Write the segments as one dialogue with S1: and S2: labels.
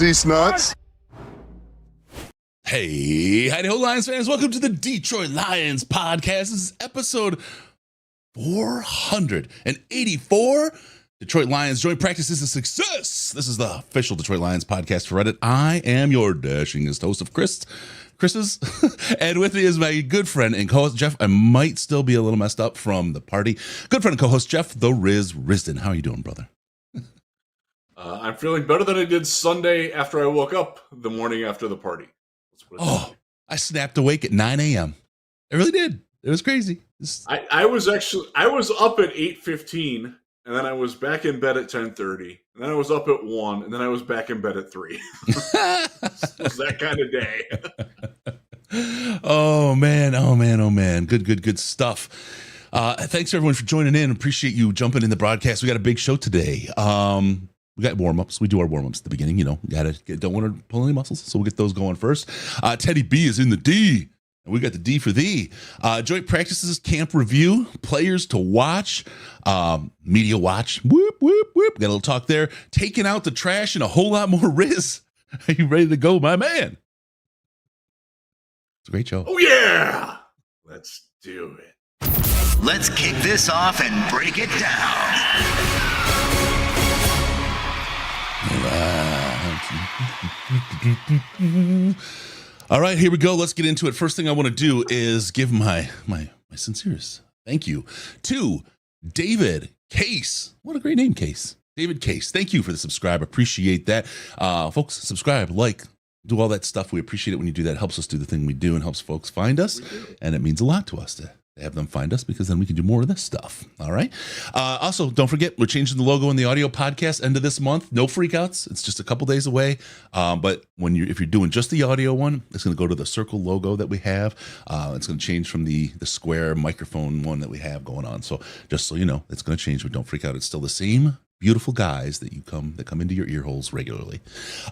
S1: These nuts.
S2: Hey, howdy-ho, Lions fans. Welcome to the Detroit Lions podcast. This is episode 484. Detroit Lions joint practice is a success. This is the official Detroit Lions podcast for Reddit. I am your dashingest host of Chris's. And with me is my good friend and co-host, Jeff. I might still be a little messed up from the party. Good friend and co-host, Jeff the Riz Risden. How are you doing, brother?
S3: I'm feeling better than I did Sunday after I woke up the morning after the party.
S2: Oh, I snapped awake at 9 a.m. I really did. It was crazy.
S3: I was up at 8:15, and then I was back in bed at 10:30, and then I was up at 1, and then I was back in bed at 3. It was that kind of day.
S2: Oh man. Good stuff. Thanks everyone for joining in. Appreciate you jumping in the broadcast. We got a big show today. We got warm-ups. We do our warm-ups at the beginning. You know, don't want to pull any muscles, so we'll get those going first. Teddy B is in the D, and we got the D for thee. Joint practices, camp review, players to watch, media watch. Whoop, whoop, whoop. Got a little talk there. Taking out the trash and a whole lot more Riz. Are you ready to go, my man? It's a great show.
S3: Oh, yeah. Let's do it.
S4: Let's kick this off and break it down.
S2: All right, here we go. Let's get into it. First thing I want to do is give my sincerest thank you to David Case. What a great name, Case. David Case. Thank you for the subscribe. Appreciate that. Folks, subscribe, like, do all that stuff. We appreciate it when you do that. It helps us do the thing we do and helps folks find us. And it means a lot to us to have them find us, because then we can do more of this stuff. All right. Also, don't forget, we're changing the logo in the audio podcast end of this month. No freakouts. It's just a couple days away. But if you're doing just the audio one, it's going to go to the circle logo that we have. It's going to change from the square microphone one that we have going on. So just so you know, it's going to change, but don't freak out. It's still the same beautiful guys that come into your ear holes regularly.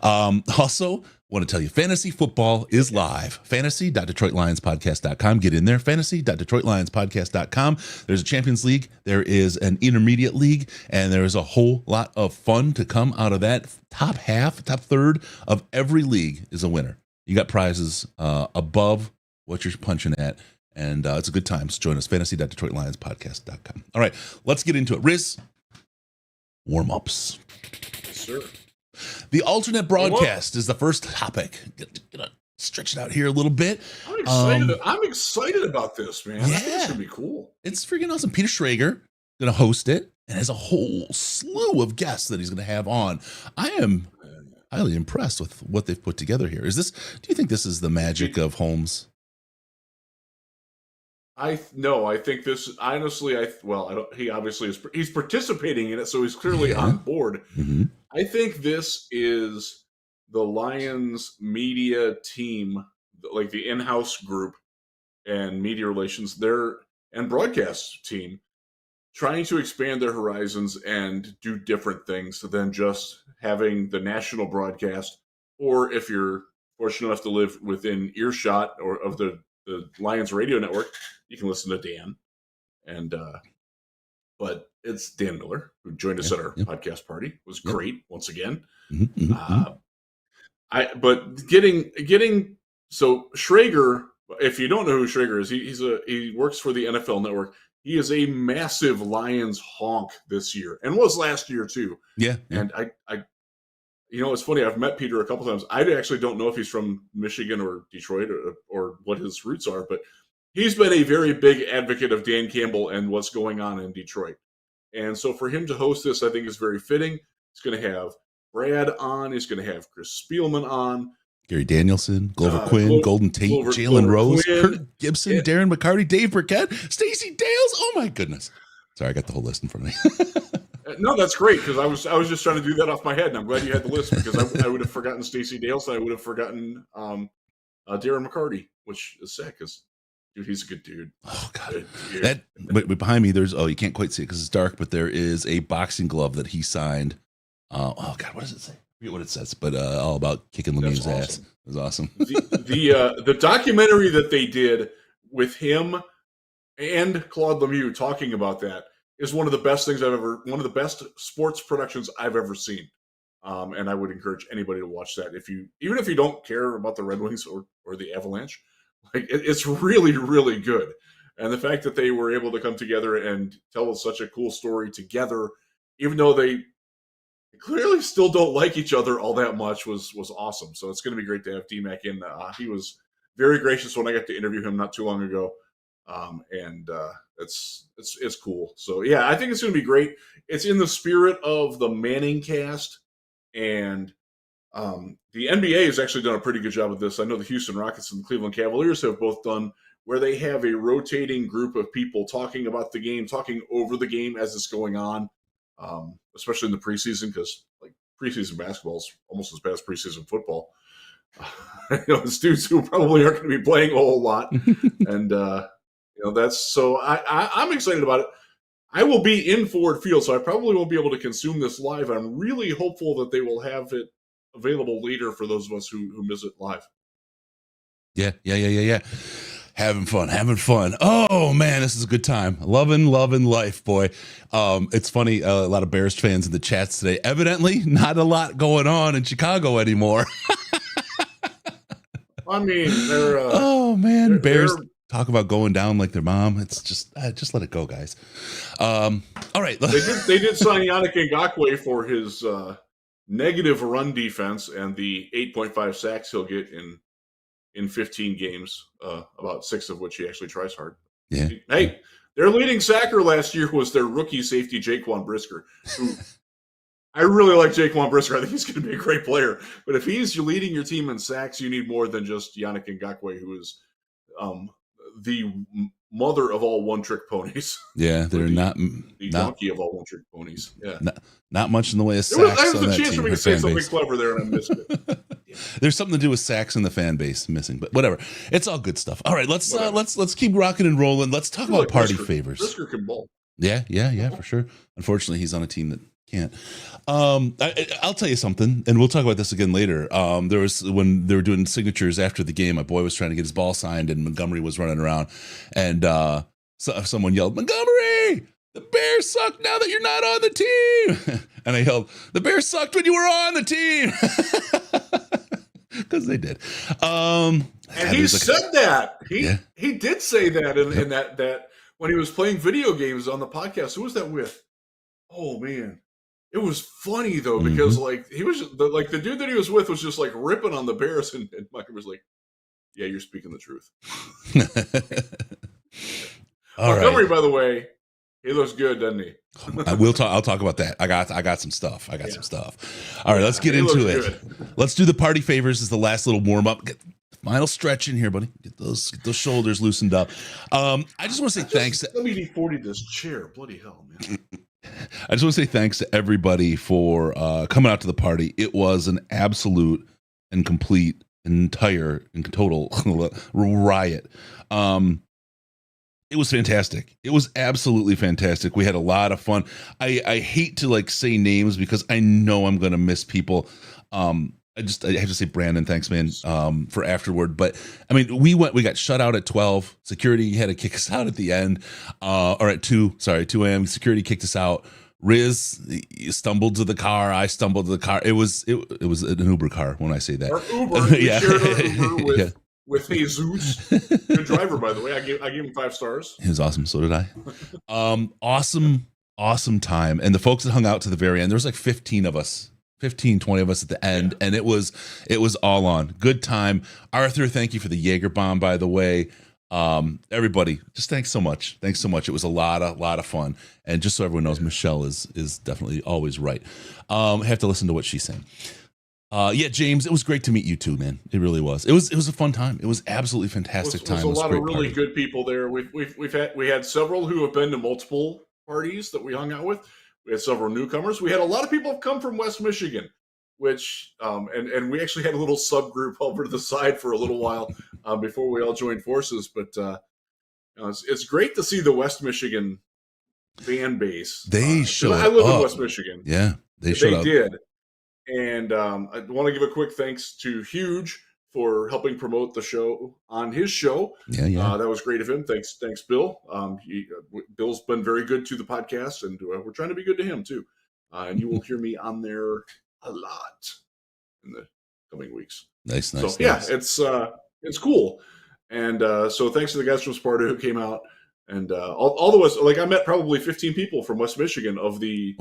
S2: Also, want to tell you, fantasy football is live. Fantasy.DetroitLionsPodcast.com. Get in there. Fantasy.DetroitLionsPodcast.com. There's a Champions League. There is an Intermediate League, and there is a whole lot of fun to come out of that. Top third of every league is a winner. You got prizes above what you're punching at, and it's a good time. So join us. Fantasy.DetroitLionsPodcast.com. All right, let's get into it. Riz, warm-ups.
S3: Yes, sir.
S2: The alternate broadcast is the first topic. Gonna stretch it out here a little bit.
S3: I'm excited about this, man.
S2: Yeah.
S3: I think it's going to be cool.
S2: It's freaking awesome. Peter Schrager going to host it and has a whole slew of guests that he's going to have on. I am highly impressed with what they've put together here. Do you think this is the magic of Holmes?
S3: I think this, honestly, he obviously he's participating in it, so he's clearly on board.
S2: Mm-hmm.
S3: I think this is the Lions media team, like the in-house group and media relations and broadcast team, trying to expand their horizons and do different things than just having the national broadcast, or if you're fortunate enough to live within earshot of the Lions radio network, you can listen to Dan. But it's Dan Miller, who joined us at our podcast party. It was great once again.
S2: Mm-hmm.
S3: But getting so Schrager, if you don't know who Schrager is, he works for the NFL Network. He is a massive Lions honk this year, and was last year too.
S2: Yeah.
S3: And I it's funny. I've met Peter a couple times. I actually don't know if he's from Michigan or Detroit or what his roots are, but he's been a very big advocate of Dan Campbell and what's going on in Detroit. And so for him to host this, I think is very fitting. He's going to have Brad on. He's going to have Chris Spielman on.
S2: Gary Danielson, Glover Quinn, Golden Tate, Jalen Rose, Kurt Gibson, Darren McCarty, Dave Burkett, Stacey Dales. Oh my goodness. Sorry, I got the whole list in front of me.
S3: No, that's great, because I was just trying to do that off my head, and I'm glad you had the list, because I would have forgotten Stacey Dales, and I would have forgotten Darren McCarty, which is sad, because dude, he's a good dude.
S2: Oh God, but behind me, there's you can't quite see it because it's dark, but there is a boxing glove that he signed. Oh God, what does it say? I forget what it says, but all about kicking Lemieux's ass. It was awesome.
S3: The documentary that they did with him and Claude Lemieux talking about that is one of the best sports productions I've ever seen. And I would encourage anybody to watch that. Even if you don't care about the Red Wings or the Avalanche, like it's really, really good. And the fact that they were able to come together and tell us such a cool story together, even though they clearly still don't like each other all that much, was awesome. So it's going to be great to have D-Mac in. He was very gracious when I got to interview him not too long ago. It's cool. So yeah, I think it's going to be great. It's in the spirit of the Manning cast, and the NBA has actually done a pretty good job of this. I know the Houston Rockets and the Cleveland Cavaliers have both done, where they have a rotating group of people talking about the game, talking over the game as it's going on, especially in the preseason, because like preseason basketball is almost as bad as preseason football. It's dudes who probably aren't going to be playing a whole lot, and that's so. I'm excited about it. I will be in Ford Field, so I probably won't be able to consume this live. I'm really hopeful that they will have it available later for those of us who miss it live.
S2: Yeah. Having fun. Oh man, this is a good time. Loving life, boy. It's funny. A lot of Bears fans in the chats today. Evidently, not a lot going on in Chicago anymore.
S3: I mean, they're.
S2: Oh man, Bears talk about going down like their mom. It's just let it go, guys. All right.
S3: They did sign Yannick Ngakoue for his negative run defense and the 8.5 sacks he'll get in 15 games, about 6 of which he actually tries hard.
S2: Yeah.
S3: Hey, their leading sacker last year was their rookie safety, Jaquan Brisker, who I really like Jaquan Brisker. I think he's going to be a great player. But if he's leading your team in sacks, you need more than just Yannick Ngakoue, who is the mother of all one-trick ponies.
S2: Yeah, they're not
S3: the donkey of all one-trick ponies. Yeah,
S2: not much in the way of sacks.
S3: There was
S2: on
S3: a
S2: that
S3: chance
S2: team,
S3: for me to say something clever there, and I missed it.
S2: There's something to do with sacks in the fan base missing, but whatever. It's all good stuff. All right, let's keep rocking and rolling. Let's talk about party favors.
S3: Brisker can bowl.
S2: Yeah, for sure. Unfortunately, he's on a team that can't. I'll tell you something, and we'll talk about this again later. There was, when they were doing signatures after the game, my boy was trying to get his ball signed, and Montgomery was running around, and someone yelled, "Montgomery, the Bears suck now that you're not on the team." And I yelled, "The Bears sucked when you were on the team." Because they did. And
S3: he said that. He did say that in that when he was playing video games on the podcast. Who was that with? Oh man. It was funny though, because like he was the dude that he was with was just like ripping on the Bears, and Michael was like, "Yeah, you're speaking the truth." Montgomery, by the way, he looks good, doesn't he?
S2: I'll talk about that. I got some stuff. Some stuff. All right, let's get into it. Good. Let's do the party favors as the last little warm up. Get the final stretch in here, buddy. Get those shoulders loosened up. I just want to say thanks.
S3: Let me D40 this chair. Bloody hell, man.
S2: I just want to say thanks to everybody for coming out to the party. It was an absolute and complete, entire, and total riot. It was fantastic. It was absolutely fantastic. We had a lot of fun. I hate to like say names because I know I'm going to miss people. I have to say, Brandon, thanks, man, for afterward. But I mean, we got shut out at 12. Security had to kick us out at the end, or at 2 a.m. Security kicked us out. Riz stumbled to the car. I stumbled to the car. It was an Uber car when I say that.
S3: Our Uber,
S2: yeah.
S3: Shared our Uber with Jesus. Good driver, by the way. I gave him 5 stars.
S2: He was awesome. So did I. Awesome time. And the folks that hung out to the very end, there was like 20 of us at the end. Yeah. And it was all on. Good time. Arthur, thank you for the Jaeger bomb, by the way. Everybody, just thanks so much. It was a lot of fun. And just so everyone knows, Michelle is definitely always right. Have to listen to what she's saying. James, it was great to meet you too, man. It really was. It was a fun time. It was absolutely fantastic time.
S3: It was a lot of really good people there. We had several who have been to multiple parties that we hung out with. We had several newcomers. We had a lot of people have come from West Michigan, which and we actually had a little subgroup over to the side for a little while before we all joined forces. But it's great to see the West Michigan fan base.
S2: They showed up.
S3: I live in West Michigan.
S2: Yeah, they showed up.
S3: They did. And I want to give a quick thanks to Huge for helping promote the show on his show.
S2: Yeah.
S3: That was great of him. Thanks, Bill. Bill's been very good to the podcast, and we're trying to be good to him too. And you will hear me on there a lot in the coming weeks.
S2: Nice.
S3: So yeah, it's cool. And so thanks to the guys from Sparta who came out, and all of us. Like I met probably 15 people from West Michigan of the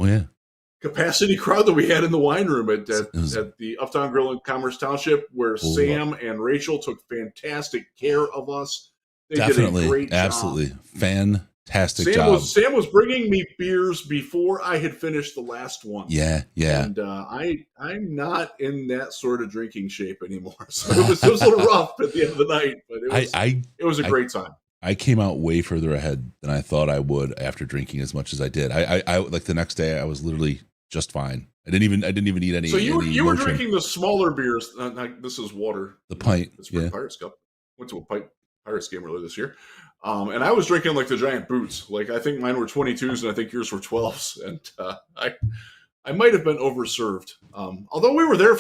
S3: capacity crowd that we had in the wine room at the Uptown Grill in Commerce Township, where Sam and Rachel took fantastic care of us. They did a great job.
S2: Absolutely fantastic job.
S3: Sam was bringing me beers before I had finished the last one.
S2: Yeah.
S3: And I'm not in that sort of drinking shape anymore, so it was a little rough at the end of the night, but it was a great time.
S2: I came out way further ahead than I thought I would after drinking as much as I did. I like the next day I was literally just fine. I didn't even need any.
S3: So you were drinking the smaller beers. This is water.
S2: The pint.
S3: It's from Pirates Cup. Went to a Pirates game earlier this year, and I was drinking like the giant boots. Like I think mine were 22s, and I think yours were 12s. And I might have been overserved. Although we were there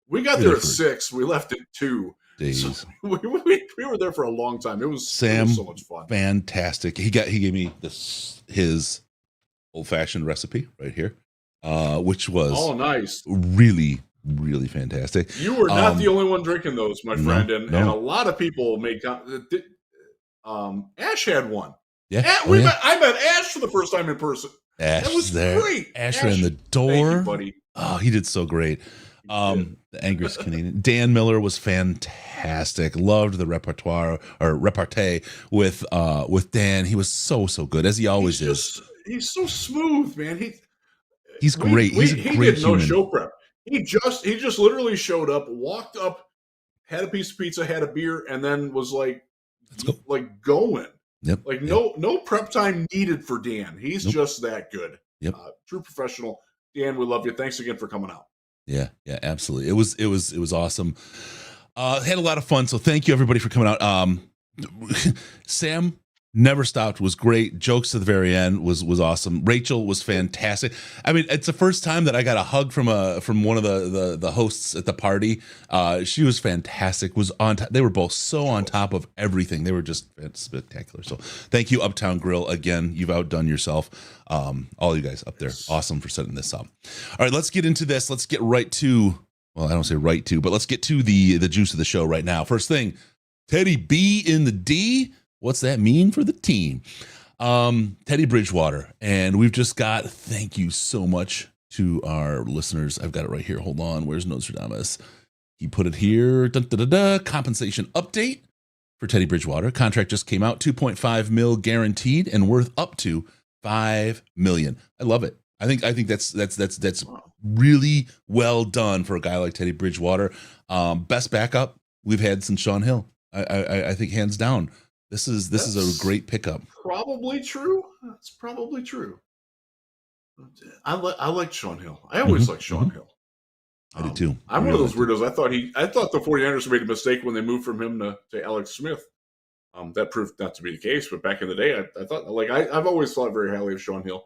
S3: we got there at 6. We left at 2.
S2: Days.
S3: So we were there for a long time. It was so much fun.
S2: Fantastic. He gave me his old-fashioned recipe right here, which was
S3: nice,
S2: really, really fantastic.
S3: You were not the only one drinking those, my friend, and a lot of people made. Ash had one.
S2: Yeah,
S3: I met Ash for the first time in person.
S2: Ash
S3: that was
S2: there.
S3: Great.
S2: Ash ran the door.
S3: Thank you, buddy.
S2: Oh, he did so great. The angriest Canadian. Dan Miller was fantastic. Loved the repartee with Dan. He was so good, as he always is.
S3: He's so smooth, man.
S2: He's great. He's a great
S3: he did
S2: human.
S3: No show prep. He just literally showed up, walked up, had a piece of pizza, had a beer, and then was like,
S2: let's go.
S3: Like going.
S2: Yep.
S3: Like no prep time needed for Dan. He's just that good.
S2: Yep.
S3: True professional. Dan, we love you. Thanks again for coming out.
S2: Yeah, absolutely. It was awesome. Had a lot of fun. So thank you everybody for coming out. Sam never stopped, was great. Jokes to the very end was awesome. Rachel was fantastic. I mean, it's the first time that I got a hug from one of the hosts at the party. She was fantastic. They were both so on top of everything. They were just spectacular. So thank you, Uptown Grill. Again, you've outdone yourself. All you guys up there. Awesome for setting this up. All right, let's get into this. Let's get right to, well, I don't say right to, but let's get to the juice of the show right now. First thing, Teddy B in the D. What's that mean for the team? Teddy Bridgewater. And we've just got, thank you so much to our listeners. I've got it right here. Hold on. Where's Nostradamus? He put it here. Compensation update for Teddy Bridgewater. Contract just came out. 2.5 mil guaranteed and worth up to $5 million. I love it. I think that's really well done for a guy like Teddy Bridgewater. Best backup we've had since Sean Hill. I think hands down. This is a great pickup.
S3: Probably true. That's probably true. I like Sean Hill. I always like Sean Hill.
S2: I do too.
S3: I'm one of those weirdos. I thought the 49ers made a mistake when they moved from him to Alex Smith. That proved not to be the case, but back in the day, I thought I've always thought very highly of Sean Hill.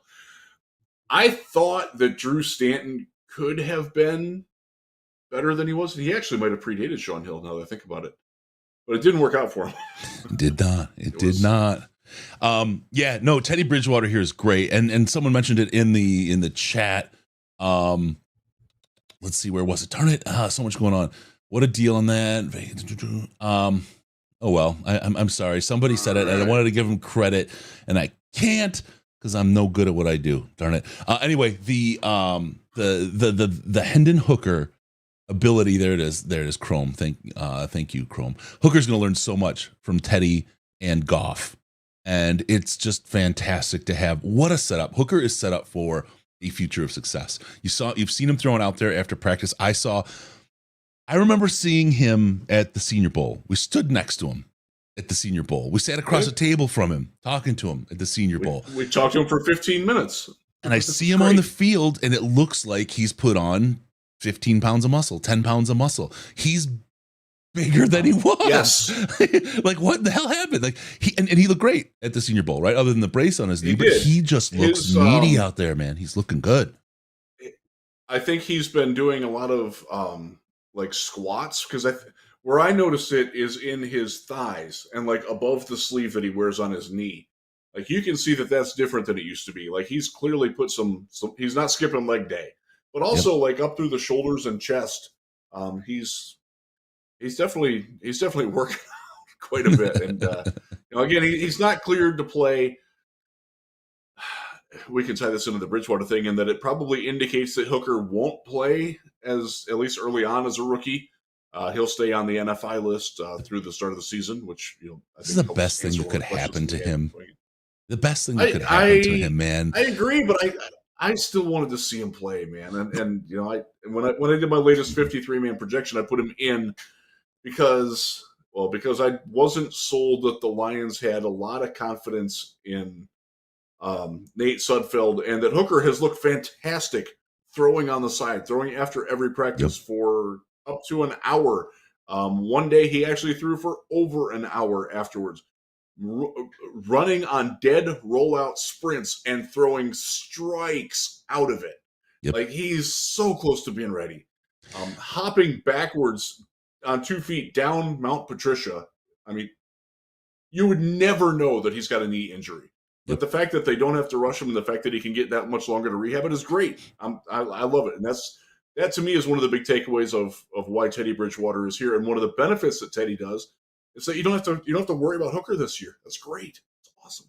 S3: I thought that Drew Stanton could have been better than he was. He actually might have predated Sean Hill now that I think about it. But it didn't work out for him.
S2: It did not. It did not. Teddy Bridgewater here is great. And someone mentioned it in the chat. Let's see, where was it? Darn it. So much going on. What a deal on that. Oh well, I'm sorry. Somebody said it and I wanted to give him credit and I can't because I'm no good at what I do. Darn it. Anyway, the Hendon Hooker ability, there it is, Chrome. Thank you, Chrome. Hooker's going to learn so much from Teddy and Goff, and it's just fantastic to have. What a setup! Hooker is set up for a future of success. You've seen him throwing out there after practice. I remember seeing him at the Senior Bowl. We stood next to him at the Senior Bowl. We sat across the table from him, talking to him at the Senior Bowl.
S3: We talked to him for 15 minutes,
S2: and I see him on the field, and it looks like he's put on 15 pounds of muscle, 10 pounds of muscle. He's bigger than he was.
S3: Yes.
S2: Like, what the hell happened? Like, he looked great at the Senior Bowl, right? Other than the brace on his knee, but he just looks meaty out there, man. He's looking good.
S3: I think he's been doing a lot of like squats, because where I noticed it is in his thighs and like above the sleeve that he wears on his knee. Like you can see that that's different than it used to be. Like he's clearly put some he's not skipping leg day, but also like up through the shoulders and chest. He's definitely working out quite a bit. And again, he's not cleared to play. We can tie this into the Bridgewater thing, and that it probably indicates that Hooker won't play as at least early on as a rookie. He'll stay on the NFI list through the start of the season, which I
S2: this is the best thing that could happen to him. The best thing that could happen to him, man.
S3: I agree, but I still wanted to see him play, man. And when I did my latest 53-man projection, I put him in because I wasn't sold that the Lions had a lot of confidence in Nate Sudfeld, and that Hooker has looked fantastic throwing on the side, throwing after every practice for up to an hour. One day he actually threw for over an hour afterwards, running on dead rollout sprints and throwing strikes out of it. Like, he's so close to being ready. Hopping backwards on 2 feet down Mount Patricia. I mean, you would never know that he's got a knee injury. But the fact that they don't have to rush him and the fact that he can get that much longer to rehab it is great. I love it. And that to me is one of the big takeaways of why Teddy Bridgewater is here. And one of the benefits that Teddy does is that you don't have to worry about Hooker this year. That's great. It's awesome.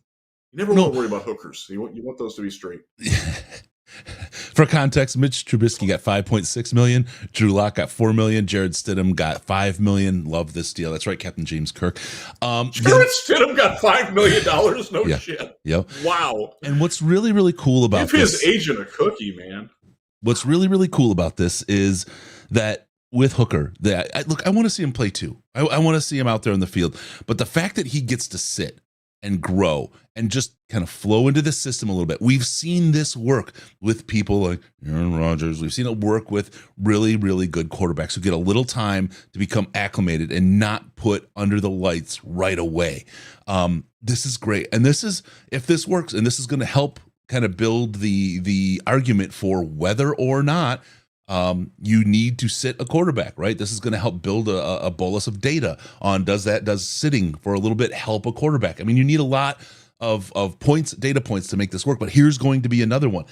S3: You never want to worry about hookers. You want those to be straight.
S2: For context, Mitch Trubisky got $5.6 million. Drew Lock got $4 million. Jared Stidham got $5 million. Love this deal. That's right, Captain James Kirk.
S3: Jared Stidham got $5 million. No shit.
S2: Yep.
S3: Wow.
S2: And what's really, really cool about
S3: Give his agent a cookie, man.
S2: What's really, really cool about this is that with Hooker, I want to see him play too. I want to see him out there in the field. But the fact that he gets to sit and grow and just kind of flow into the system a little bit. We've seen this work with people like Aaron Rodgers. We've seen it work with really, really good quarterbacks who get a little time to become acclimated and not put under the lights right away. This is great. And if this works, and this is going to help kind of build the argument for whether or not you need to sit a quarterback, right? This is going to help build a bolus of data on does sitting for a little bit help a quarterback? I mean, you need a lot of data points to make this work, but here's going to be another one.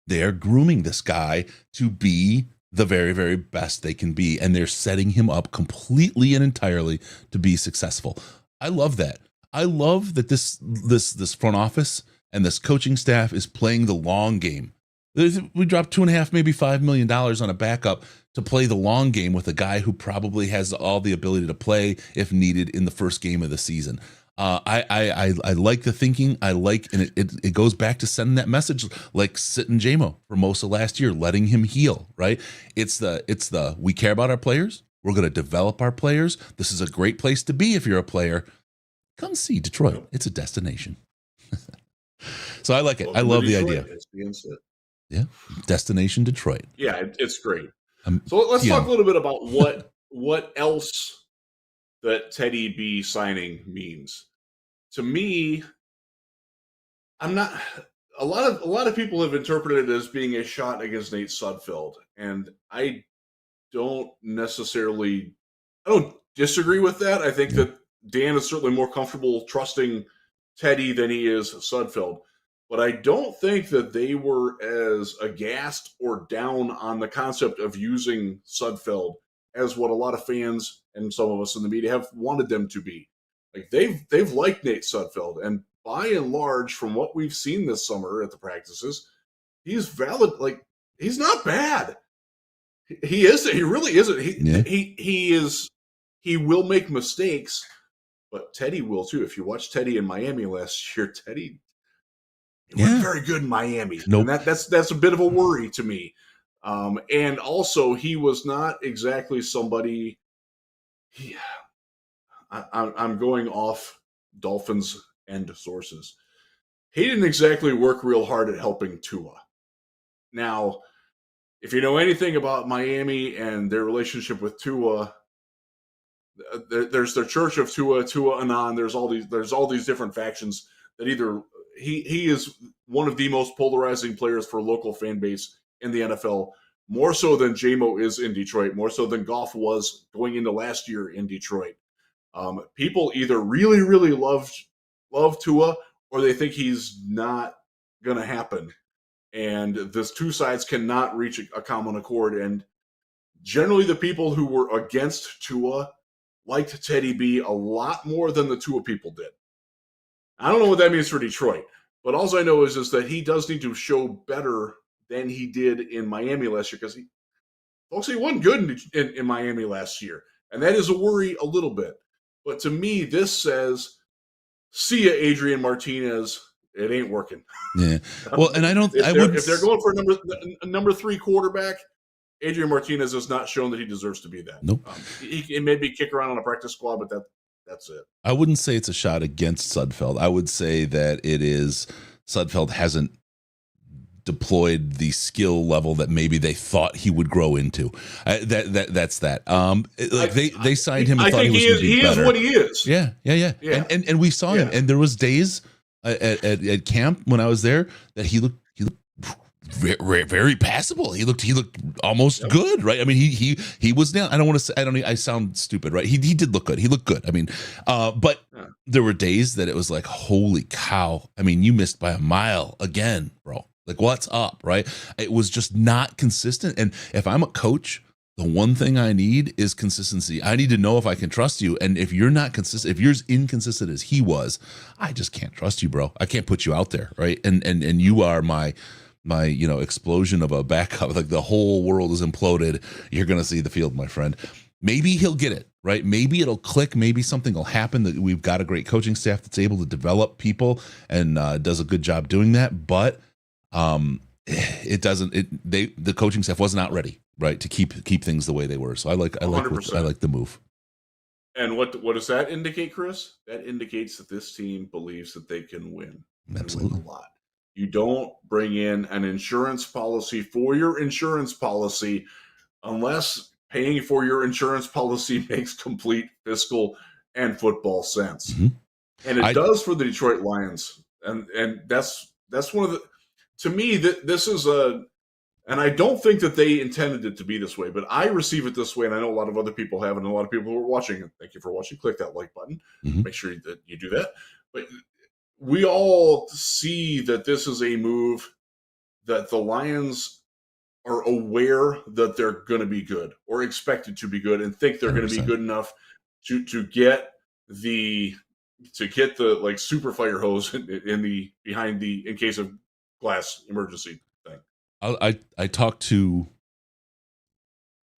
S2: They're grooming this guy to be the very, very best they can be, and they're setting him up completely and entirely to be successful. I love that. I love that this front office and this coaching staff is playing the long game. We dropped $2.5, maybe $5 million on a backup to play the long game with a guy who probably has all the ability to play if needed in the first game of the season. I like the thinking. And it goes back to sending that message, like sitting JMO for most of last year, letting him heal. Right? It's the we care about our players. We're going to develop our players. This is a great place to be if you're a player. Come see Detroit. It's a destination. So I like it. I love the idea. Yeah, Destination Detroit.
S3: Yeah, it's great. So let's talk a little bit about what else that Teddy B signing means. To me, I'm not. A lot of people have interpreted it as being a shot against Nate Sudfeld, and I don't disagree with that. I think that Dan is certainly more comfortable trusting Teddy than he is Sudfeld. But I don't think that they were as aghast or down on the concept of using Sudfeld as what a lot of fans and some of us in the media have wanted them to be. Like they've liked Nate Sudfeld, and by and large, from what we've seen this summer at the practices, he's valid. Like, he's not bad. He isn't. He really isn't. He is. He will make mistakes, but Teddy will too. If you watch Teddy in Miami last year, Teddy. He wasn't very good in Miami.
S2: Nope.
S3: And that's a bit of a worry to me. And also, he was not exactly somebody. I'm going off Dolphins end sources. He didn't exactly work real hard at helping Tua. Now, if you know anything about Miami and their relationship with Tua, there's their Church of Tua Anon. There's all these different factions that either. He is one of the most polarizing players for a local fan base in the NFL, more so than JMO is in Detroit, more so than Goff was going into last year in Detroit. People either really, really love Tua, or they think he's not going to happen. and this two sides cannot reach a common accord. And generally, the people who were against Tua liked Teddy B a lot more than the Tua people did. I don't know what that means for Detroit, but all I know is that he does need to show better than he did in Miami last year, because he wasn't good in Miami last year, and that is a worry a little bit. But to me, this says, see ya, Adrian Martinez. It ain't working.
S2: Yeah. Well, and
S3: if they're going for a number 3 quarterback, Adrian Martinez has not shown that he deserves to be that.
S2: Nope.
S3: He maybe kick around on a practice squad, but that's it.
S2: I wouldn't say it's a shot against Sudfeld. I would say that it is Sudfeld hasn't deployed the skill level that maybe they thought he would grow into. That's that. They signed him. And
S3: I think he is what he is.
S2: Yeah. And we saw him, and there was days at camp when I was there that he looked very, very passable. He looked almost good, right? I mean, he was down. I don't want to say, I sound stupid, right? He did look good. He looked good. I mean, but there were days that it was like, holy cow. I mean, you missed by a mile again, bro. Like, what's up, right? It was just not consistent. And if I'm a coach, the one thing I need is consistency. I need to know if I can trust you. And if you're not consistent, if you're as inconsistent as he was, I just can't trust you, bro. I can't put you out there, right? And you are my explosion of a backup. Like, the whole world is imploded. You're going to see the field, my friend. Maybe he'll get it, right? Maybe it'll click. Maybe something will happen, that we've got a great coaching staff that's able to develop people and does a good job doing that. But it doesn't. The coaching staff was not ready, right, to keep things the way they were. So I like the move.
S3: And what does that indicate, Chris? That indicates that this team believes that they can win.
S2: Absolutely,
S3: win a lot. You don't bring in an insurance policy for your insurance policy unless paying for your insurance policy makes complete fiscal and football sense.
S2: Mm-hmm.
S3: And it does for the Detroit Lions. And that's one of the, to me, this is and I don't think that they intended it to be this way, but I receive it this way, and I know a lot of other people have, and a lot of people who are watching, and thank you for watching, click that like button.
S2: Mm-hmm.
S3: Make sure that you do that. But we all see that this is a move that the Lions are aware that they're going to be good, or expected to be good, and think they're going to be good enough to get the like super fire hose in case of glass emergency thing.
S2: I talked to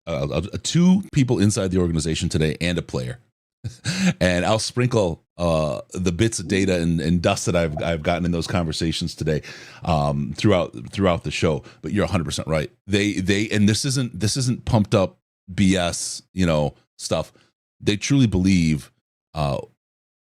S2: 2 people inside the organization today and a player, and I'll sprinkle the bits of data and dust that I've gotten in those conversations today throughout the show. But you're 100% right. They and this isn't pumped up BS stuff. They truly believe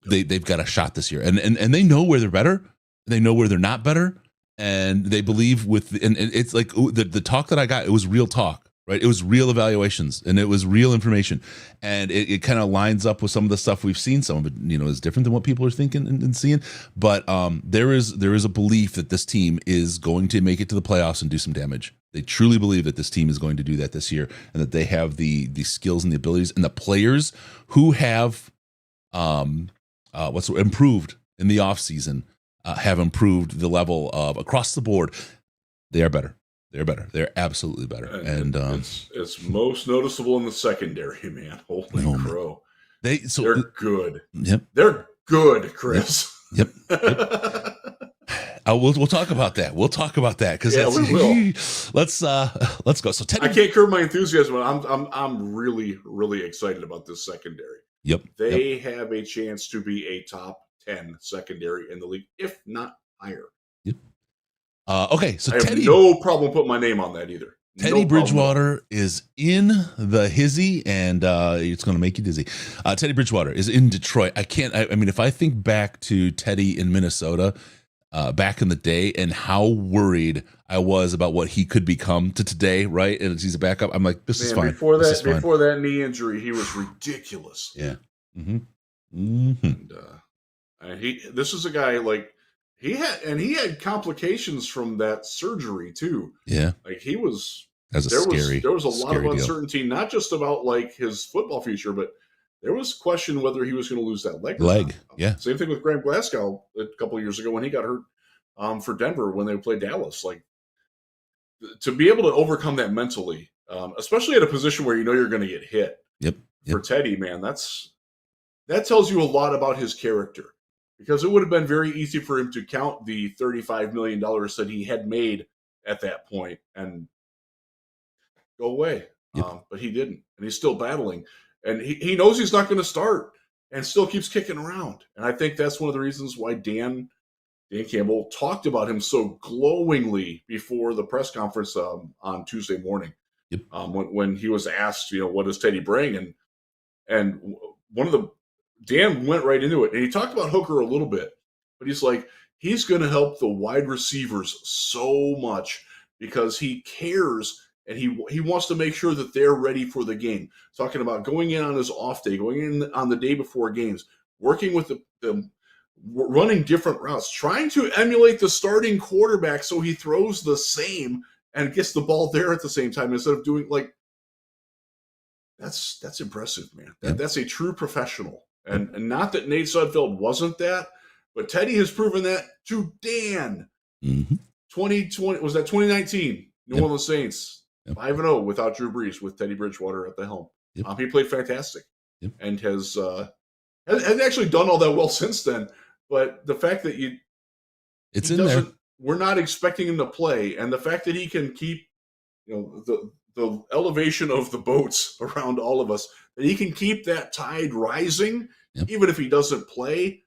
S2: they've got a shot this year, and they know where they're better. They know where they're not better. And they believe and it's like the talk that I got, it was real talk, right? It was real evaluations, and it was real information. And it kind of lines up with some of the stuff we've seen. Some of it, is different than what people are thinking and seeing. But there is a belief that this team is going to make it to the playoffs and do some damage. They truly believe that this team is going to do that this year, and that they have the skills and the abilities and the players who have improved in the offseason. Have improved the level of across the board. They are better. They're better. They're absolutely better. And
S3: it's most noticeable in the secondary, man. Holy crow. They're good.
S2: Yep.
S3: They're good, Chris.
S2: Yep. We'll talk about that. We'll talk about that because
S3: we will.
S2: Let's go. So Teddy,
S3: I can't curb my enthusiasm. I'm really, really excited about this secondary.
S2: Yep.
S3: They have a chance to be a top 10 secondary in the league, if not higher.
S2: Yep. Okay, so
S3: I have no problem putting my name on that either.
S2: Teddy Bridgewater is in the hizzy, and it's going to make you dizzy. Teddy Bridgewater is in Detroit. I mean, if I think back to Teddy in Minnesota back in the day and how worried I was about what he could become to today, right? And he's a backup. I'm like, this is fine.
S3: Before that knee injury, he was ridiculous.
S2: Yeah. Mm-hmm. Mm-hmm.
S3: And this is a guy like he had complications from that surgery too.
S2: Yeah,
S3: like he was.
S2: There was
S3: a lot of uncertainty, not just about like his football future, but there was question whether he was going to lose that leg.
S2: Yeah.
S3: Same thing with Graham Glasgow a couple of years ago when he got hurt for Denver when they played Dallas. Like to be able to overcome that mentally, especially at a position where you know you're going to get hit.
S2: Yep.
S3: For Teddy, man, that tells you a lot about his character, because it would have been very easy for him to count the $35 million that he had made at that point and go away.
S2: Yep.
S3: But he didn't, and he's still battling, and he knows he's not going to start and still keeps kicking around. And I think that's one of the reasons why Dan Campbell talked about him so glowingly before the press conference on Tuesday morning.
S2: Yep.
S3: When he was asked, what does Teddy bring? And Dan went right into it, and he talked about Hooker a little bit, but he's like, he's going to help the wide receivers so much because he cares, and he wants to make sure that they're ready for the game. Talking about going in on his off day, going in on the day before games, working with the running different routes, trying to emulate the starting quarterback so he throws the same and gets the ball there at the same time instead of doing that's impressive, man. That's a true professional. And not that Nate Sudfeld wasn't that, but Teddy has proven that to Dan. 2020, was that 2019? New Orleans Saints, 5-0 without Drew Brees, with Teddy Bridgewater at the helm. He played fantastic and has actually done all that well since then. But the fact that
S2: it's in there,
S3: we're not expecting him to play, and the fact that he can keep, the elevation of the boats around all of us, that he can keep that tide rising, even if he doesn't play,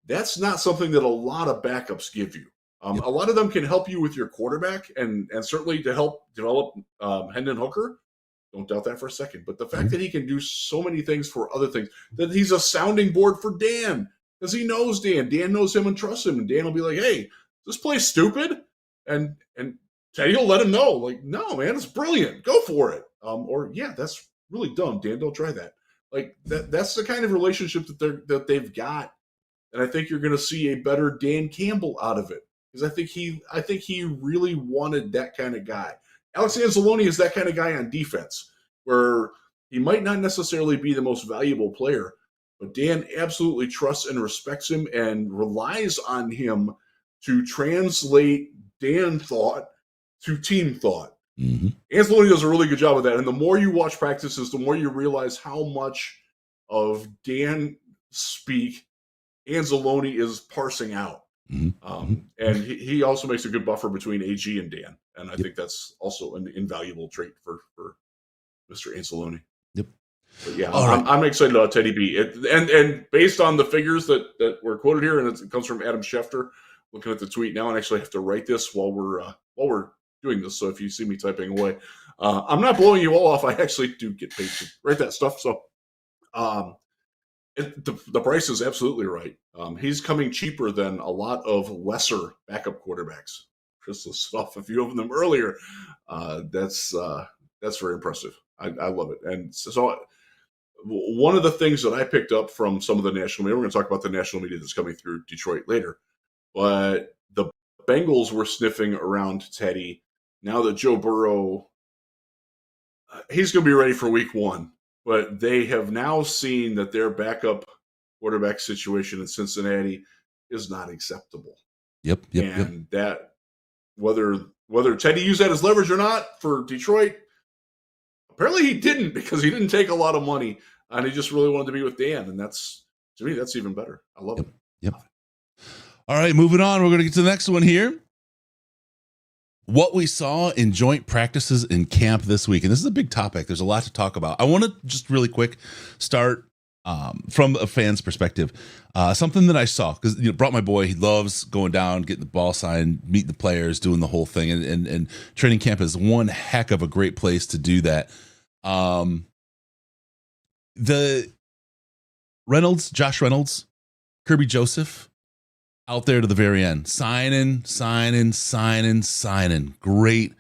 S3: that's not something that a lot of backups give you. A lot of them can help you with your quarterback, and certainly to help develop Hendon Hooker. Don't doubt that for a second. But the fact that he can do so many things for other things, that he's a sounding board for Dan, because he knows Dan. Dan knows him and trusts him, and Dan will be like, hey, this play's stupid. And Teddy will let him know, like, no, man, it's brilliant. Go for it. Or, yeah, that's really dumb, Dan. Don't try that. Like, that's the kind of relationship that they've got. And I think you're going to see a better Dan Campbell out of it, because I think he really wanted that kind of guy. Alex Anzalone is that kind of guy on defense, where he might not necessarily be the most valuable player, but Dan absolutely trusts and respects him and relies on him to translate Dan thought to team thought. Anzalone does a really good job of that. And the more you watch practices, the more you realize how much of Dan speak Anzalone is parsing out. And he also makes a good buffer between AG and Dan. And I think that's also an invaluable trait for Mr. Anzalone. But yeah, I'm excited about Teddy B. And based on the figures that were quoted here, and it comes from Adam Schefter, looking at the tweet now, and actually have to write this while we're doing this. So if you see me typing away, I'm not blowing you all off. I actually do get paid to write that stuff. So the price is absolutely right. He's coming cheaper than a lot of lesser backup quarterbacks. Chris listed off a few of them earlier. That's very impressive. I love it. And so one of the things that I picked up from some of the national media, we're going to talk about the national media that's coming through Detroit later, but the Bengals were sniffing around Teddy. Now that Joe Burrow, he's going to be ready for week 1, but they have now seen that their backup quarterback situation in Cincinnati is not acceptable. And that whether Teddy used that as leverage or not for Detroit, apparently he didn't, because he didn't take a lot of money, and he just really wanted to be with Dan. And to me, that's even better. I love it.
S2: All right, moving on. We're going to get to the next one here. What we saw in joint practices in camp this week. And this is a big topic. There's a lot to talk about. I want to just really quick start from a fan's perspective. Something that I saw, because brought my boy. He loves going down, getting the ball signed, meeting the players, doing the whole thing. And training camp is one heck of a great place to do that. The Josh Reynolds, Kirby Joseph, out there to the very end, signing. Great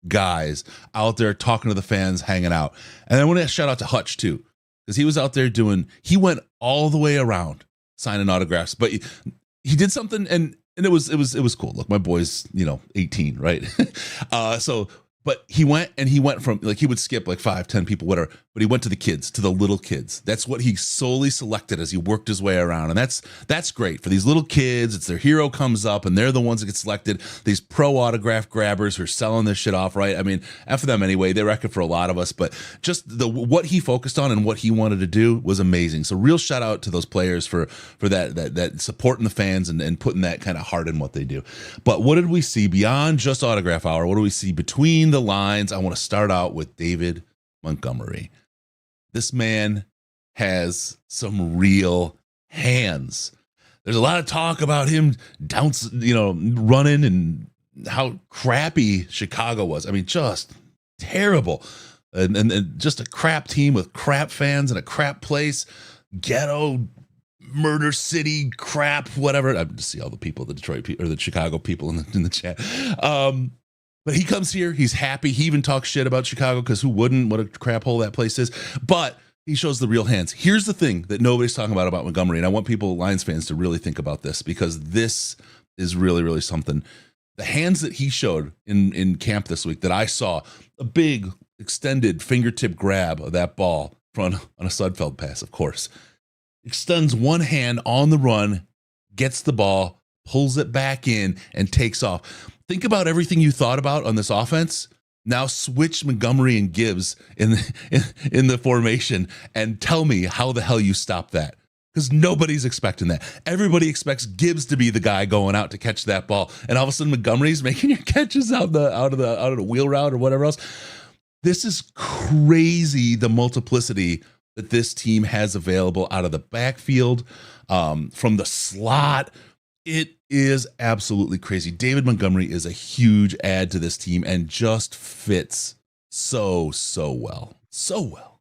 S2: guys out there talking to the fans, hanging out. And I want to shout out to Hutch too, because he was out there he went all the way around signing autographs, but he did something and it was cool. Look, my boy's 18, right? So But he went from like, he would skip like 5-10 people, whatever, but he went to the kids, to the little kids. That's what he solely selected as he worked his way around. And that's great for these little kids. It's their hero comes up and they're the ones that get selected. These pro autograph grabbers who are selling this shit off, right? I mean, after them anyway, they wreck it for a lot of us, but just what he focused on and what he wanted to do was amazing. So real shout out to those players for that supporting the fans and putting that kind of heart in what they do. But what did we see beyond just autograph hour? What do we see between the lines? I want to start out with David Montgomery. This man has some real hands. There's a lot of talk about him running and how crappy Chicago was. I mean, just terrible. And just a crap team with crap fans and a crap place. Ghetto, murder city, crap, whatever. I just see all the people, the Detroit people or the Chicago people in the chat. But he comes here, he's happy. He even talks shit about Chicago because who wouldn't? What a crap hole that place is. But he shows the real hands. Here's the thing that nobody's talking about Montgomery, and I want Lions fans to really think about this because this is really, really something. The hands that he showed in camp this week that I saw, a big extended fingertip grab of that ball on a Sudfeld pass, of course. Extends one hand on the run, gets the ball, pulls it back in, and takes off. Think about everything you thought about on this offense. Now switch Montgomery and Gibbs in the formation and tell me how the hell you stop that. Because nobody's expecting that. Everybody expects Gibbs to be the guy going out to catch that ball, and all of a sudden Montgomery's making your catches out of the wheel route or whatever else. This is crazy. The multiplicity that this team has available out of the backfield, from the slot. It is absolutely crazy. David Montgomery is a huge add to this team and just fits so well. So well.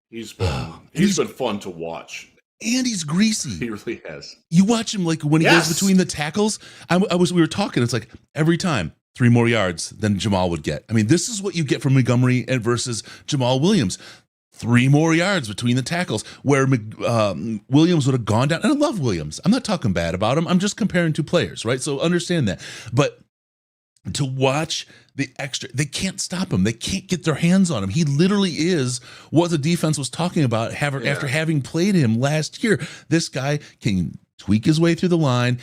S3: He's been fun to watch.
S2: And he's greasy.
S3: He really has.
S2: You watch him like when he goes between the tackles. We were talking, it's like every time 3 more yards than Jamal would get. I mean, this is what you get from Montgomery and versus Jamal Williams. 3 more yards between the tackles, where Williams would have gone down. And I love Williams. I'm not talking bad about him. I'm just comparing 2 players, right? So understand that. But to watch the extra, they can't stop him. They can't get their hands on him. He literally is what the defense was talking about after having played him last year. This guy can tweak his way through the line.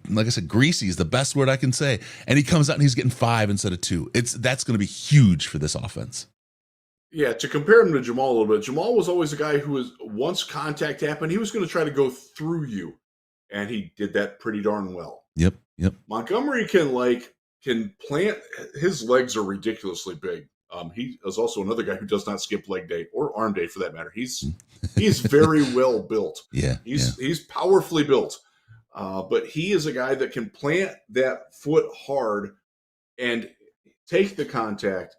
S2: Like I said, greasy is the best word I can say. And he comes out and he's getting 5 instead of 2. That's going to be huge for this offense.
S3: Yeah, to compare him to Jamal a little bit, Jamal was always a guy who was, once contact happened, he was going to try to go through you, and he did that pretty darn well.
S2: Yep.
S3: Montgomery can plant. His legs are ridiculously big. He is also another guy who does not skip leg day or arm day for that matter. He's very well built. He's powerfully built, but he is a guy that can plant that foot hard and take the contact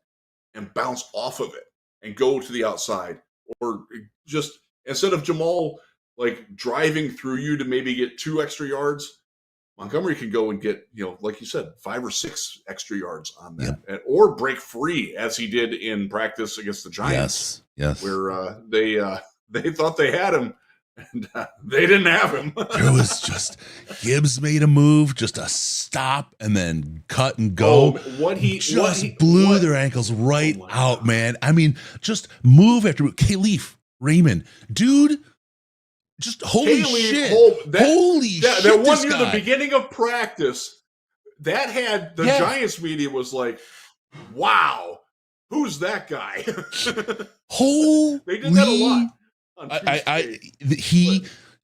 S3: and bounce off of it and go to the outside, or just instead of Jamal like driving through you to maybe get 2 extra yards, Montgomery can go and get, like you said, 5 or 6 extra yards on that, or break free as he did in practice against the Giants.
S2: Yes.
S3: Where they thought they had him and they didn't have him.
S2: There was just Gibbs made a move, just a stop and then cut and go. Blew their ankles right out, man. I mean, just move after Khalif Raymond, dude. Just holy shit! Holy shit!
S3: That one near the beginning of practice, that had the Giants media was like, "Wow, who's that guy?" They did that a lot.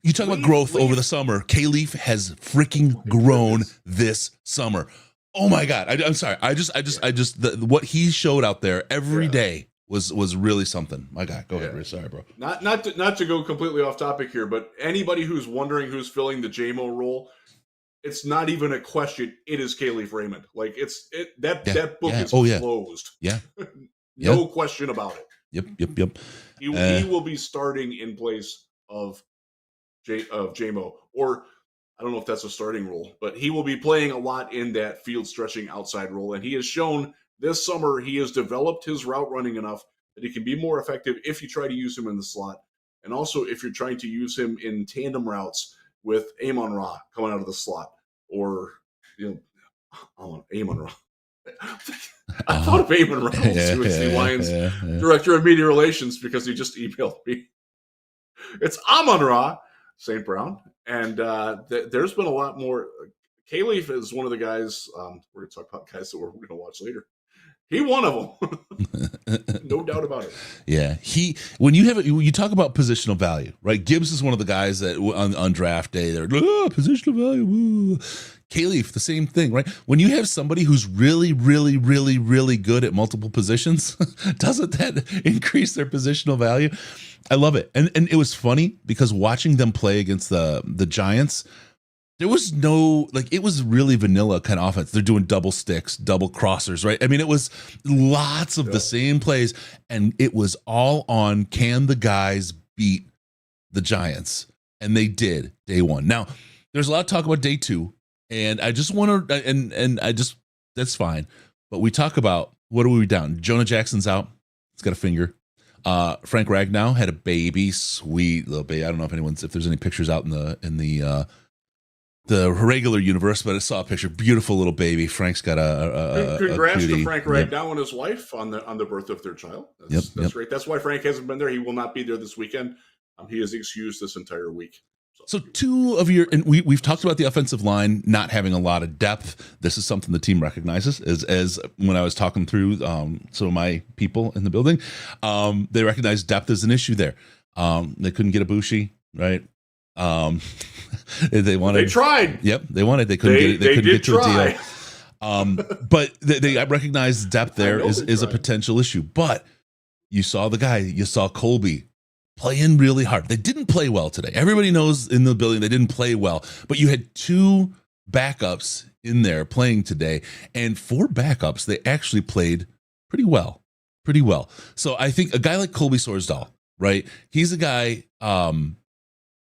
S2: You talk about growth over the summer. Khalif has freaking grown this summer. Oh my God! I'm sorry. What he showed out there every day was really something. My God, go ahead, Rich. Sorry, bro.
S3: Not to go completely off topic here, but anybody who's wondering who's filling the JMO role, it's not even a question. It is Khalif Raymond. Like that book is closed.
S2: Yeah.
S3: No question about it.
S2: Yep.
S3: He will be starting in place of JMO, or I don't know if that's a starting role, but he will be playing a lot in that field stretching outside role, and he has shown. This summer, he has developed his route running enough that he can be more effective if you try to use him in the slot. And also if you're trying to use him in tandem routes with Amon Ra coming out of the slot, or Amon Ra. I thought of Eamon Reynolds, who is the Lions director of media relations, because he just emailed me. It's Amon Ra, St. Brown. And there's been a lot more. K-Leaf is one of the guys, we're going to talk about guys that we're going to watch later. He one of them. No doubt about it.
S2: Yeah. When you talk about positional value, right? Gibbs is one of the guys that on draft day, they're positional value. Woo. K-Leaf, the same thing, right? When you have somebody who's really, really, really, really good at multiple positions, doesn't that increase their positional value? I love it. And it was funny because watching them play against the Giants, there was no, it was really vanilla kind of offense. They're doing double sticks, double crossers, right? I mean, it was lots of the same plays, and it was all on, can the guys beat the Giants? And they did day one. Now, there's a lot of talk about day two, and I just want to, that's fine. But we talk about, what are we down? Jonah Jackson's out. He's got a finger. Frank Ragnow had a baby, sweet little baby. I don't know if there's any pictures out in the regular universe, but I saw a picture. Beautiful little baby. Frank's got a
S3: congrats
S2: to
S3: Frank Ragnow and his wife on the birth of their child. That's great. That's why Frank hasn't been there. He will not be there this weekend. He is excused this entire week.
S2: So two of your, and we've talked about the offensive line not having a lot of depth. This is something the team recognizes. As when I was talking through some of my people in the building, they recognize depth as an issue there. They couldn't get a Bushi, right? They tried. Yep, they wanted. They couldn't get to a deal. But they recognize depth there is a potential issue. But you saw the guy. You saw Colby playing really hard. They didn't play well today. Everybody knows in the building they didn't play well. But you had two backups in there playing today, and four backups. They actually played pretty well. So I think a guy like Colby Sorsdahl, right? He's a guy.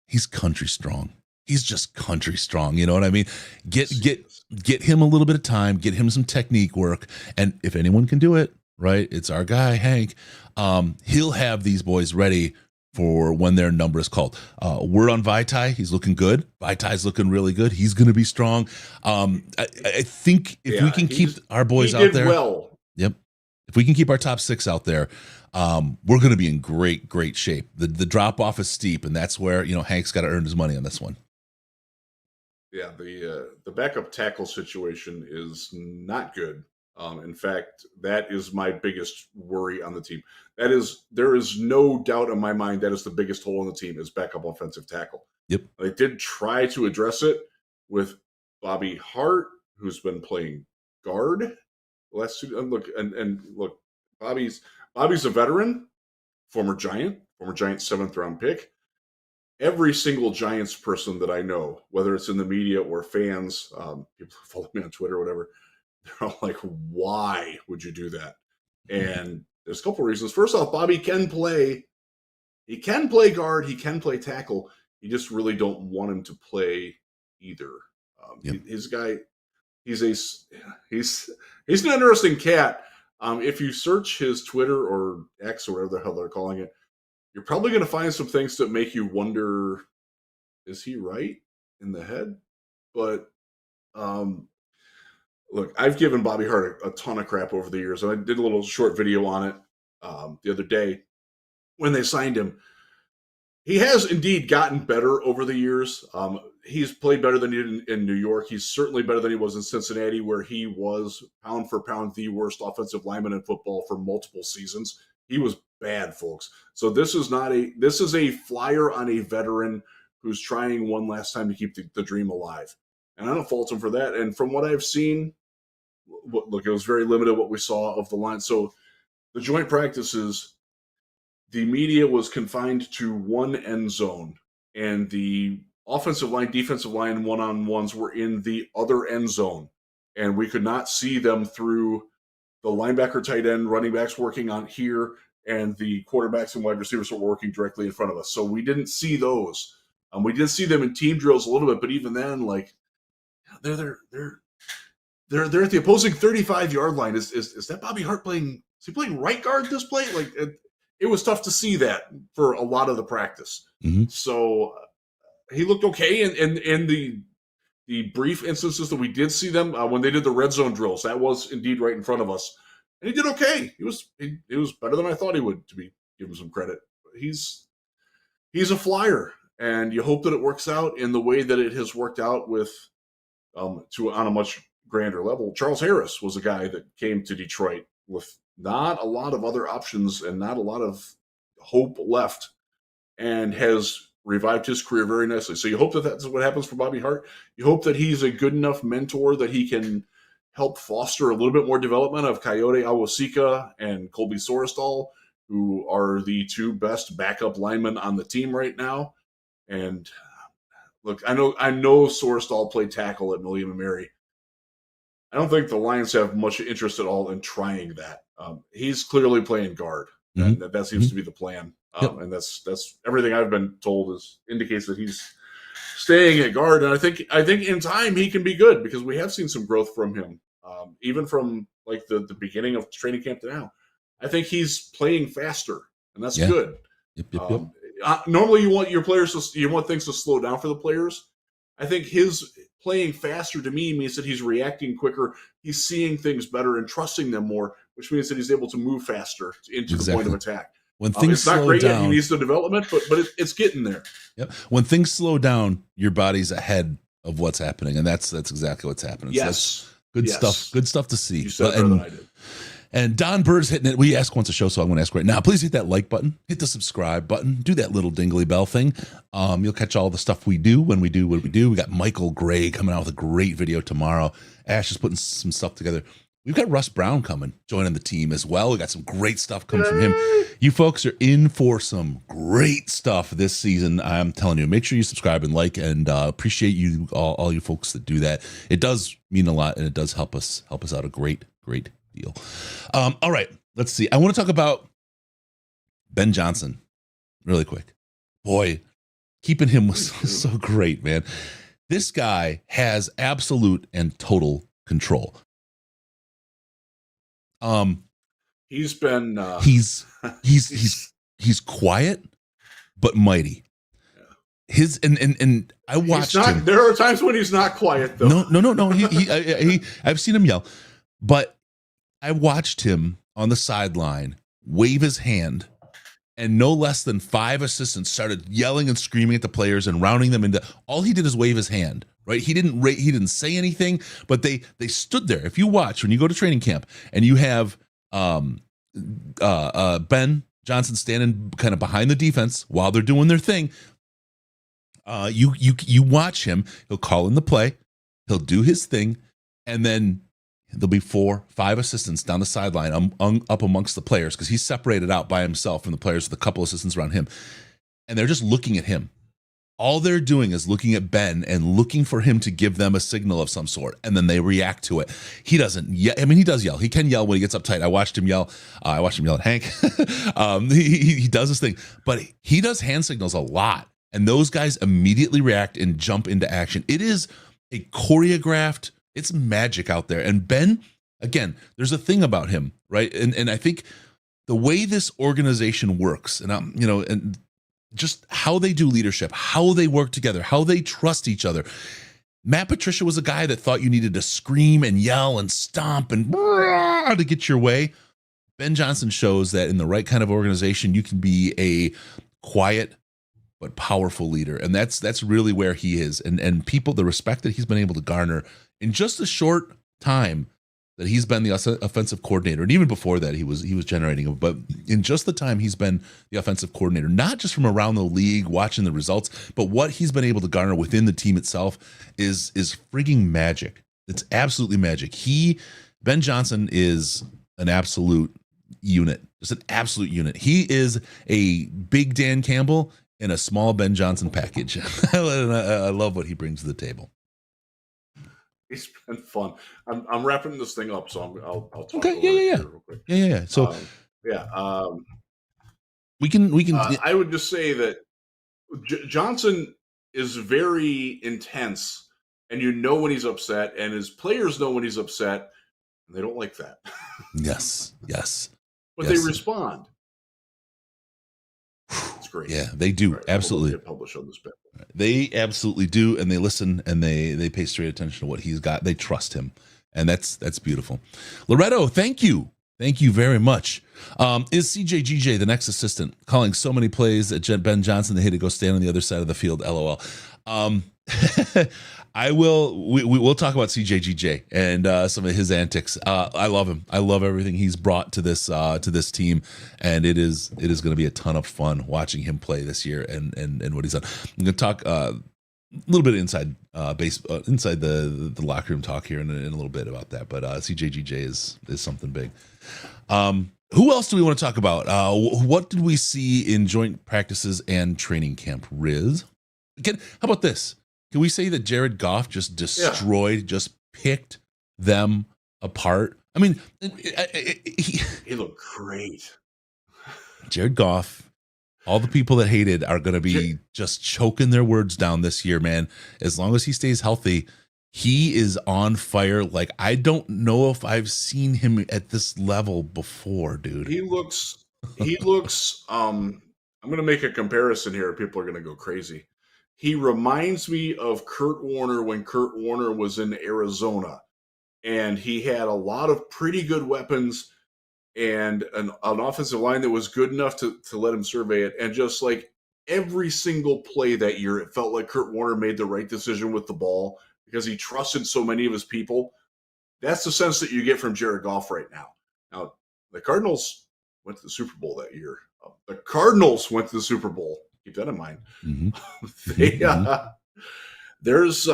S2: He's country strong. He's just country strong. You know what I mean? Get him a little bit of time, get him some technique work. And if anyone can do it, right, it's our guy, Hank. He'll have these boys ready for when their number is called. Word on Vaitai, he's looking good. Vaitai's looking really good. He's going to be strong. I think if we can keep our boys out there.
S3: Well.
S2: Yep. If we can keep our top six out there, we're going to be in great shape. The drop off is steep, and that's where Hank's got to earn his money on this one.
S3: Yeah, the backup tackle situation is not good. In fact, that is my biggest worry on the team. There is no doubt in my mind that is the biggest hole in the team is backup offensive tackle.
S2: Yep.
S3: They did try to address it with Bobby Hart, who's been playing guard. Look, Bobby's a veteran, former Giant 7th round pick. Every single Giants person that I know, whether it's in the media or fans, people follow me on Twitter or whatever, they're all like, why would you do that? And there's a couple reasons. First off, Bobby can play. He can play guard. He can play tackle. You just really don't want him to play either. His guy, he's an interesting cat. If you search his Twitter or X or whatever the hell they're calling it, you're probably going to find some things that make you wonder, is he right in the head? But look, I've given Bobby Hart a ton of crap over the years. I did a little short video on it the other day when they signed him. He has indeed gotten better over the years. He's played better than he did in New York. He's certainly better than he was in Cincinnati, where he was pound for pound the worst offensive lineman in football for multiple seasons. He was bad, folks. So this is a flyer on a veteran who's trying one last time to keep the dream alive. And I don't fault him for that. And from what I've seen, look, it was very limited what we saw of the line. So the joint practices, the media was confined to one end zone, and the offensive line, defensive line one-on-ones were in the other end zone. And we could not see them through the linebacker, tight end, running backs working on here, and the quarterbacks and wide receivers were working directly in front of us. So we didn't see those. We did see them in team drills a little bit, but even then, like, they're at the opposing 35-yard line. Is that Bobby Hart playing? Is he playing right guard this play? Like, it was tough to see that for a lot of the practice.
S2: Mm-hmm.
S3: So he looked okay, and the the brief instances that we did see them when they did the red zone drills, that was indeed right in front of us, and he did okay. He was better than I thought he would. To be give him some credit, he's a flyer, and you hope that it works out in the way that it has worked out with on a much grander level. Charles Harris was a guy that came to Detroit with not a lot of other options and not a lot of hope left, and has revived his career very nicely. So you hope that that's what happens for Bobby Hart. You hope that he's a good enough mentor that he can help foster a little bit more development of Coyote Awosika and Colby Sorestal, who are the two best backup linemen on the team right now. And look, I know Sorestal played tackle at William and Mary. I don't think the Lions have much interest at all in trying that. He's clearly playing guard, and that seems to be the plan. And that's everything I've been told indicates that he's staying at guard. And I think in time he can be good, because we have seen some growth from him, even from like the beginning of training camp to now. I think he's playing faster, and that's good. Normally, you want your players you want things to slow down for the players. I think his playing faster to me means that he's reacting quicker. He's seeing things better and trusting them more, which means that he's able to move faster into the point of attack.
S2: When things
S3: it's not
S2: slow
S3: great
S2: down,
S3: yet. He needs the development, but it's getting there.
S2: Yep. When things slow down, your body's ahead of what's happening, and that's exactly what's happening.
S3: Yes,
S2: so that's good stuff. Good stuff to see.
S3: You said better than I did.
S2: And Don Bird's hitting it. We ask once a show, so I'm going to ask right now. Please hit that like button, hit the subscribe button, do that little dingly bell thing. You'll catch all the stuff we do when we do what we do. We got Michael Gray coming out with a great video tomorrow. Ash is putting some stuff together. We've got Russ Brown coming, joining the team as well. We got some great stuff coming from him. You folks are in for some great stuff this season. I'm telling you, make sure you subscribe and like, and appreciate you all you folks that do that. It does mean a lot, and it does help us out a great deal. All right, let's see. I want to talk about Ben Johnson really quick. Boy, keeping him was so great, man. This guy has absolute and total control.
S3: He's been
S2: he's quiet but mighty. His and I watched him.
S3: There are times when he's not quiet though.
S2: No. I've seen him yell, but I watched him on the sideline wave his hand, and no less than 5 assistants started yelling and screaming at the players and rounding them into. All he did is wave his hand. Right? He didn't say anything, but they stood there. If you watch when you go to training camp and you have Ben Johnson standing kind of behind the defense while they're doing their thing, you watch him. He'll call in the play, he'll do his thing, and then there'll be 4-5 assistants down the sideline up amongst the players, because he's separated out by himself from the players with a couple assistants around him, and they're just looking at him. All they're doing is looking at Ben and looking for him to give them a signal of some sort, and then they react to it. He doesn't yell. I mean, he does yell. He can yell when he gets uptight. I watched him yell. At Hank. He does his thing, but he does hand signals a lot, and those guys immediately react and jump into action. It is a choreographed. It's magic out there. And Ben, again, there's a thing about him, right? And I think the way this organization works, and and just how they do leadership, how they work together, how they trust each other. Matt Patricia was a guy that thought you needed to scream and yell and stomp and to get your way. Ben Johnson shows that in the right kind of organization, you can be a quiet but powerful leader. And that's really where he is. And people, the respect that he's been able to garner in just a short time that he's been the offensive coordinator, and even before that, he was generating. But in just the time he's been the offensive coordinator, not just from around the league watching the results, but what he's been able to garner within the team itself is frigging magic. It's absolutely magic. Ben Johnson is an absolute unit, just an absolute unit. He is a big Dan Campbell in a small Ben Johnson package. I love what he brings to the table.
S3: It's been fun. I'm wrapping this thing up, so I'll talk.
S2: Okay, yeah. Real quick. Yeah. So, we can.
S3: I would just say that Johnson is very intense, and you know when he's upset, and his players know when he's upset, and they don't like that.
S2: Yes.
S3: But they respond. It's great.
S2: Yeah, they do.
S3: Right,
S2: Absolutely.
S3: get published on this bit.
S2: They absolutely do, and they listen, and they pay straight attention to what he's got. They trust him, and that's beautiful. Loretto, thank you very much. Is CJGJ the next assistant? Calling so many plays at Ben Johnson, they had to go stand on the other side of the field. LOL. I will. We'll talk about CJGJ and some of his antics. I love him. I love everything he's brought to this team, and it is going to be a ton of fun watching him play this year and what he's done. I'm going to talk a little bit inside inside the locker room talk here in a little bit about that. But CJGJ is something big. Who else do we want to talk about? What did we see in joint practices and training camp? Riz, how about this? Can we say that Jared Goff just destroyed, just picked them apart? I mean,
S3: he looked great.
S2: Jared Goff, all the people that hated are going to be just choking their words down this year, man. As long as he stays healthy, he is on fire. Like, I don't know if I've seen him at this level before, dude.
S3: He looks, I'm going to make a comparison here. People are going to go crazy. He reminds me of Kurt Warner when Kurt Warner was in Arizona, and he had a lot of pretty good weapons and an offensive line that was good enough to let him survey it. And just like every single play that year, it felt like Kurt Warner made the right decision with the ball because he trusted so many of his people. That's the sense that you get from Jared Goff right now. Now, the Cardinals went to the Super Bowl that year. Keep that in mind.
S2: Mm-hmm.
S3: There's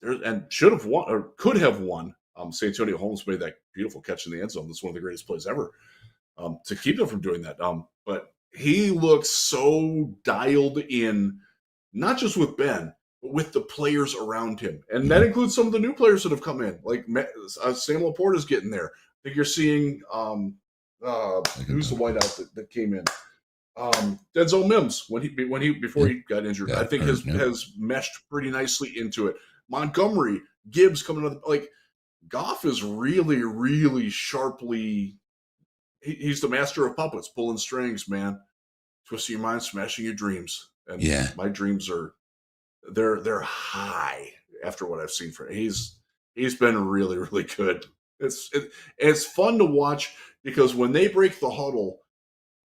S3: and should have won or could have won. San Antonio Holmes made that beautiful catch in the end zone. That's one of the greatest plays ever to keep them from doing that. But he looks so dialed in, not just with Ben, but with the players around him. And that includes some of the new players that have come in. Like Sam Laporte is getting there. I think you're seeing who's the wideout that came in? Denzel Mims before he got injured, I think has meshed pretty nicely into it. Montgomery, Gibbs coming out, like Goff is really, really sharply. He's the master of puppets, pulling strings, man, twisting your mind, smashing your dreams. And my dreams they're high after what I've seen from him. He's been really, really good. It's fun to watch because when they break the huddle,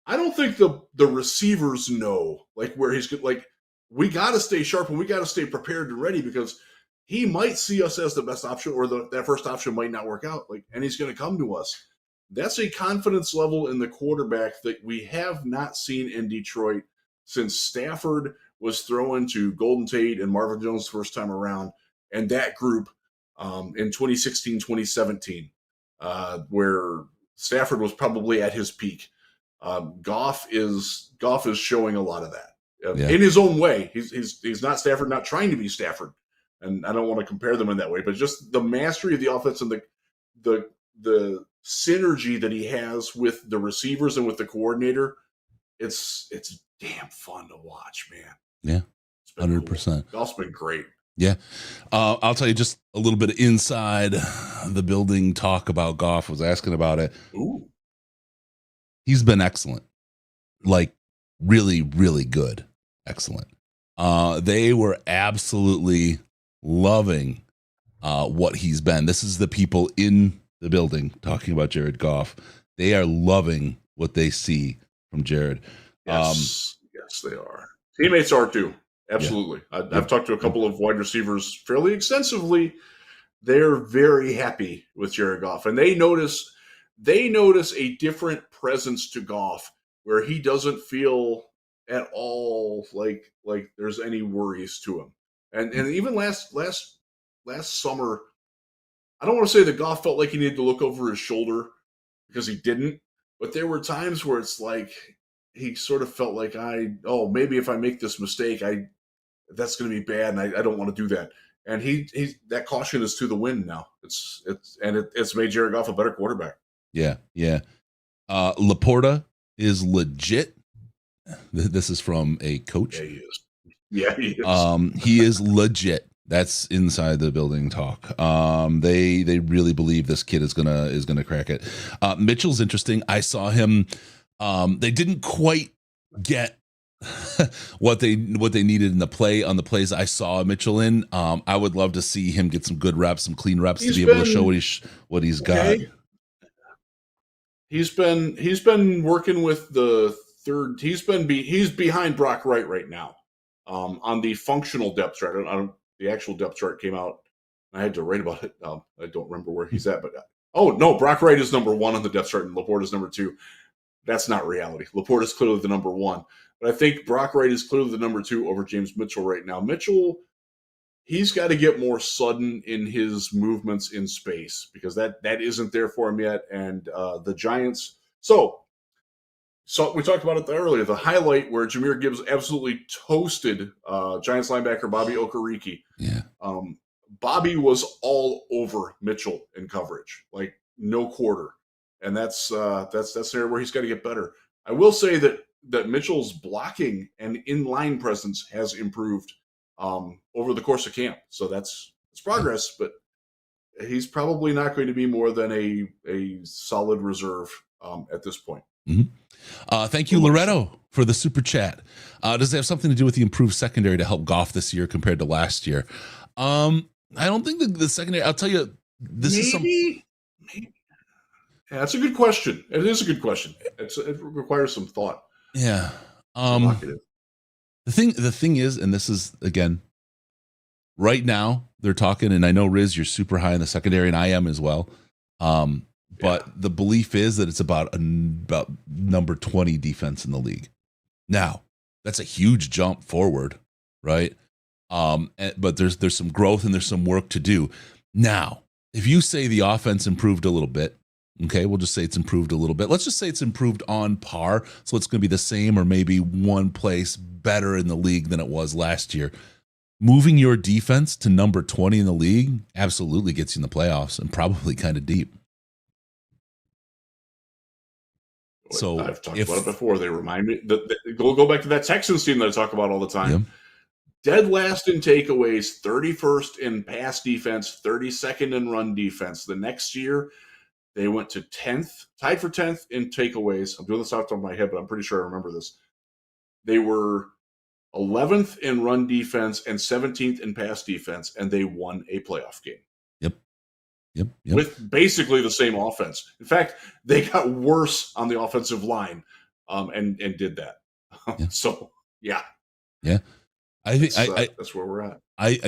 S3: I don't think the receivers know like where he's good. Like, we got to stay sharp and we got to stay prepared and ready because he might see us as the best option, or that first option might not work out. Like, and he's going to come to us. That's a confidence level in the quarterback that we have not seen in Detroit since Stafford was thrown to Golden Tate and Marvin Jones the first time around, and that group in 2016, 2017, where Stafford was probably at his peak. Goff is showing a lot of that in his own way. He's not Stafford, not trying to be Stafford, and I don't want to compare them in that way. But just the mastery of the offense and the synergy that he has with the receivers and with the coordinator, it's damn fun to watch, man.
S2: Yeah, 100%.
S3: Goff's been great.
S2: Yeah. I'll tell you just a little bit of inside the building talk about Goff. Was asking about it.
S3: Ooh.
S2: He's been excellent. Like, really, really good. Excellent. They were absolutely loving what he's been. This is the people in the building talking about Jared Goff. They are loving what they see from Jared.
S3: Yes, they are. Teammates are too. Absolutely. Yeah. I've talked to a couple of wide receivers fairly extensively. They're very happy with Jared Goff, and they notice a different presence to Goff where he doesn't feel at all like there's any worries to him. And even last summer, I don't want to say that Goff felt like he needed to look over his shoulder because he didn't, but there were times where it's like he sort of felt like maybe if I make this mistake, that's going to be bad, and I don't want to do that. And he that caution is to the wind now. It's made Jared Goff a better quarterback.
S2: Yeah. Laporta is legit. This is from a coach.
S3: Yeah, he is. Yeah, he is.
S2: He is legit. That's inside the building talk. They really believe this kid is gonna crack it. Mitchell's interesting. I saw him. They didn't quite get what they needed in the play on the plays I saw Mitchell in. I would love to see him get some good reps, some clean reps to be able to show what he's got.
S3: He's been working with the third. He's behind Brock Wright right now on the functional depth chart. The actual depth chart came out. I had to write about it. I don't remember where he's at, but no, Brock Wright is number 1 on the depth chart, and Laporte is number 2. That's not reality. Laporte is clearly the number 1, but I think Brock Wright is clearly the number 2 over James Mitchell right now. Mitchell, he's got to get more sudden in his movements in space because that isn't there for him yet. And the Giants. So we talked about it earlier. The highlight where Jahmyr Gibbs absolutely toasted Giants linebacker Bobby Okereke.
S2: Yeah.
S3: Bobby was all over Mitchell in coverage, like no quarter, and that's the area where he's got to get better. I will say that Mitchell's blocking and in-line presence has improved over the course of camp, so it's progress, but he's probably not going to be more than a solid reserve at this point.
S2: Mm-hmm. Thank you, Loretto, for the super chat. Does it have something to do with the improved secondary to help Goff this year compared to last year? I don't think the secondary. I'll tell you, maybe. Yeah,
S3: that's a good question. It is a good question. It requires some thought.
S2: Yeah. The thing is, and this is again, right now they're talking, and I know Riz, you're super high in the secondary, and I am as well. But the belief is that it's about number 20 defense in the league. Now, that's a huge jump forward, right? But there's some growth and there's some work to do. Now, if you say the offense improved a little bit, okay, we'll just say it's improved a little bit. Let's just say it's improved on par. So it's going to be the same or maybe one place better in the league than it was last year. Moving your defense to number 20 in the league absolutely gets you in the playoffs and probably kind of deep. So
S3: I've talked about it before. They remind me that go back to that Texans team that I talk about all the time.
S2: Yeah.
S3: Dead last in takeaways, 31st in pass defense, 32nd in run defense. The next year, they went to 10th, tied for 10th in takeaways. I'm doing this off the top of my head, but I'm pretty sure I remember this. They were 11th in run defense and 17th in pass defense, and they won a playoff game.
S2: Yep.
S3: With basically the same offense. In fact, they got worse on the offensive line and did that.
S2: Yeah.
S3: So, yeah.
S2: Yeah. I think
S3: that's where we're at.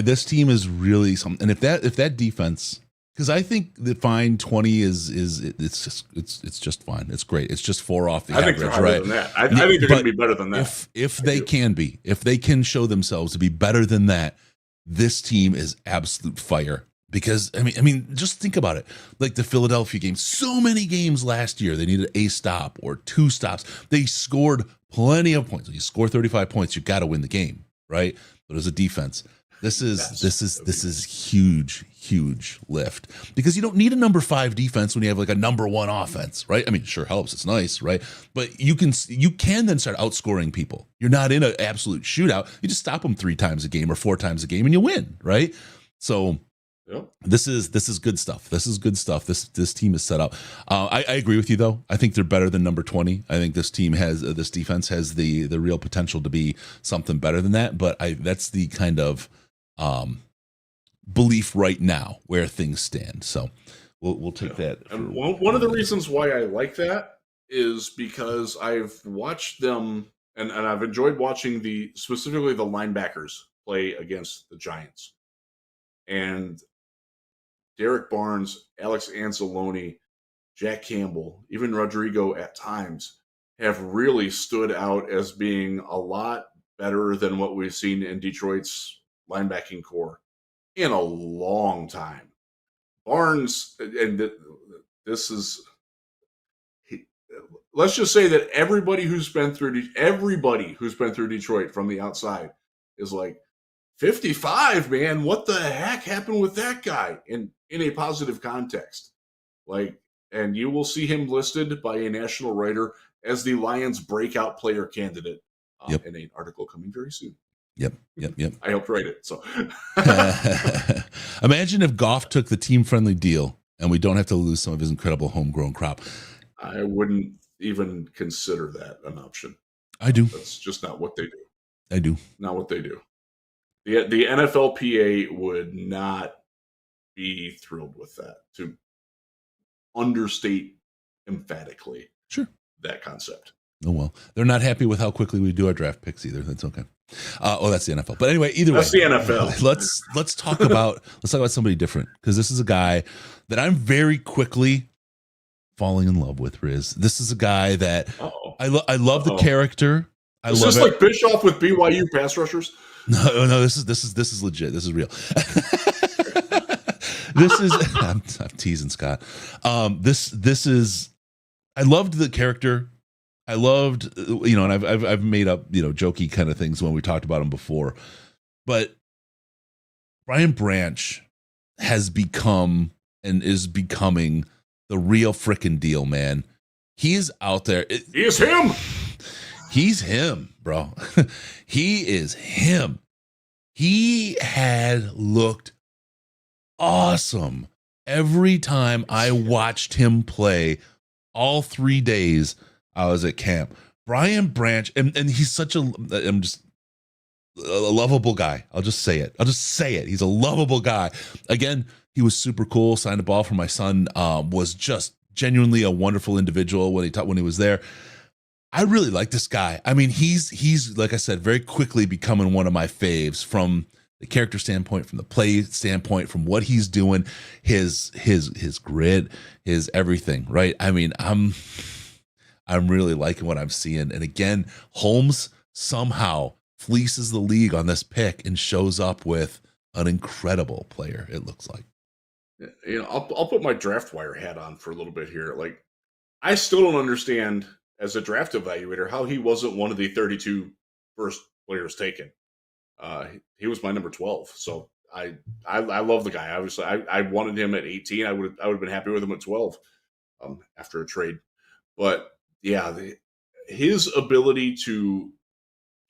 S2: This team is really something. And if that defense, because I think the fine 20 is it's just fine. It's great. It's just 4 off the average, right?
S3: Than that. I think they're going to be better than that.
S2: If they can show themselves to be better than that, this team is absolute fire. Because I mean, just think about it. Like the Philadelphia game, so many games last year, they needed a stop or 2 stops. They scored plenty of points. When you score 35 points, you got to win the game, right? But as a defense, this is huge lift because you don't need a number 5 defense when you have like a number 1 offense, right? I mean, it sure helps. It's nice, right? But you can then start outscoring people. You're not in an absolute shootout. You just stop them 3 times a game or 4 times a game and you win, right? So.
S3: Yep.
S2: This is good stuff. This is good stuff. This team is set up. I agree with you though. I think they're better than number 20. I think this defense has the real potential to be something better than that. But that's the kind of belief right now where things stand. So we'll take that.
S3: And one of the reasons why I like that is because I've watched them and I've enjoyed watching specifically the linebackers play against the Giants. And Derek Barnes, Alex Anzalone, Jack Campbell, even Rodrigo at times have really stood out as being a lot better than what we've seen in Detroit's linebacking core in a long time. Barnes, and this is, let's just say that everybody who's been through Detroit from the outside is like, 55, man, what the heck happened with that guy in a positive context? Like, and you will see him listed by a national writer as the Lions breakout player candidate in an article coming very soon.
S2: Yep.
S3: I helped write it. So
S2: imagine if Goff took the team-friendly deal and we don't have to lose some of his incredible homegrown crop.
S3: I wouldn't even consider that an option.
S2: I do.
S3: That's just not what they do.
S2: I do.
S3: Not what they do. The NFLPA would not be thrilled with that, to understate emphatically that concept.
S2: Oh, well, they're not happy with how quickly we do our draft picks either. That's okay. That's the NFL. But anyway, either way,
S3: that's the NFL.
S2: Let's talk about somebody different, because this is a guy that I'm very quickly falling in love with. Riz, this is a guy that I love the character.
S3: Is this like Bischoff with BYU pass rushers?
S2: No. This is legit. This is real. I'm teasing Scott. This is. I loved the character. I loved, and I've made up, jokey kind of things when we talked about him before, but Brian Branch has become and is becoming the real frickin' deal, man. He is out there.
S3: He is him.
S2: He's him, bro. He is him. He had looked awesome every time I watched him play. All 3 days I was at camp. Brian Branch, and he's such a lovable guy. I'll just say it. He's a lovable guy. Again, he was super cool. Signed a ball for my son. Was just genuinely a wonderful individual when he was there. I really like this guy. I mean, he's like I said, very quickly becoming one of my faves from the character standpoint, from the play standpoint, from what he's doing, his grit, his everything, right? I mean, I'm really liking what I'm seeing. And again, Holmes somehow fleeces the league on this pick and shows up with an incredible player, it looks like.
S3: I'll put my draft wire hat on for a little bit here. Like, I still don't understand as a draft evaluator how he wasn't one of the 32 first players taken. He was my number 12. So I love the guy. Obviously, I wanted him at 18. I would have been happy with him at 12 after a trade. But yeah, his ability to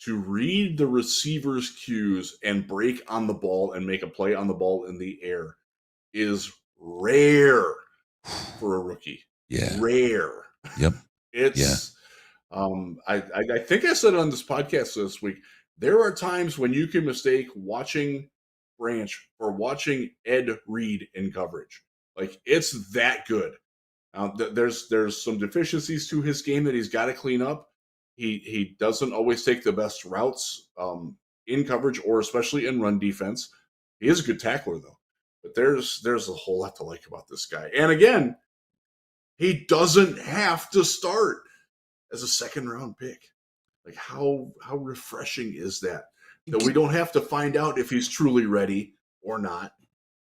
S3: read the receiver's cues and break on the ball and make a play on the ball in the air is rare for a rookie.
S2: Yeah,
S3: rare.
S2: Yep.
S3: It's. I think I said on this podcast this week, there are times when you can mistake watching Branch for watching Ed Reed in coverage. Like, it's that good. There's some deficiencies to his game that he's got to clean up. He doesn't always take the best routes in coverage, or especially in run defense. He is a good tackler, though. But there's a whole lot to like about this guy. And again, he doesn't have to start as a second-round pick. Like, how refreshing is that? That we don't have to find out if he's truly ready or not,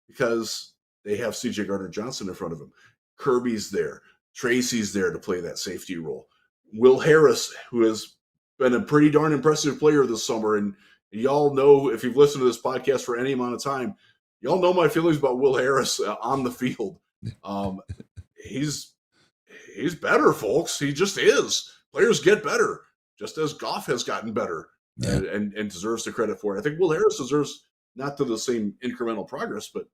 S3: because they have CJ Gardner-Johnson in front of him. Kirby's there. Tracy's there to play that safety role. Will Harris, who has been a pretty darn impressive player this summer, and y'all know, if you've listened to this podcast for any amount of time, y'all know my feelings about Will Harris on the field. He's better, folks. He just is. Players get better, just as Goff has gotten better, and deserves the credit for it. I think Will Harris deserves not to the same incremental progress, but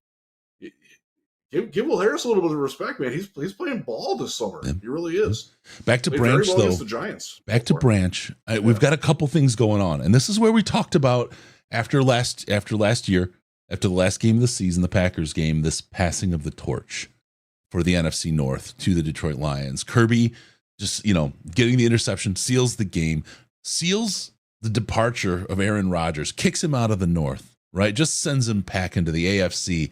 S3: give Will Harris a little bit of respect, man. He's playing ball this summer. Yeah. He really is.
S2: Back to Branch, though.
S3: The Giants.
S2: Back to Branch. We've got a couple things going on, and this is where we talked about after last year, after the last game of the season, the Packers game, this passing of the torch for the NFC North to the Detroit Lions. Kirby just, getting the interception, seals the game, seals the departure of Aaron Rodgers, kicks him out of the North, right? Just sends him back into the AFC.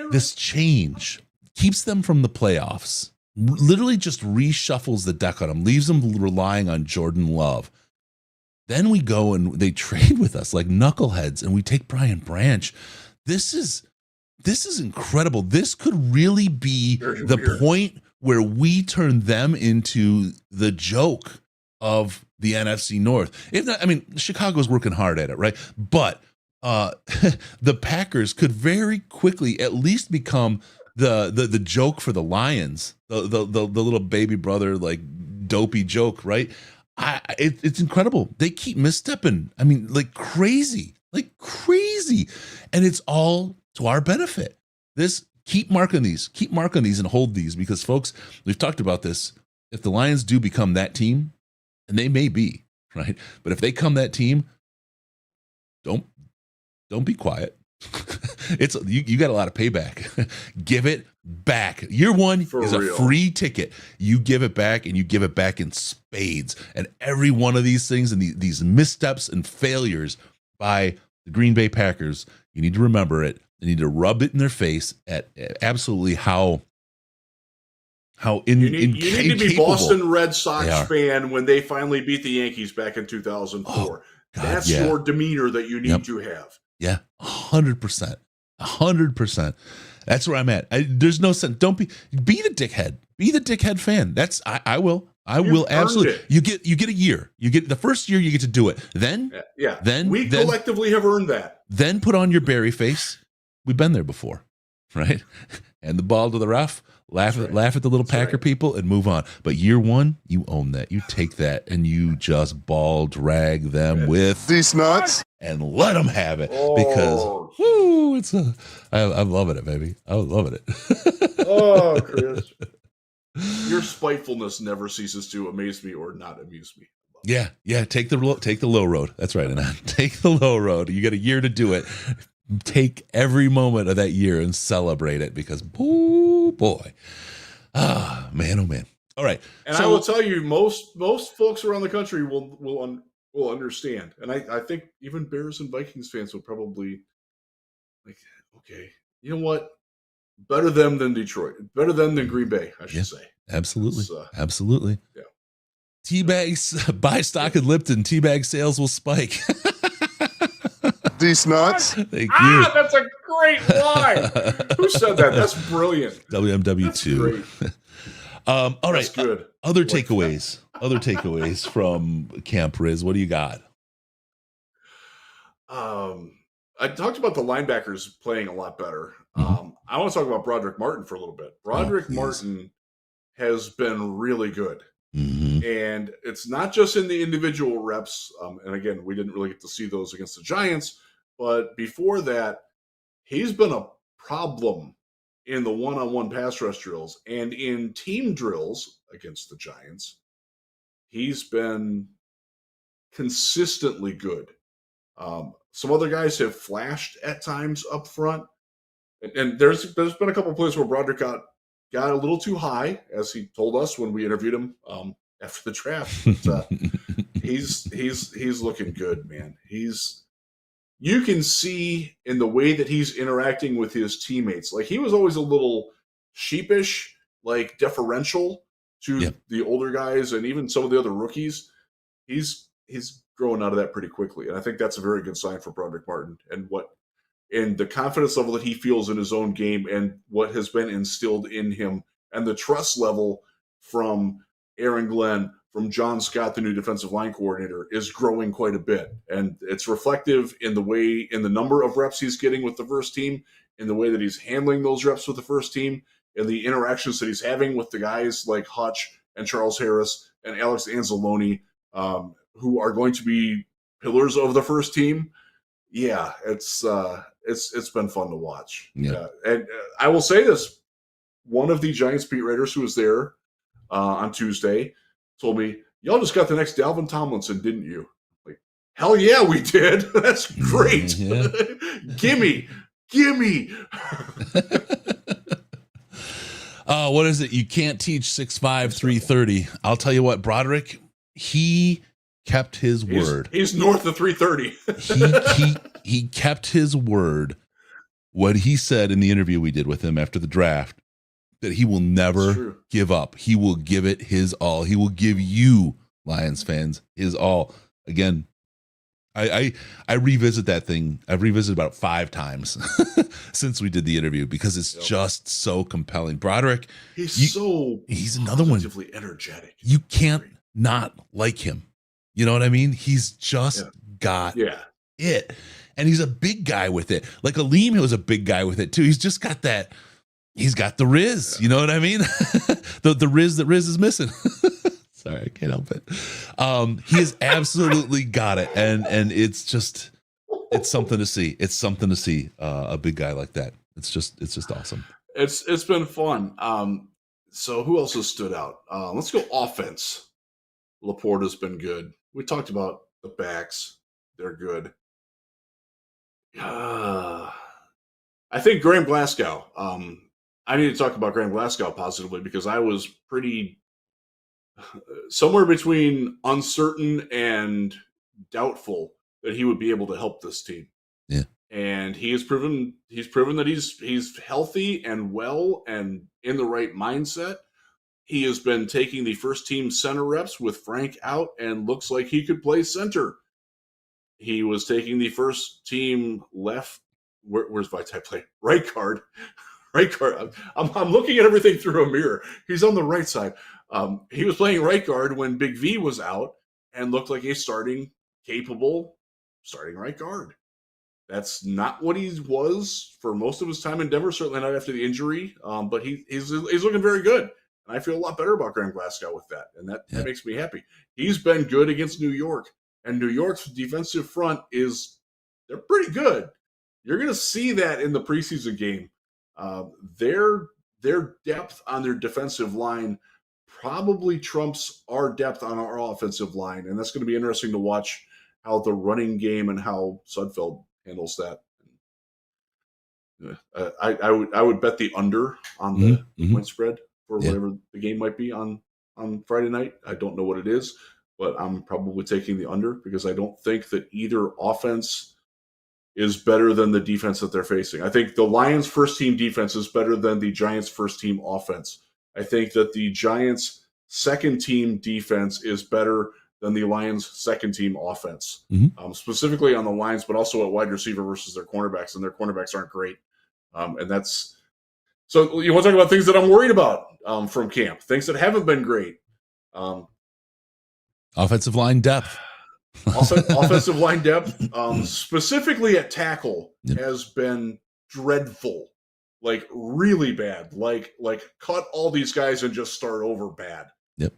S2: This change keeps them from the playoffs, literally just reshuffles the deck on them, leaves them relying on Jordan Love. Then we go and they trade with us like knuckleheads, and we take Brian Branch. This is incredible. This could really be the point where we turn them into the joke of the NFC North. If not, I mean, Chicago's working hard at it, right? But the Packers could very quickly at least become the joke for the Lions, the little baby brother, like, dopey joke, right? It's incredible. They keep misstepping. I mean, like crazy, and it's all to our benefit. Keep marking these and hold these, because, folks, we've talked about this. If the Lions do become that team, and they may be, right? But if they come that team, don't be quiet. It's you got a lot of payback. Give it back. Year one is a free ticket. You give it back, and you give it back in spades. And every one of these things and these missteps and failures by the Green Bay Packers, you need to remember it. You need to rub it in their face at absolutely how you need
S3: to be Boston Red Sox fan when they finally beat the Yankees back in 2004.
S2: Oh, God,
S3: that's your demeanor that you need to have.
S2: Yeah, 100%. 100%. That's where I'm at. There's no sense. Don't be the dickhead. Be the dickhead fan. That's I will. I will absolutely. You get a year. You get the first year you get to do it. Then we collectively have earned that. Then put on your Barry face. We've been there before, right? And the ball to the ref. Laugh at the little Packer people and move on. But year one, you own that. You take that and you just ball drag them with
S1: these nuts
S2: and let them have it because woo, I'm loving it, baby. I'm loving it.
S3: Oh, Chris, your spitefulness never ceases to amaze me or not amuse me.
S2: Yeah. Take the low road. That's right, Anand. Take the low road. You got a year to do it. Take every moment of that year and celebrate it because, oh boy, man, oh man. All right,
S3: and I will tell you, most folks around the country will understand, and I think even Bears and Vikings fans will probably like, okay, you know what? Better them than Detroit, better them than Green Bay, I should say.
S2: Absolutely, absolutely.
S3: Yeah.
S2: Teabags, buy stock in Lipton. Teabag sales will spike.
S1: These nuts.
S2: Thank you.
S3: That's a great line. Who said that? That's brilliant.
S2: WMW2. All right.
S3: That's good.
S2: Other takeaways from Camp Riz. What do you got?
S3: I talked about the linebackers playing a lot better. I want to talk about Broderick Martin for a little bit. Broderick Martin has been really good. And it's not just in the individual reps. And again, we didn't really get to see those against the Giants. But before that, he's been a problem in the one-on-one pass rush drills. And in team drills against the Giants, he's been consistently good. Some other guys have flashed at times up front. And there's been a couple of plays where Broderick got a little too high, as he told us when we interviewed him after the draft. But, he's looking good, man. You can see in the way that he's interacting with his teammates. Like, he was always a little sheepish, like deferential to the older guys and even some of the other rookies. He's growing out of that pretty quickly, and I think that's a very good sign for Broderick Martin and the confidence level that he feels in his own game and what has been instilled in him and the trust level from Aaron Glenn, from John Scott, the new defensive line coordinator, is growing quite a bit. And it's reflective in the number of reps he's getting with the first team, in the way that he's handling those reps with the first team, and the interactions that he's having with the guys like Hutch and Charles Harris and Alex Anzalone, who are going to be pillars of the first team. Yeah, it's been fun to watch.
S2: Yeah.
S3: And I will say this: one of the Giants beat writers who was there on Tuesday told me, "Y'all just got the next Dalvin Tomlinson, didn't you?" Like, hell yeah, we did. That's great.
S2: Yeah.
S3: Gimme.
S2: What is it? You can't teach 6'5", 330. I'll tell you what, Broderick, he kept his word.
S3: He's north of 330.
S2: he kept his word. What he said in the interview we did with him after the draft, that he will never give up. He will give it his all. He will give you, Lions fans, his all. Again, I revisit that thing. I've revisited about 5 times since we did the interview because it's just so compelling. Broderick, he's another one.
S3: Energetic.
S2: You can't not like him. You know what I mean? He's just got it. And he's a big guy with it. Like Aleem was a big guy with it too. He's just got that. He's got the Riz. You know what I mean? the Riz that Riz is missing. Sorry, I can't help it. He has absolutely got it. And it's something to see. It's something to see a big guy like that. It's just awesome.
S3: It's been fun. So who else has stood out? Let's go offense. Laporta's been good. We talked about the backs. They're good. I think Graham Glasgow. I need to talk about Graham Glasgow positively because I was pretty somewhere between uncertain and doubtful that he would be able to help this team.
S2: Yeah.
S3: And he's proven that he's healthy and well and in the right mindset. He has been taking the first team center reps with Frank out and looks like he could play center. He was taking the first team left. Where's Vitae play? Right guard. Right guard. I'm looking at everything through a mirror. He's on the right side. He was playing right guard when Big V was out and looked like a capable starting right guard. That's not what he was for most of his time in Denver, certainly not after the injury. But he's looking very good. And I feel a lot better about Graham Glasgow with that. And that makes me happy. He's been good against New York. And New York's defensive front they're pretty good. You're going to see that in the preseason game. Their depth on their defensive line probably trumps our depth on our offensive line. And that's going to be interesting to watch how the running game and how Sudfeld handles that. I would bet the under on the point spread for whatever the game might be on Friday night. I don't know what it is, but I'm probably taking the under because I don't think that either offense is better than the defense that they're facing. I think the Lions' first-team defense is better than the Giants' first-team offense. I think that the Giants' second-team defense is better than the Lions' second-team offense, specifically on the lines, but also at wide receiver versus their cornerbacks, and their cornerbacks aren't great. And that's – so you want to talk about things that I'm worried about from camp, things that haven't been great.
S2: Offensive line depth.
S3: Offensive line depth, specifically at tackle, has been dreadful, like really bad. Like cut all these guys and just start over bad.
S2: Yep.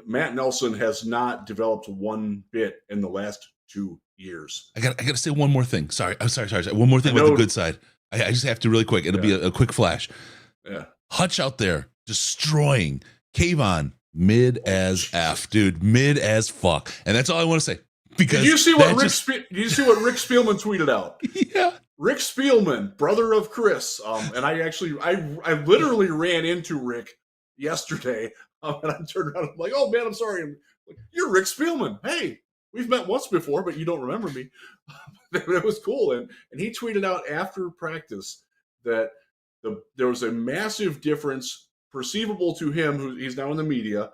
S3: Matt Nelson has not developed one bit in the last 2 years.
S2: I got to say one more thing. Sorry. One more thing about the good side. I just have to really quick. It'll be a quick flash.
S3: Yeah.
S2: Hutch out there destroying Kayvon. Mid as F, dude. Mid as fuck. And that's all I want to say. Because
S3: did you see what Rick Spielman tweeted out?
S2: Yeah.
S3: Rick Spielman, brother of Chris. And I literally ran into Rick yesterday. And I turned around and I'm like, oh man, I'm sorry. I'm like, you're Rick Spielman. Hey, we've met once before, but you don't remember me. It was cool. And he tweeted out after practice that there was a massive difference perceivable to him, who he's now in the media.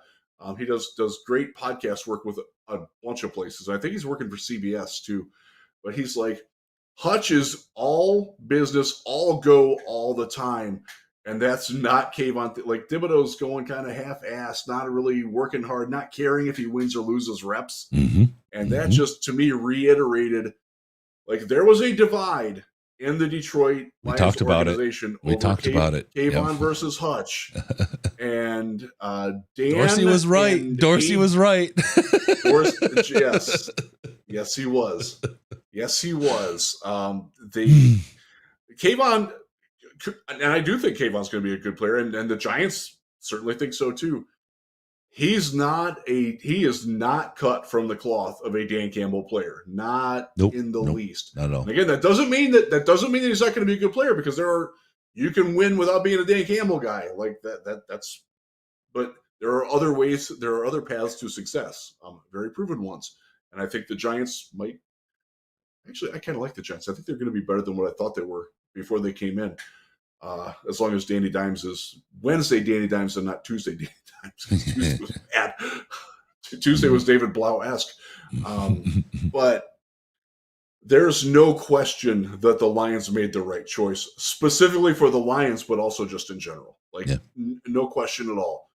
S3: He does great podcast work with a bunch of places. I think he's working for CBS too. But he's like, Hutch is all business, all go all the time. And that's not Kayvon. Like Thibodeau's going kind of half-assed, not really working hard, not caring if he wins or loses reps. And that just, to me, reiterated, like there was a divide in the Detroit Lions organization.
S2: We talked about it.
S3: Kayvon versus Hutch. And Dan
S2: Dorsey was right. Dorsey was right.
S3: Yes. Yes, he was. Yes, he was. Kayvon, and I do think Kayvon's going to be a good player, and the Giants certainly think so too. He is not cut from the cloth of a Dan Campbell player, not in the least.
S2: Not at all.
S3: And again, that doesn't mean that he's not going to be a good player, because you can win without being a Dan Campbell guy like that. But there are other ways. There are other paths to success, very proven ones. And I think the Giants might. Actually, I kind of like the Giants. I think they're going to be better than what I thought they were before they came in. As long as Danny Dimes is Wednesday Danny Dimes and not Tuesday Danny Dimes. Tuesday was bad. Tuesday was David Blau-esque. But there's no question that the Lions made the right choice, specifically for the Lions, but also just in general. No question at all.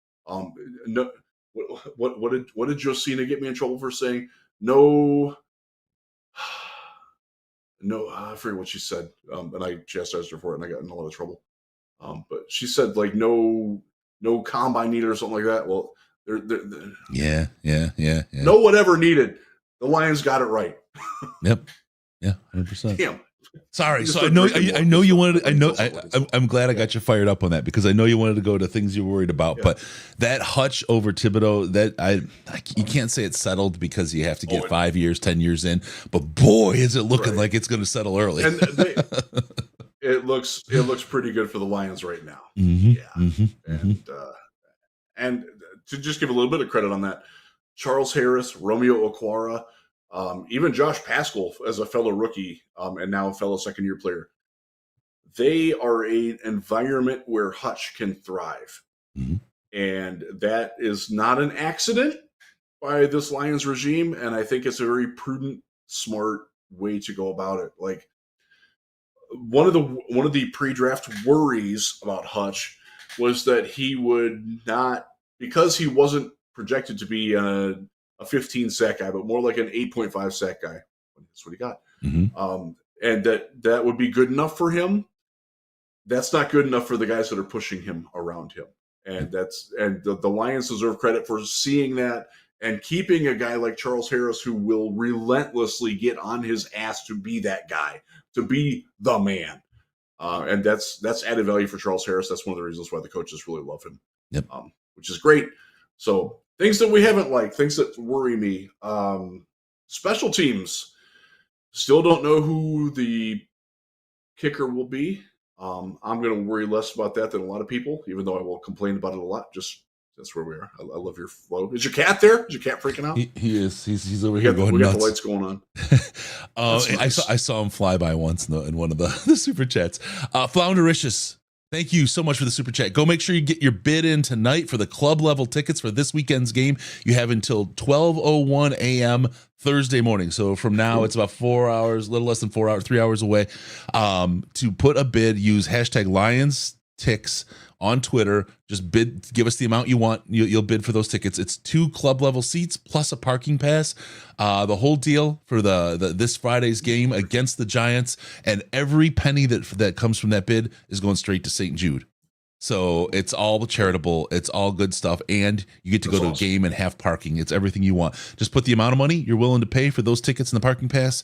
S3: No. What did Josina get me in trouble for saying? No, I forget what she said, and I chastised her for it, and I got in a lot of trouble. But she said no combine needed or something like that. Well,
S2: yeah.
S3: No whatever needed. The Lions got it right.
S2: Yep. Yeah, 100%.
S3: Damn,
S2: Sorry.
S3: Just
S2: So
S3: a
S2: I know
S3: drinking
S2: you
S3: water.
S2: wanted. I'm glad I got you fired up on that because I know you wanted to go to things you were worried about.
S3: Yeah.
S2: But that Hutch over Thibodeau, you can't say it's settled because you have to get 5 years, 10 years in. But boy, is it looking like it's going to settle early.
S3: And it looks pretty good for the Lions right now. And to just give a little bit of credit on that, Charles Harris, Romeo Okwara, even Josh Paschal as a fellow rookie and now a fellow second-year player, they are an environment where Hutch can thrive. And that is not an accident by this Lions regime, and I think it's a very prudent, smart way to go about it. Like one of the pre-draft worries about Hutch was that he would not, because he wasn't projected to be a 15 sack guy, but more like an 8.5 sack guy. That's what he got. And that would be good enough for him. That's not good enough for the guys that are pushing him around him. And the Lions deserve credit for seeing that and keeping a guy like Charles Harris who will relentlessly get on his ass to be that guy, to be the man. And that's added value for Charles Harris. That's one of the reasons why the coaches really love him, which is great. So things that we haven't liked, things that worry me. Special teams, still don't know who the kicker will be. I'm going to worry less about that than a lot of people, even though I will complain about it a lot. Just that's where we are. I love your flow. Is your cat there? Is your cat freaking out?
S2: He is. He's over here going
S3: we
S2: nuts.
S3: got the lights going on.
S2: Nice. I saw him fly by once in one of the super chats. Floundericious, thank you so much for the super chat. Go make sure you get your bid in tonight for the club level tickets for this weekend's game. You have until 12:01 a.m. Thursday morning. So from now, it's about 4 hours, a little less than 4 hours, 3 hours away. To put a bid, use hashtag LionsTix on Twitter. Just bid, give us the amount you want. You'll bid for those tickets. It's 2 club level seats plus a parking pass. The whole deal for the this Friday's game against the Giants, and every penny that comes from that bid is going straight to St. Jude. So it's all charitable. It's all good stuff. And you get to go to a game and have parking. It's everything you want. Just put the amount of money you're willing to pay for those tickets and the parking pass.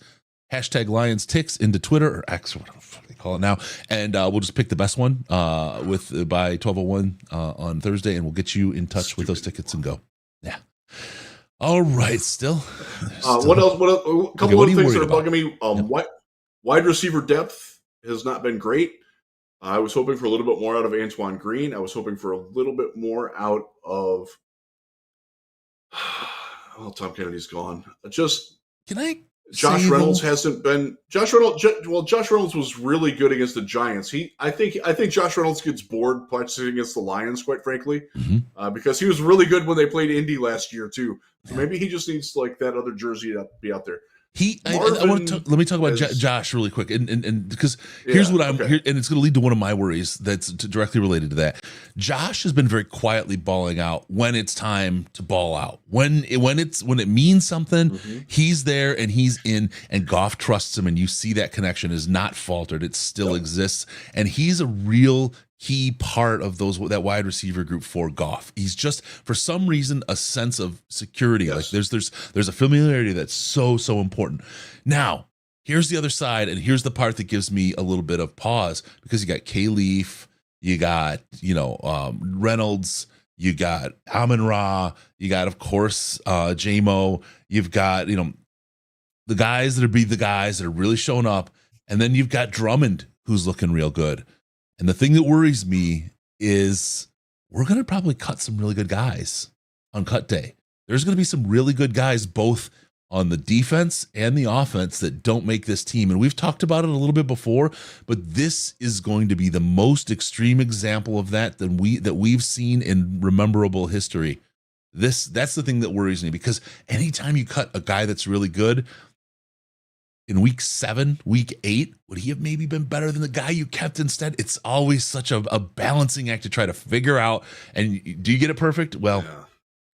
S2: Hashtag LionsTix into Twitter or X, or whatever they call it now. And we'll just pick the best one by 12:01 on Thursday, and we'll get you in touch with those tickets and go. Yeah. All right. Still.
S3: What else? A couple of things that are bugging me.
S2: Yep.
S3: Wide receiver depth has not been great. I was hoping for a little bit more out of Antoine Green. I was hoping for a little bit more out of. Oh, Tom Kennedy's gone. Josh Reynolds hasn't been. Josh Reynolds was really good against the Giants. I think Josh Reynolds gets bored practicing against the Lions, quite frankly, because he was really good when they played Indy last year too. So maybe he just needs like that other jersey to be out there.
S2: Let me talk about Josh really quick, and because here's what I'm here, and it's going to lead to one of my worries that's directly related to that. Josh has been very quietly balling out when it's time to ball out. When it means something, he's there and he's in, and Goff trusts him, and you see that connection is not faltered. It still exists, and he's a real key part of that wide receiver group for Goff. He's just, for some reason, a sense of security. Like there's a familiarity that's so important. Now, here's the other side, and here's the part that gives me a little bit of pause, because you got K-Leaf, you got Reynolds, you got Amon-Ra, you got, of course, J-Mo, you've got the guys that are really showing up, and then you've got Drummond, who's looking real good. And the thing that worries me is we're going to probably cut some really good guys on cut day. There's going to be some really good guys both on the defense and the offense that don't make this team. And we've talked about it a little bit before, but this is going to be the most extreme example of that we've seen in rememberable history. That's the thing that worries me, because anytime you cut a guy that's really good, in week 7, week 8, would he have maybe been better than the guy you kept instead? It's always such a balancing act to try to figure out. And do you get it perfect? Well,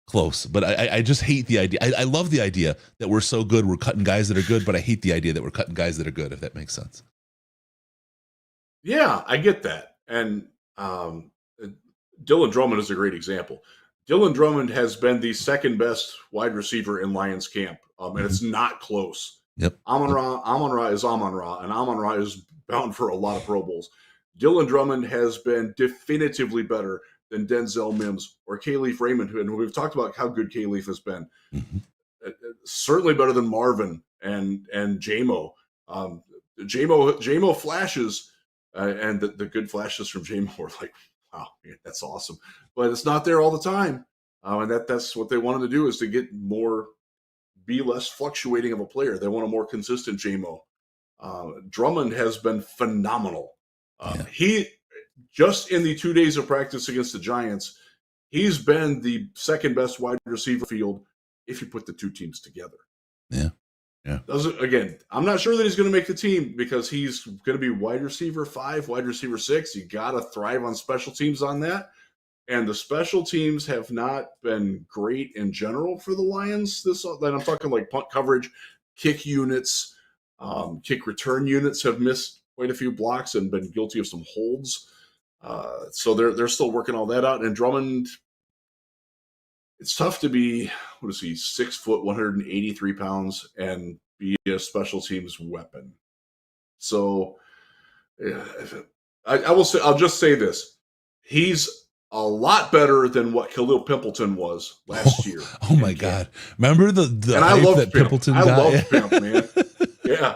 S2: close. But I just hate the idea. I love the idea that we're so good, we're cutting guys that are good, but I hate the idea that we're cutting guys that are good, if that makes sense.
S3: Yeah, I get that. And Dylan Drummond is a great example. Dylan Drummond has been the second best wide receiver in Lions camp, and it's not close.
S2: Yep.
S3: Amon-Ra is Amon-Ra, and Amon-Ra is bound for a lot of Pro Bowls. Dylan Drummond has been definitively better than Denzel Mims or Khalif Raymond, and we've talked about how good Khalif has been.
S2: Mm-hmm.
S3: Certainly better than Marvin and JMO. JMO flashes, and the good flashes from JMO are like, wow, man, that's awesome. But it's not there all the time, and that's what they wanted to do, is to get more, be less fluctuating of a player. They want a more consistent JMO. Drummond has been phenomenal. He, just in the 2 days of practice against the Giants, he's been the second best wide receiver field if you put the two teams together.
S2: Yeah.
S3: Again, I'm not sure that he's going to make the team because he's going to be wide receiver 5, wide receiver 6. You got to thrive on special teams on that. And the special teams have not been great in general for the Lions. Then I'm talking like punt coverage, kick units, kick return units have missed quite a few blocks and been guilty of some holds. So they're still working all that out. And Drummond, it's tough to be, 6 foot, 183 pounds, and be a special teams weapon. So I will say, I'll just say this: he's a lot better than what Khalil Pimpleton was last year.
S2: Oh my God! Remember the
S3: and
S2: hype
S3: I love
S2: that Pimpleton
S3: I
S2: got?
S3: love Pimp, man. Yeah.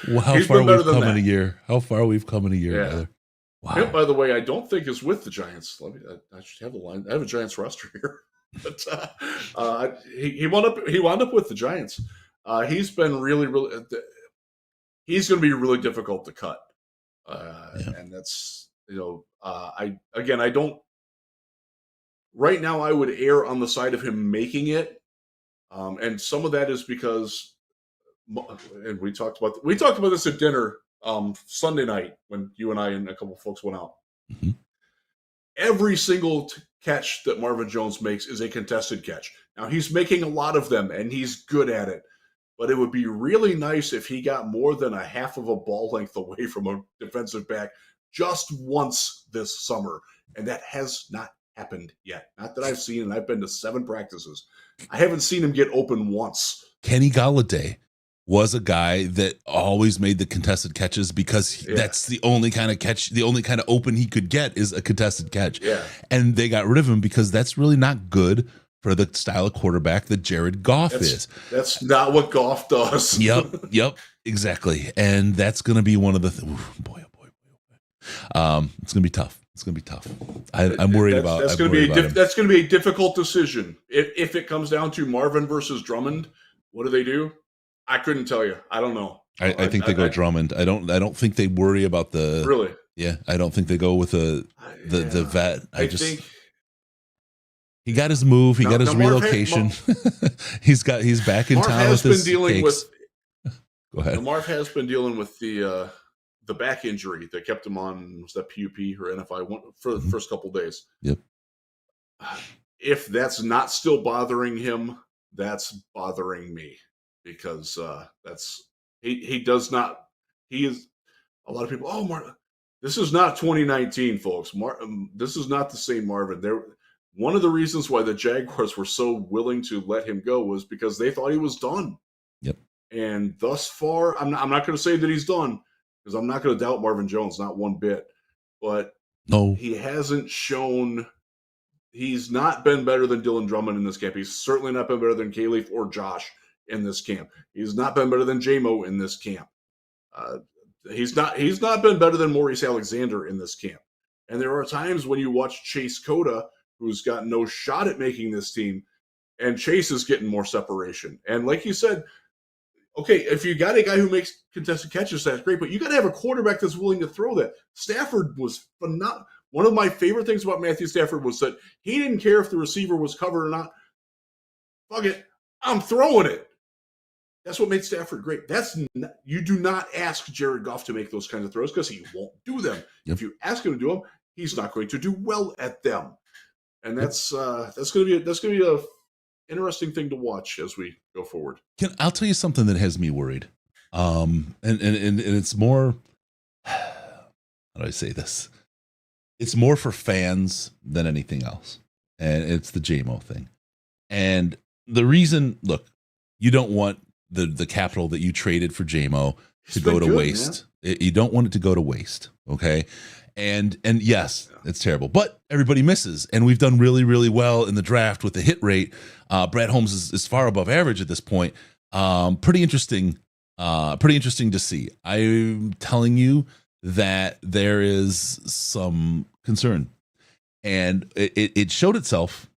S2: Well, how far we've come in a year? How far we've come in a year together? Wow.
S3: Pimp, by the way, I don't think is with the Giants. I should have the line. I have a Giants roster here, but he wound up with the Giants. He's been really. He's going to be really difficult to cut, and that's I don't. Right now, I would err on the side of him making it, and some of that is because, and we talked about this at dinner Sunday night when you and I and a couple of folks went out.
S2: Mm-hmm.
S3: Every single catch that Marvin Jones makes is a contested catch. Now, he's making a lot of them, and he's good at it. But it would be really nice if he got more than a half of a ball length away from a defensive back just once this summer. And that has not happened yet. Not that I've seen, and I've been to 7 practices. I haven't seen him get open once.
S2: Kenny Galladay was a guy that always made the contested catches because that's the only kind of catch, the only kind of open he could get is a contested catch.
S3: Yeah.
S2: And they got rid of him because that's really not good for the style of quarterback that Jared Goff is.
S3: That's not what Goff does.
S2: Yep, exactly. And that's going to be one of the boy. It's going to be tough. It's going to be tough. I'm worried about.
S3: That's going to be a difficult decision if it comes down to Marvin versus Drummond. What do they do? I couldn't tell you. I don't know.
S2: I think they go Drummond. I don't think they worry about the.
S3: Really?
S2: Yeah, I don't think they go with the vet. I think he got his move. He got his relocation. he's back in town with his cakes. Go ahead.
S3: Marv has been dealing with the back injury that kept him on, was that PUP or NFI for the first couple of days.
S2: Yep.
S3: If that's not still bothering him, that's bothering me because he does not. He is a lot of people. Oh, Marv, this is not 2019, folks. This is not the same Marvin. One of the reasons why the Jaguars were so willing to let him go was because they thought he was done.
S2: Yep.
S3: And thus far, I'm not going to say that he's done because I'm not going to doubt Marvin Jones, not one bit. But
S2: no,
S3: he hasn't shown. He's not been better than Dylan Drummond in this camp. He's certainly not been better than Khalif or Josh in this camp. He's not been better than JMO in this camp. He's not been better than Maurice Alexander in this camp. And there are times when you watch Chase Cota, who's got no shot at making this team, and Chase is getting more separation. And like you said, okay, if you got a guy who makes contested catches, that's great, but you got to have a quarterback that's willing to throw that. Stafford was phenomenal. One of my favorite things about Matthew Stafford was that he didn't care if the receiver was covered or not. Fuck it, I'm throwing it. That's what made Stafford great. You do not ask Jared Goff to make those kinds of throws because he won't do them.
S2: Yep.
S3: If you ask him to do them, he's not going to do well at them. And that's going to be a interesting thing to watch as we go forward.
S2: I'll tell you something that has me worried. And it's more, how do I say this? It's more for fans than anything else. And it's the JMO thing. And the reason, look, you don't want the capital that you traded for JMO to
S3: He's
S2: go
S3: been
S2: to
S3: good,
S2: waste. You don't want it to go to waste. Okay. And yes, it's terrible, but everybody misses. And we've done really, really well in the draft with the hit rate. Brad Holmes is far above average at this point. Pretty interesting to see. I'm telling you that there is some concern, and it showed itself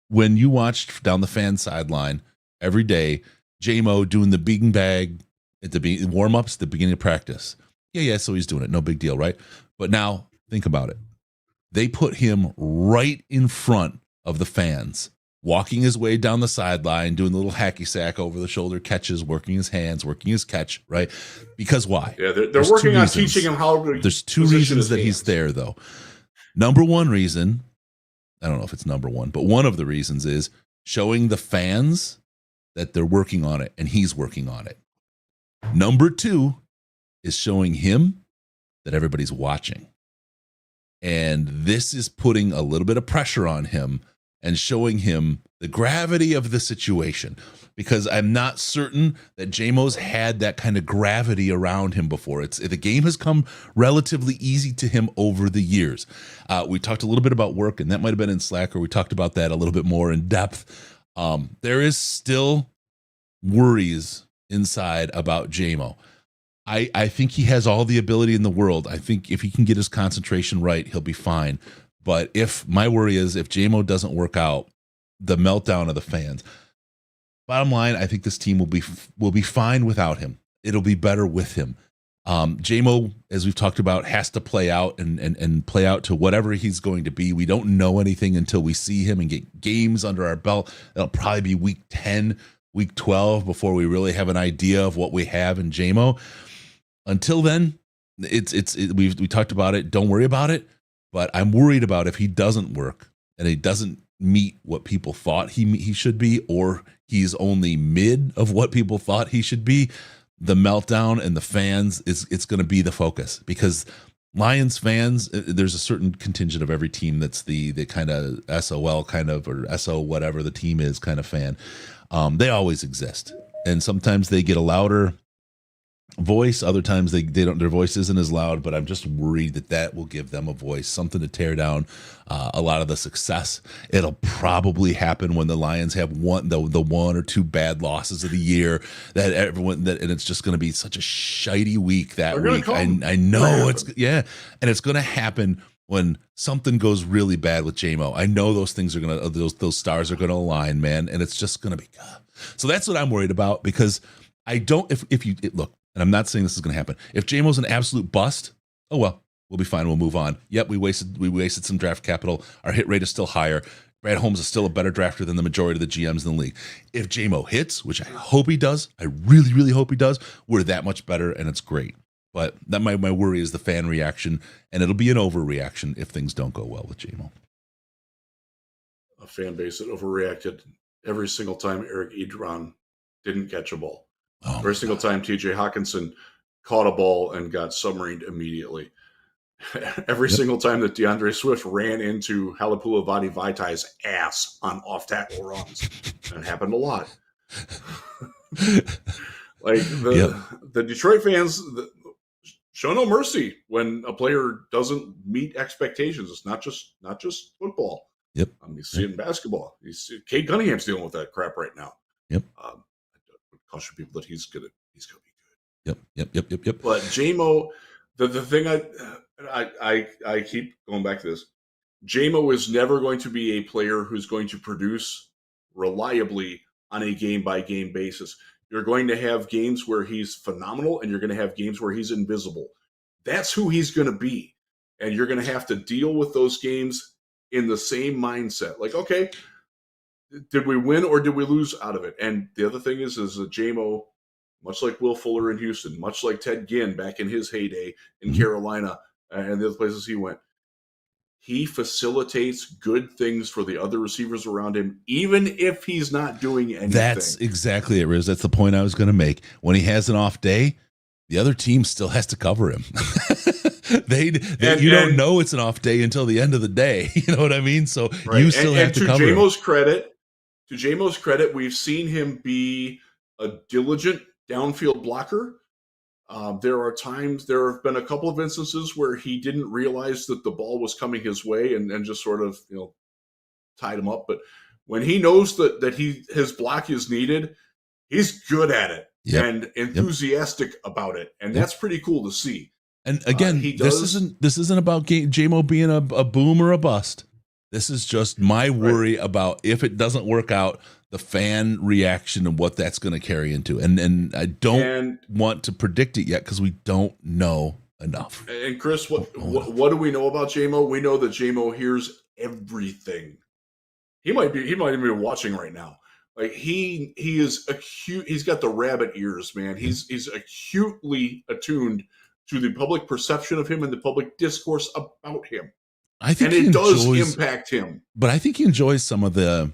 S2: when you watched down the fan sideline every day, JMO doing the bean bag at the warm-ups at the beginning of practice. Yeah, so he's doing it. No big deal, right? But now, think about it. They put him right in front of the fans, walking his way down the sideline, doing the little hacky sack over the shoulder catches, working his hands, working his catch, right? Because why?
S3: Yeah, they're working on teaching him how to.
S2: There's two reasons that he's there, though. Number one reason, I don't know if it's number one, but one of the reasons is showing the fans that they're working on it and he's working on it. Number two is showing him that everybody's watching. And this is putting a little bit of pressure on him and showing him the gravity of the situation, because I'm not certain that JMO's had that kind of gravity around him before. The game has come relatively easy to him over the years. We talked a little bit about work, and that might have been in Slack, or we talked about that a little bit more in depth. There is still worries inside about JMO. I think he has all the ability in the world. I think if he can get his concentration right, he'll be fine. But my worry is if JMO doesn't work out, the meltdown of the fans. Bottom line, I think this team will be fine without him. It'll be better with him. JMO, as we've talked about, has to play out and play out to whatever he's going to be. We don't know anything until we see him and get games under our belt. That'll probably be week 10, week 12 before we really have an idea of what we have in JMO. Until then, we talked about it. Don't worry about it. But I'm worried about if he doesn't work and he doesn't meet what people thought he should be, or he's only mid of what people thought he should be. The meltdown and the fans it's going to be the focus, because Lions fans, there's a certain contingent of every team that's the kind of SOL kind of, or SO whatever the team is kind of fan. They always exist, and sometimes they get a louder voice, other times they don't, their voice isn't as loud, but I'm just worried that will give them a voice, something to tear down a lot of the success. It'll probably happen when the Lions have the one or two bad losses of the year, and it's just going to be such a shitey week that week. I know and it's going to happen when something goes really bad with JMO. I know those things are going to, those stars are going to align, man, and it's just going to be, so that's what I'm worried about, because I don't, look, and I'm not saying this is going to happen. If JMO's an absolute bust, oh well, we'll be fine. We'll move on. Yep, we wasted some draft capital. Our hit rate is still higher. Brad Holmes is still a better drafter than the majority of the GMs in the league. If JMO hits, which I hope he does, I really, really hope he does, we're that much better, and it's great. But that my worry is the fan reaction, and it'll be an overreaction if things don't go well with JMO.
S3: A fan base that overreacted every single time Eric Ebron didn't catch a ball. Every single time TJ Hawkinson caught a ball and got submarined immediately. Every single time that DeAndre Swift ran into Halapula Vadi Vaitai's ass on off-tackle runs. That happened a lot. Like the Detroit fans show no mercy when a player doesn't meet expectations. It's not just football.
S2: Yep.
S3: You see it in basketball. Cade Cunningham's dealing with that crap right now.
S2: Yep.
S3: Caution people that he's gonna be good.
S2: Yep.
S3: But JMO, the thing I keep going back to this. JMO is never going to be a player who's going to produce reliably on a game-by-game basis. You're going to have games where he's phenomenal, and you're going to have games where he's invisible. That's who he's going to be. And you're going to have to deal with those games in the same mindset. Like, okay, did we win or did we lose out of it? And the other thing is that JMO, much like Will Fuller in Houston, much like Ted Ginn back in his heyday in Carolina and the other places he went, he facilitates good things for the other receivers around him, even if he's not doing anything.
S2: That's exactly it, Riz. That's the point I was going to make. When he has an off day, the other team still has to cover him. You don't know it's an off day until the end of the day. You know what I mean? So you still have to cover him.
S3: To JMO's credit, to JMO's credit, we've seen him be a diligent downfield blocker. There have been a couple of instances where he didn't realize that the ball was coming his way and just sort of, tied him up. But when he knows that his block is needed, he's good at it and enthusiastic about it. And that's pretty cool to see.
S2: And again, this isn't about JMO being a boom or a bust. This is just my worry about if it doesn't work out, the fan reaction and what that's going to carry into. And I don't want to predict it yet because we don't know enough.
S3: And Chris, what do we know about JMO? We know that JMO hears everything. He might even be watching right now. Like he is acute. He's got the rabbit ears, man. He's acutely attuned to the public perception of him and the public discourse about him.
S2: I think
S3: it does impact him.
S2: But I think he enjoys some of the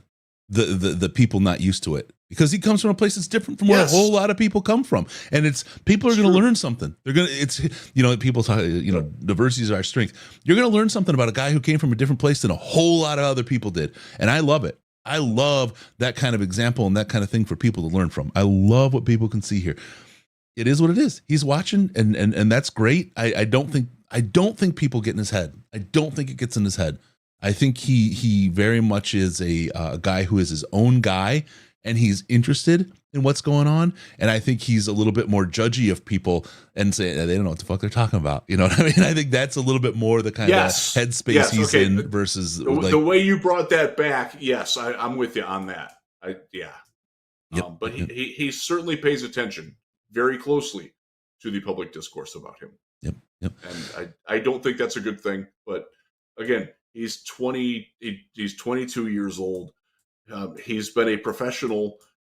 S2: people not used to it because he comes from a place that's different from where a whole lot of people come from. And people are going to learn something. People talk, diversity is our strength. You're going to learn something about a guy who came from a different place than a whole lot of other people did. And I love it. I love that kind of example and that kind of thing for people to learn from. I love what people can see here. It is what it is. He's watching and that's great. I don't think people get in his head. I don't think it gets in his head. I think he very much is a guy who is his own guy and he's interested in what's going on. And I think he's a little bit more judgy of people and say they don't know what the fuck they're talking about. You know what I mean? I think that's a little bit more the kind of headspace he's in versus
S3: the way you brought that back. Yes, I'm with you on that. But he certainly pays attention very closely to the public discourse about him.
S2: Yep.
S3: And I don't think that's a good thing. But again, he's 22 years old. He's been a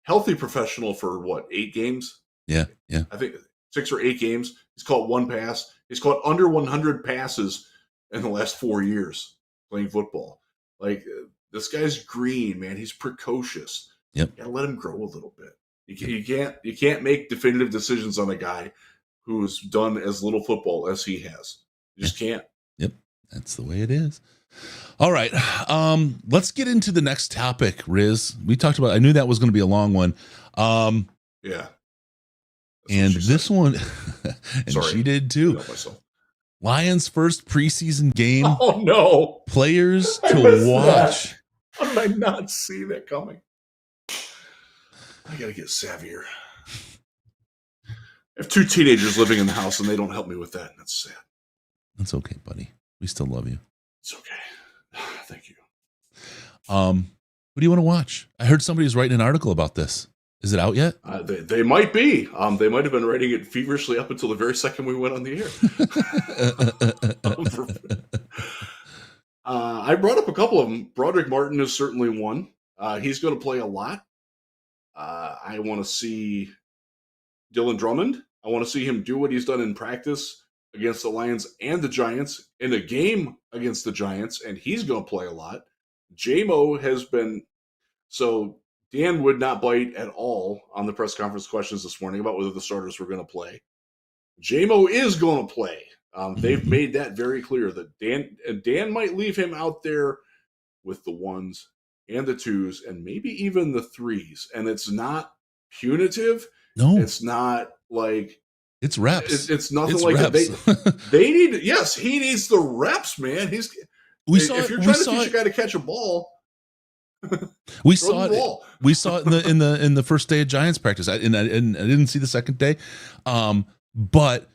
S3: healthy professional for 8 games?
S2: Yeah.
S3: I think 6 or 8 games. He's caught 1 pass. He's caught under 100 passes in the last 4 years playing football. Like, this guy's green, man. He's precocious.
S2: Yep.
S3: You gotta let him grow a little bit. You can't make definitive decisions on a guy who's done as little football as he has. You just can't.
S2: Yep. That's the way it is. All right. Let's get into the next topic, Riz. We talked about, I knew that was going to be a long one.
S3: Yeah.
S2: And this one, and
S3: Sorry.
S2: she did too. Lions' first preseason game.
S3: Oh, no.
S2: Players to watch.
S3: How did I not see that coming? I got to get savvier. I have 2 teenagers living in the house, and they don't help me with that. And that's sad.
S2: That's okay, buddy. We still love you.
S3: It's okay. Thank you.
S2: What do you want to watch? I heard somebody was writing an article about this. Is it out yet?
S3: They might be. They might have been writing it feverishly up until the very second we went on the air. I brought up a couple of them. Broderick Martin is certainly one. He's going to play a lot. I want to see Dylan Drummond. I want to see him do what he's done in practice against the Lions and the Giants in a game against the Giants, and he's going to play a lot. JMO has been – so Dan would not bite at all on the press conference questions this morning about whether the starters were going to play. JMO is going to play. They've made that very clear that Dan might leave him out there with the 1s and the 2s and maybe even the 3s. And it's not punitive.
S2: No.
S3: It's not like –
S2: it's reps.
S3: It's nothing
S2: it's
S3: like
S2: reps.
S3: that. They need – yes, he needs the reps, man. If you're trying to teach a guy to catch a ball –
S2: we saw it. We saw it in the first day of Giants practice. I didn't see the second day, but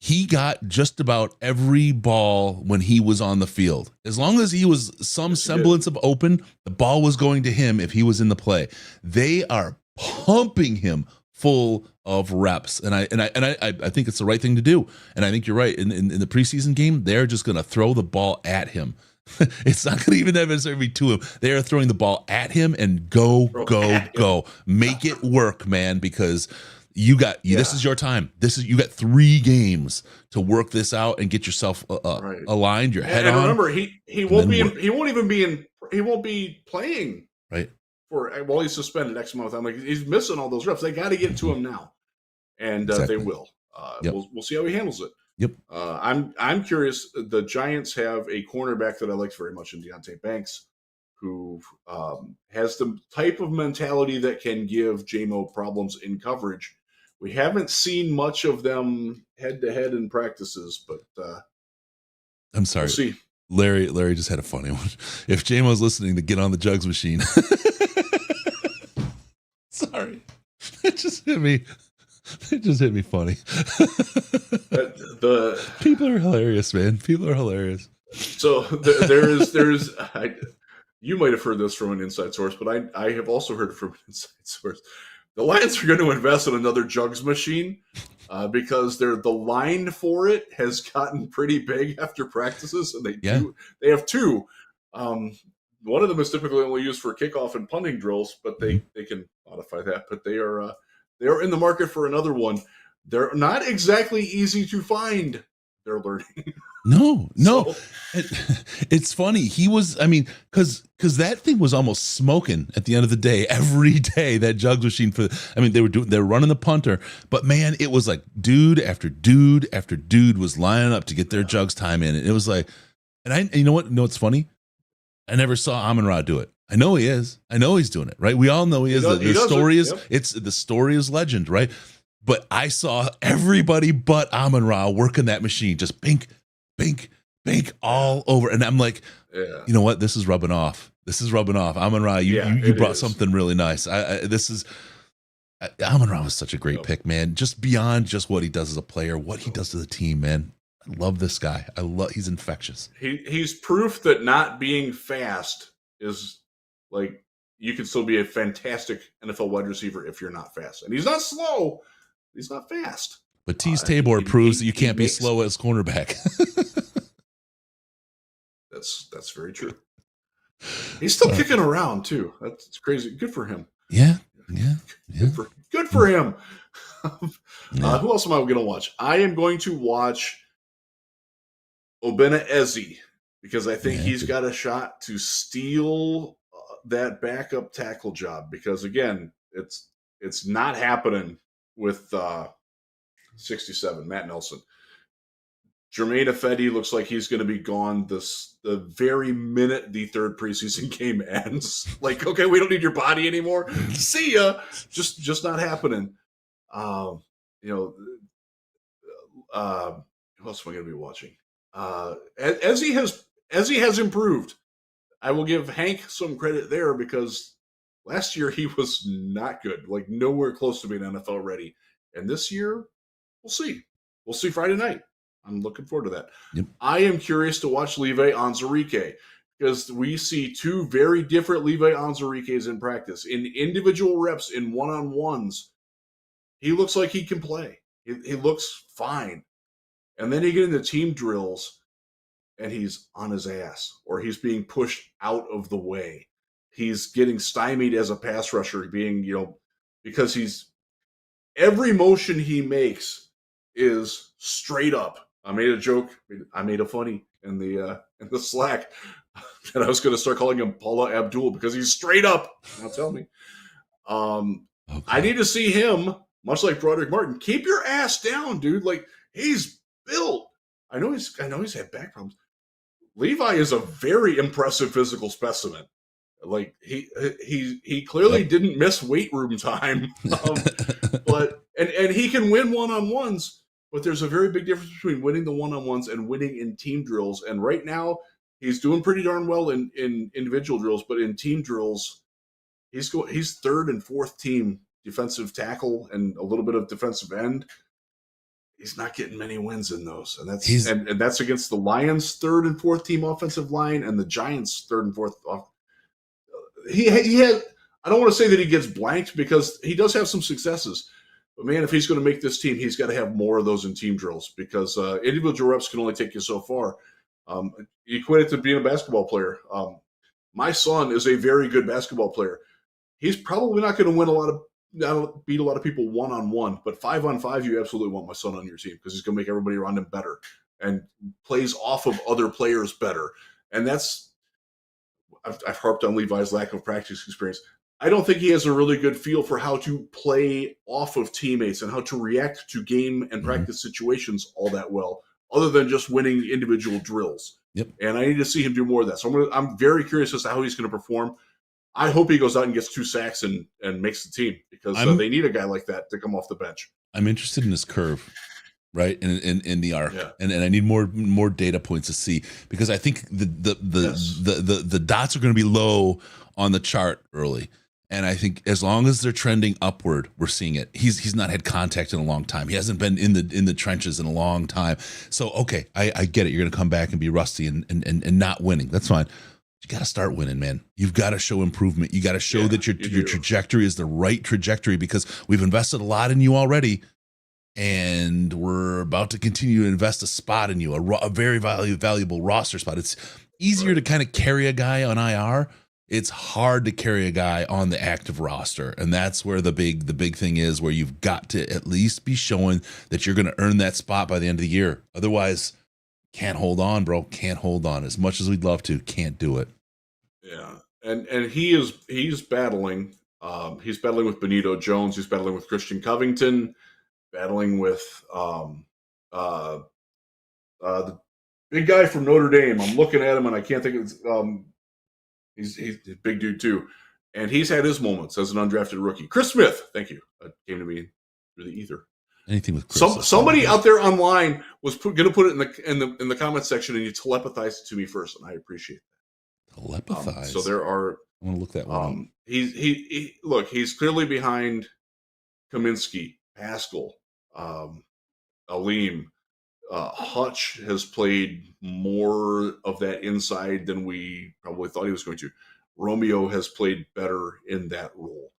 S2: he got just about every ball when he was on the field. As long as he was some semblance of open, the ball was going to him if he was in the play. They are pumping him full of reps, and I think it's the right thing to do. And I think you're right. In the preseason game, they're just going to throw the ball at him. It's not going to even necessarily be to him. They are throwing the ball at him and go. Make it work, man, because this is your time. You got 3 games to work this out and get yourself aligned, your head on.
S3: Remember, he won't be playing
S2: right
S3: while he's suspended X month. I'm like, he's missing all those reps. They got to get to him now, and they will. We'll see how he handles it.
S2: Yep.
S3: I'm curious. The Giants have a cornerback that I like very much in Deonte Banks, who has the type of mentality that can give JMO problems in coverage. We haven't seen much of them head-to-head in practices, but
S2: I'm sorry.
S3: we'll see.
S2: Larry just had a funny one. If JMO's listening, to get on the jugs machine. Sorry. It just hit me. It just hit me funny.
S3: The
S2: People are hilarious, man. People are hilarious.
S3: So there's you might have heard this from an inside source, but I have also heard it from an inside source. The Lions are going to invest in another jugs machine because the line for it has gotten pretty big after practices, and they have two. One of them is typically only used for kickoff and punting drills, but they can modify that. But they are in the market for another one. They're not exactly easy to find. They're learning.
S2: No.
S3: So,
S2: It's funny. He was, I mean, because that thing was almost smoking at the end of the day. Every day, that jugs machine they were running the punter, but man, it was like dude after dude after dude was lining up to get their jugs time in. And it was like, and you know what? You know what's funny? I never saw Amon-Ra do it. I know he is. I know he's doing it, right? We all know he is. The story is legend, right? But I saw everybody but Amon-Ra working that machine, just bink, bink, bink all over. And I'm like, you know what? This is rubbing off. Amon-Ra, you brought something really nice. Amon-Ra was such a great pick, man. Just beyond just what he does as a player, what he does to the team, man. I love this guy. He's infectious.
S3: He's proof that not being fast is like, you can still be a fantastic NFL wide receiver if you're not fast. And he's not slow. He's not fast.
S2: But Tease Tabor proves that you can't be slow as cornerback.
S3: That's very true. He's still kicking around too. That's crazy. Good for him.
S2: Yeah.
S3: Good for him. Who else am I going to watch? I am going to watch Obena Eze because I think he's got a shot to steal that backup tackle job. Because again, it's not happening with 67 Matt Nelson. Jermaine Ifedi looks like he's going to be gone the very minute the third preseason game ends. Like, okay, we don't need your body anymore. See ya. Just not happening. Who else am I going to be watching? Eze has improved. I will give Hank some credit there because last year he was not good, like nowhere close to being NFL ready. And this year, we'll see. We'll see Friday night. I'm looking forward to that.
S2: Yep.
S3: I am curious to watch Levi Onwuzurike because we see two very different Levi Onwuzurikes in practice. In individual reps, in one-on-ones, he looks like he can play. He looks fine. And then you get into team drills, and he's on his ass, or he's being pushed out of the way. He's getting stymied as a pass rusher, because every motion he makes is straight up. I made a joke. I made a funny in the Slack that I was going to start calling him Paula Abdul because he's straight up. Now tell me. Okay. I need to see him, much like Broderick Martin, keep your ass down, dude. Like, he's built. I know he's had back problems. Levi is a very impressive physical specimen. Like, he clearly didn't miss weight room time, but he can win one-on-ones. But there's a very big difference between winning the one-on-ones and winning in team drills. And right now, he's doing pretty darn well in individual drills, but in team drills, he's third and fourth team defensive tackle and a little bit of defensive end. He's not getting many wins in those, and that's against the Lions' third and fourth team offensive line and the Giants' third and fourth. He had. I don't want to say that he gets blanked because he does have some successes, but man, if he's going to make this team, he's got to have more of those in team drills because individual reps can only take you so far. You equate it to being a basketball player. My son is a very good basketball player. He's probably not going to beat a lot of people one-on-one, but 5-on-5, you absolutely want my son on your team because he's going to make everybody around him better and plays off of other players better. And I've harped on Levi's lack of practice experience. I don't think he has a really good feel for how to play off of teammates and how to react to game and practice situations all that well, other than just winning individual drills.
S2: Yep.
S3: And I need to see him do more of that. So I'm very curious as to how he's going to perform. I hope he goes out and gets 2 sacks and makes the team, because they need a guy like that to come off the bench.
S2: I'm interested in his curve, right? In the arc,
S3: Yeah.
S2: and I need more data points to see, because I think the dots are going to be low on the chart early, and I think as long as they're trending upward, we're seeing it. He's not had contact in a long time. He hasn't been in the trenches in a long time. So okay, I get it. You're going to come back and be rusty and not winning. That's fine. You got to start winning, man. You've got to show improvement. You got to show that your trajectory is the right trajectory, because we've invested a lot in you already, and we're about to continue to invest a spot in you, a very valuable roster spot. It's easier to kind of carry a guy on IR. It's hard to carry a guy on the active roster, and that's where the big thing is, where you've got to at least be showing that you're going to earn that spot by the end of the year. Otherwise, can't hold on, bro. Can't hold on. As much as we'd love to, can't do it.
S3: Yeah, and he's battling. He's battling with Benito Jones. He's battling with Christian Covington. Battling with the big guy from Notre Dame. I'm looking at him and I can't think of. He's a big dude too, and he's had his moments as an undrafted rookie. Chris Smith, thank you. That came to me through the ether.
S2: Anything with Chris,
S3: somebody out there online was going to put it in the comment section, and you telepathized it to me first, and I appreciate that.
S2: Telepathize.
S3: So there are.
S2: I want to look that one.
S3: He's clearly behind Kaminsky, Pascal, Aleem. Hutch has played more of that inside than we probably thought he was going to. Romeo has played better in that role.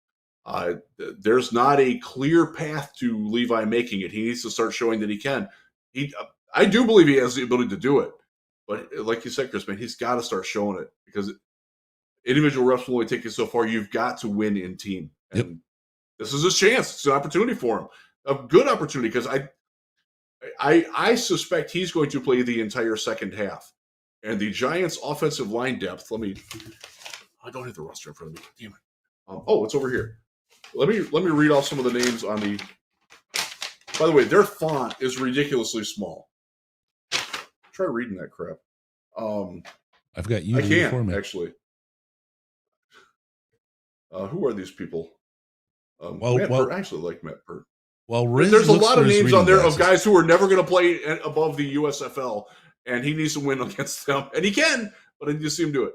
S3: There's not a clear path to Levi making it. He needs to start showing that he can. I do believe he has the ability to do it. But like you said, Chris, man, he's got to start showing it, because individual reps will only take you so far. You've got to win in team. And this is his chance. It's an opportunity for him. A good opportunity, because I suspect he's going to play the entire second half. And the Giants' offensive line depth, I don't have the roster in front of me. Damn it. It's over here. Let me read off some of the names on the. By the way, their font is ridiculously small. Try reading that crap.
S2: I've got you.
S3: I can't actually. Who are these people? Matt Pert. I actually like Matt Pert.
S2: Well, Riz
S3: there's a lot of names on there
S2: glasses.
S3: of guys who are never going to play above the USFL, and he needs to win against them, and he can, but I need to see him do it.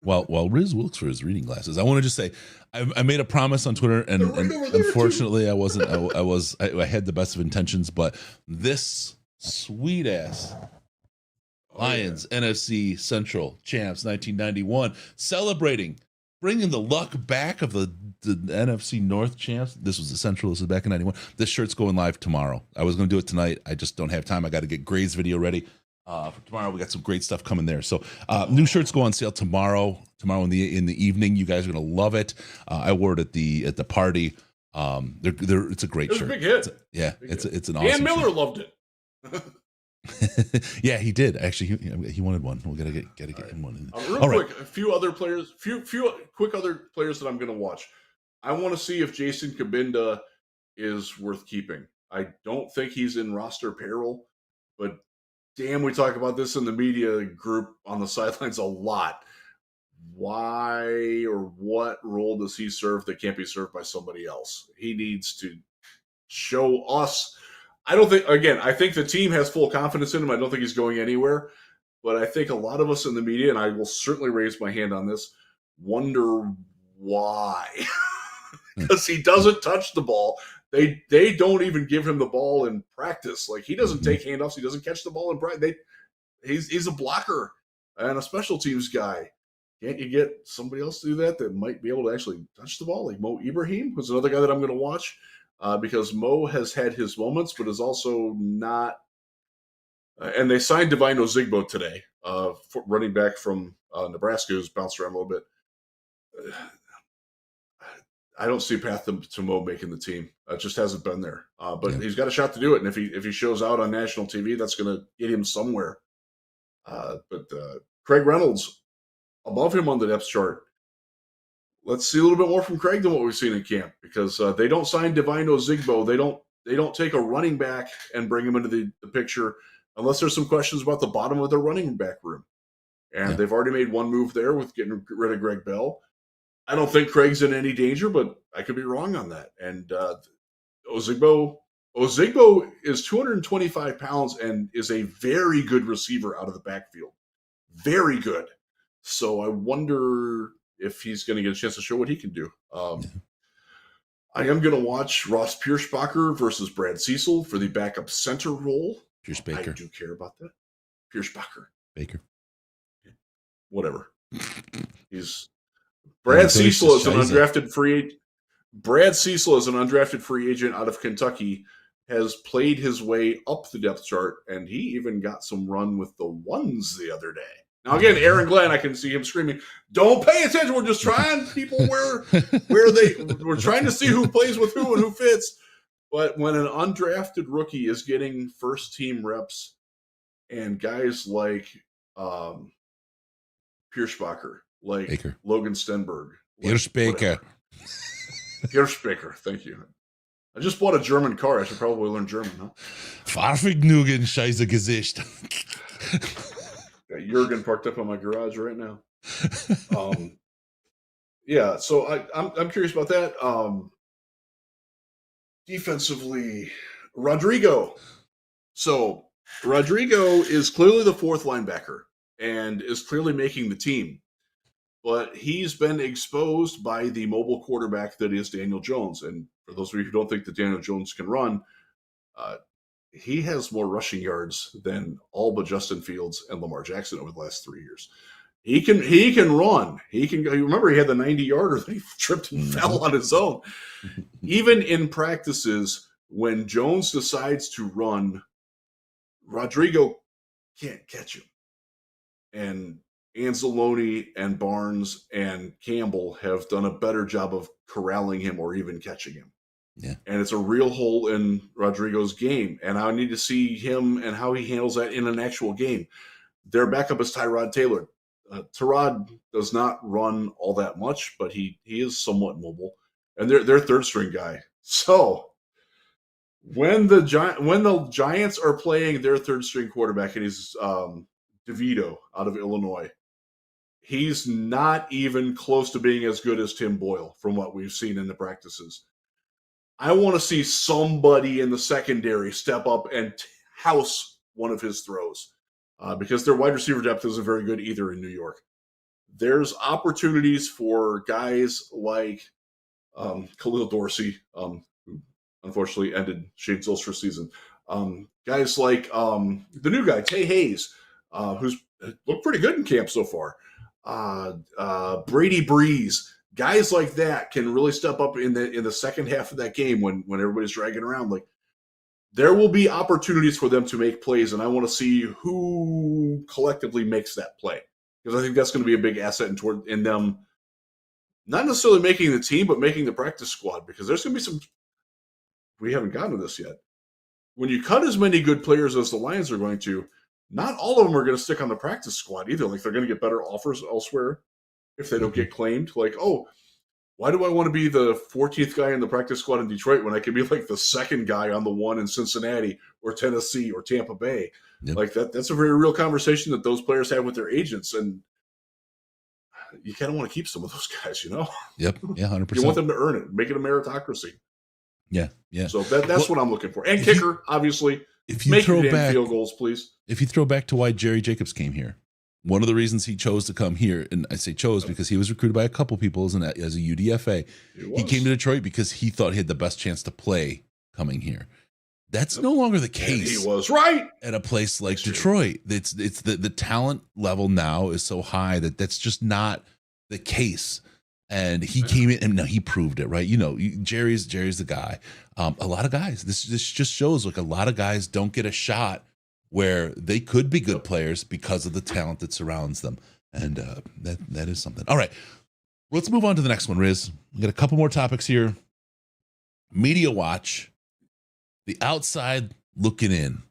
S2: Well, Riz looks for his reading glasses. I want to just say, I made a promise on Twitter, and unfortunately, I wasn't. I had the best of intentions, but this sweet ass Lions NFC Central champs 1991 celebrating, bringing the luck back of the NFC North champs. This was the Central. This is back in 91. This shirt's going live tomorrow. I was going to do it tonight. I just don't have time. I got to get Gray's video ready for tomorrow. We got some great stuff coming there. So new shirts go on sale tomorrow. Tomorrow in the evening. You guys are going to love it. I wore it at the party. It's a great shirt.
S3: A big hit.
S2: It's an awesome.
S3: Dan Miller
S2: shirt.
S3: loved it.
S2: Yeah, he did actually. He wanted one. We gotta get him one.
S3: Real quick, a few other players. Few quick other players that I'm going to watch. I want to see if Jason Kabinda is worth keeping. I don't think he's in roster peril, but damn, we talk about this in the media group on the sidelines a lot. Why or what role does he serve that can't be served by somebody else? He needs to show us. I think the team has full confidence in him. I don't think he's going anywhere. But I think a lot of us in the media, and I will certainly raise my hand on this, wonder why. Because he doesn't touch the ball. They don't even give him the ball in practice. Like, he doesn't take handoffs. He doesn't catch the ball in practice. He's a blocker and a special teams guy. Can't you get somebody else to do that might be able to actually touch the ball? Like Mo Ibrahim, who's another guy that I'm going to watch. Because Mo has had his moments, but is also not. And they signed Divine Ozigbo today, running back from Nebraska, who's bounced around a little bit. I don't see a path to Mo making the team. It just hasn't been there. But he's got a shot to do it, and if he shows out on national TV, that's going to get him somewhere. But Craig Reynolds, above him on the depth chart. Let's see a little bit more from Craig than what we've seen in camp, because they don't sign Divine Ozigbo. They don't take a running back and bring him into the picture unless there's some questions about the bottom of their running back room. And they've already made one move there with getting rid of Greg Bell. I don't think Craig's in any danger, but I could be wrong on that. And Ozigbo is 225 pounds and is a very good receiver out of the backfield. Very good. So I wonder if he's going to get a chance to show what he can do. I am going to watch Ross Pierschbacher versus Brad Cecil for the backup center role.
S2: Pierschbacher.
S3: I do care about that. Pierschbacher.
S2: Baker.
S3: Whatever. Brad Cecil is an undrafted free agent out of Kentucky, has played his way up the depth chart, and he even got some run with the ones the other day. Now, again, Aaron Glenn, I can see him screaming, "Don't pay attention. We're just trying people we're trying to see who plays with who and who fits." But when an undrafted rookie is getting first team reps and guys like Pierschbacher, like Baker. Logan Stenberg,
S2: Pierschbacher.
S3: Pierschbacher, thank you. I just bought a German car. I should probably learn German, huh?
S2: Fahrvergnügen, scheiße Gesicht.
S3: Got Jurgen parked up in my garage right now. Yeah, so I'm curious about that. Defensively, Rodrigo. So Rodrigo is clearly the fourth linebacker and is clearly making the team. But he's been exposed by the mobile quarterback that is Daniel Jones. And for those of you who don't think that Daniel Jones can run, he has more rushing yards than all but Justin Fields and Lamar Jackson over the last 3 years. He can run. He can go. You remember he had the 90-yarder that he tripped and fell on his own. Even in practices, when Jones decides to run, Rodrigo can't catch him. And Anzalone and Barnes and Campbell have done a better job of corralling him or even catching him.
S2: Yeah.
S3: And it's a real hole in Rodrigo's game. And I need to see him and how he handles that in an actual game. Their backup is Tyrod Taylor. Tyrod does not run all that much, but he is somewhat mobile. And they're third string guy. So when the Giants are playing their third string quarterback, and he's DeVito out of Illinois, he's not even close to being as good as Tim Boyle from what we've seen in the practices. I want to see somebody in the secondary step up and house one of his throws because their wide receiver depth isn't very good either in New York. There's opportunities for guys like Khalil Dorsey, who unfortunately ended Shane Zylstra's season. Guys like the new guy, Tay Hayes, who's looked pretty good in camp so far. Brady Breeze, guys like that can really step up in the second half of that game when everybody's dragging around. Like, there will be opportunities for them to make plays, and I want to see who collectively makes that play, because I think that's going to be a big asset in them not necessarily making the team, but making the practice squad, because there's going to be some – we haven't gotten to this yet. When you cut as many good players as the Lions are going to, not all of them are going to stick on the practice squad either. Like, they're going to get better offers elsewhere if they don't get claimed. Like, oh, why do I want to be the 14th guy in the practice squad in Detroit when I could be like the second guy on the one in Cincinnati or Tennessee or Tampa Bay?
S2: Yep.
S3: Like, that's a very real conversation that those players have with their agents. And you kind of want to keep some of those guys, you know?
S2: Yep. Yeah, 100%.
S3: You want them to earn it. Make it a meritocracy.
S2: Yeah, yeah.
S3: So that's what I'm looking for. And kicker, obviously.
S2: If you
S3: make
S2: throw
S3: your damn
S2: back
S3: field goals, please. If
S2: you throw back to why Jerry Jacobs came here, one of the reasons he chose to come here, and I say chose because he was recruited by a couple people as a UDFA. He came to Detroit because he thought he had the best chance to play coming here. That's no longer the case.
S3: And he was right
S2: at a place like Detroit. It's the talent level now is so high that's just not the case. And he came in and now he proved it, right? You know, Jerry's the guy. A lot of guys, this just shows like a lot of guys don't get a shot where they could be good players because of the talent that surrounds them. And that is something. All right, let's move on to the next one, Riz. We got a couple more topics here. Media watch, the outside looking in.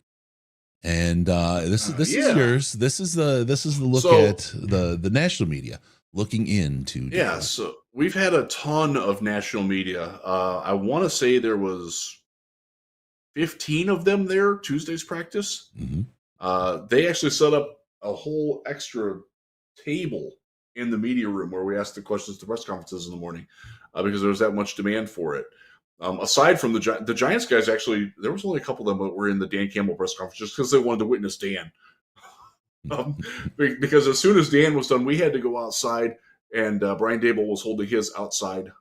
S2: And this is yours. This is the look at the national media looking into.
S3: Yeah, so we've had a ton of national media. I want to say there was 15 of them there Tuesday's practice.
S2: Mm-hmm.
S3: They actually set up a whole extra table in the media room where we asked the questions to press conferences in the morning because there was that much demand for it. Aside from the Giants guys, actually, there was only a couple of them that were in the Dan Campbell press conference just because they wanted to witness Dan. Because as soon as Dan was done, we had to go outside, and Brian Dable was holding his outside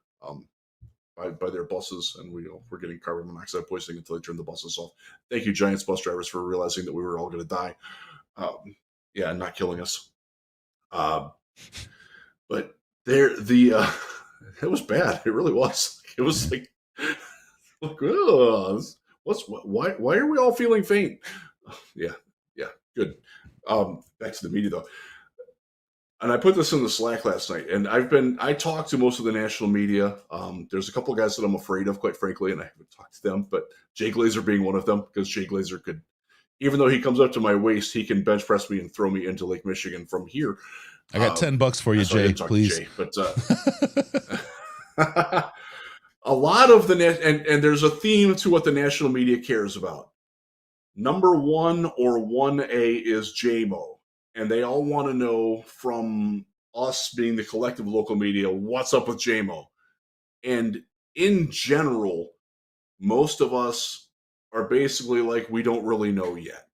S3: by their buses, and we're getting carbon monoxide poisoning until they turned the buses off. Thank you, Giants bus drivers, for realizing that we were all going to die. And not killing us. But it was bad. It really was. It was like why are we all feeling faint? Yeah, good. Back to the media though. And I put this in the Slack last night, and I talked to most of the national media. There's a couple of guys that I'm afraid of, quite frankly, and I haven't talked to them, but Jay Glazer being one of them, because Jay Glazer could, even though he comes up to my waist, he can bench press me and throw me into Lake Michigan from here.
S2: I got $10 for you, Jay, please.
S3: Jay, but a lot of and there's a theme to what the national media cares about. Number 1 or 1A is JMO. And they all want to know from us being the collective local media, what's up with JMO? And in general, most of us are basically like, we don't really know yet.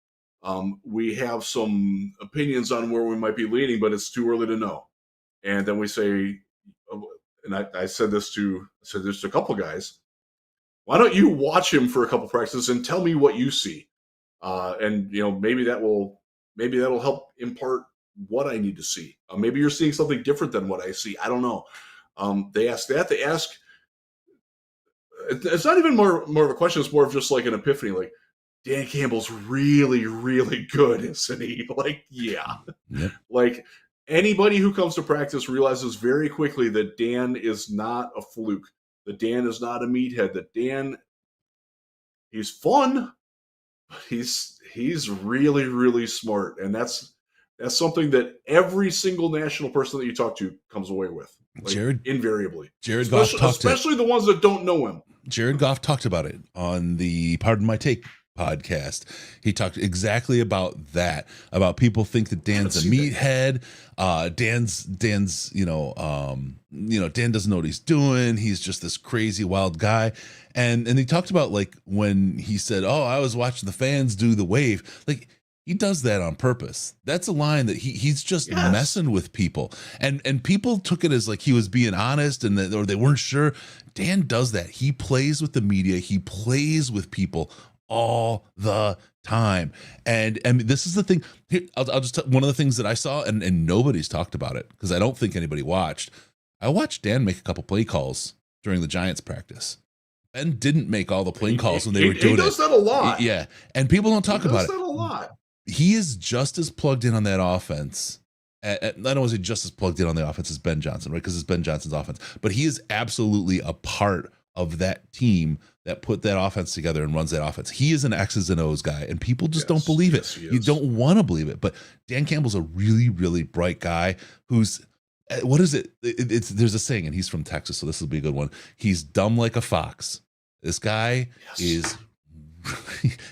S3: We have some opinions on where we might be leaning, but it's too early to know. And then we say, and I said this to a couple guys, why don't you watch him for a couple practices and tell me what you see? And maybe that'll help impart what I need to see. Maybe you're seeing something different than what I see. I don't know. They ask that. They ask. It's not even more of a question. It's more of just like an epiphany. Like, Dan Campbell's really, really good, isn't he? Like, yeah.
S2: Yep.
S3: Like, anybody who comes to practice realizes very quickly that Dan is not a fluke. That Dan is not a meathead. That Dan, he's fun. He's really, really smart, and that's something that every single national person that you talk to comes away with. Like, invariably.
S2: Jared Goff
S3: especially the ones that don't know him.
S2: Jared Goff talked about it on the Pardon My Take podcast. He talked exactly about that, about people think that Dan's a meathead. Dan's Dan doesn't know what he's doing. He's just this crazy wild guy. And he talked about, like, when he said, "Oh, I was watching the fans do the wave." Like, he does that on purpose. That's a line that he's just messing with people. And people took it as like he was being honest or they weren't sure. Dan does that. He plays with the media. He plays with people all the time. And this is the thing. Here, I'll just tell one of the things that I saw, and nobody's talked about it because I don't think anybody watched. I watched Dan make a couple play calls during the Giants practice. Ben didn't make all the play calls when they were doing it.
S3: He does that a lot.
S2: Yeah. And people don't talk about it.
S3: He does that a lot.
S2: He is just as plugged in on that offense. I don't want to say just as plugged in on the offense as Ben Johnson, right? Because it's Ben Johnson's offense. But he is absolutely a part of that team that put that offense together and runs that offense. He is an X's and O's guy, and people just don't believe it. You don't want to believe it. But Dan Campbell's a really, really bright guy who's, what is it? There's a saying, and he's from Texas, so this will be a good one. He's dumb like a fox. This guy is...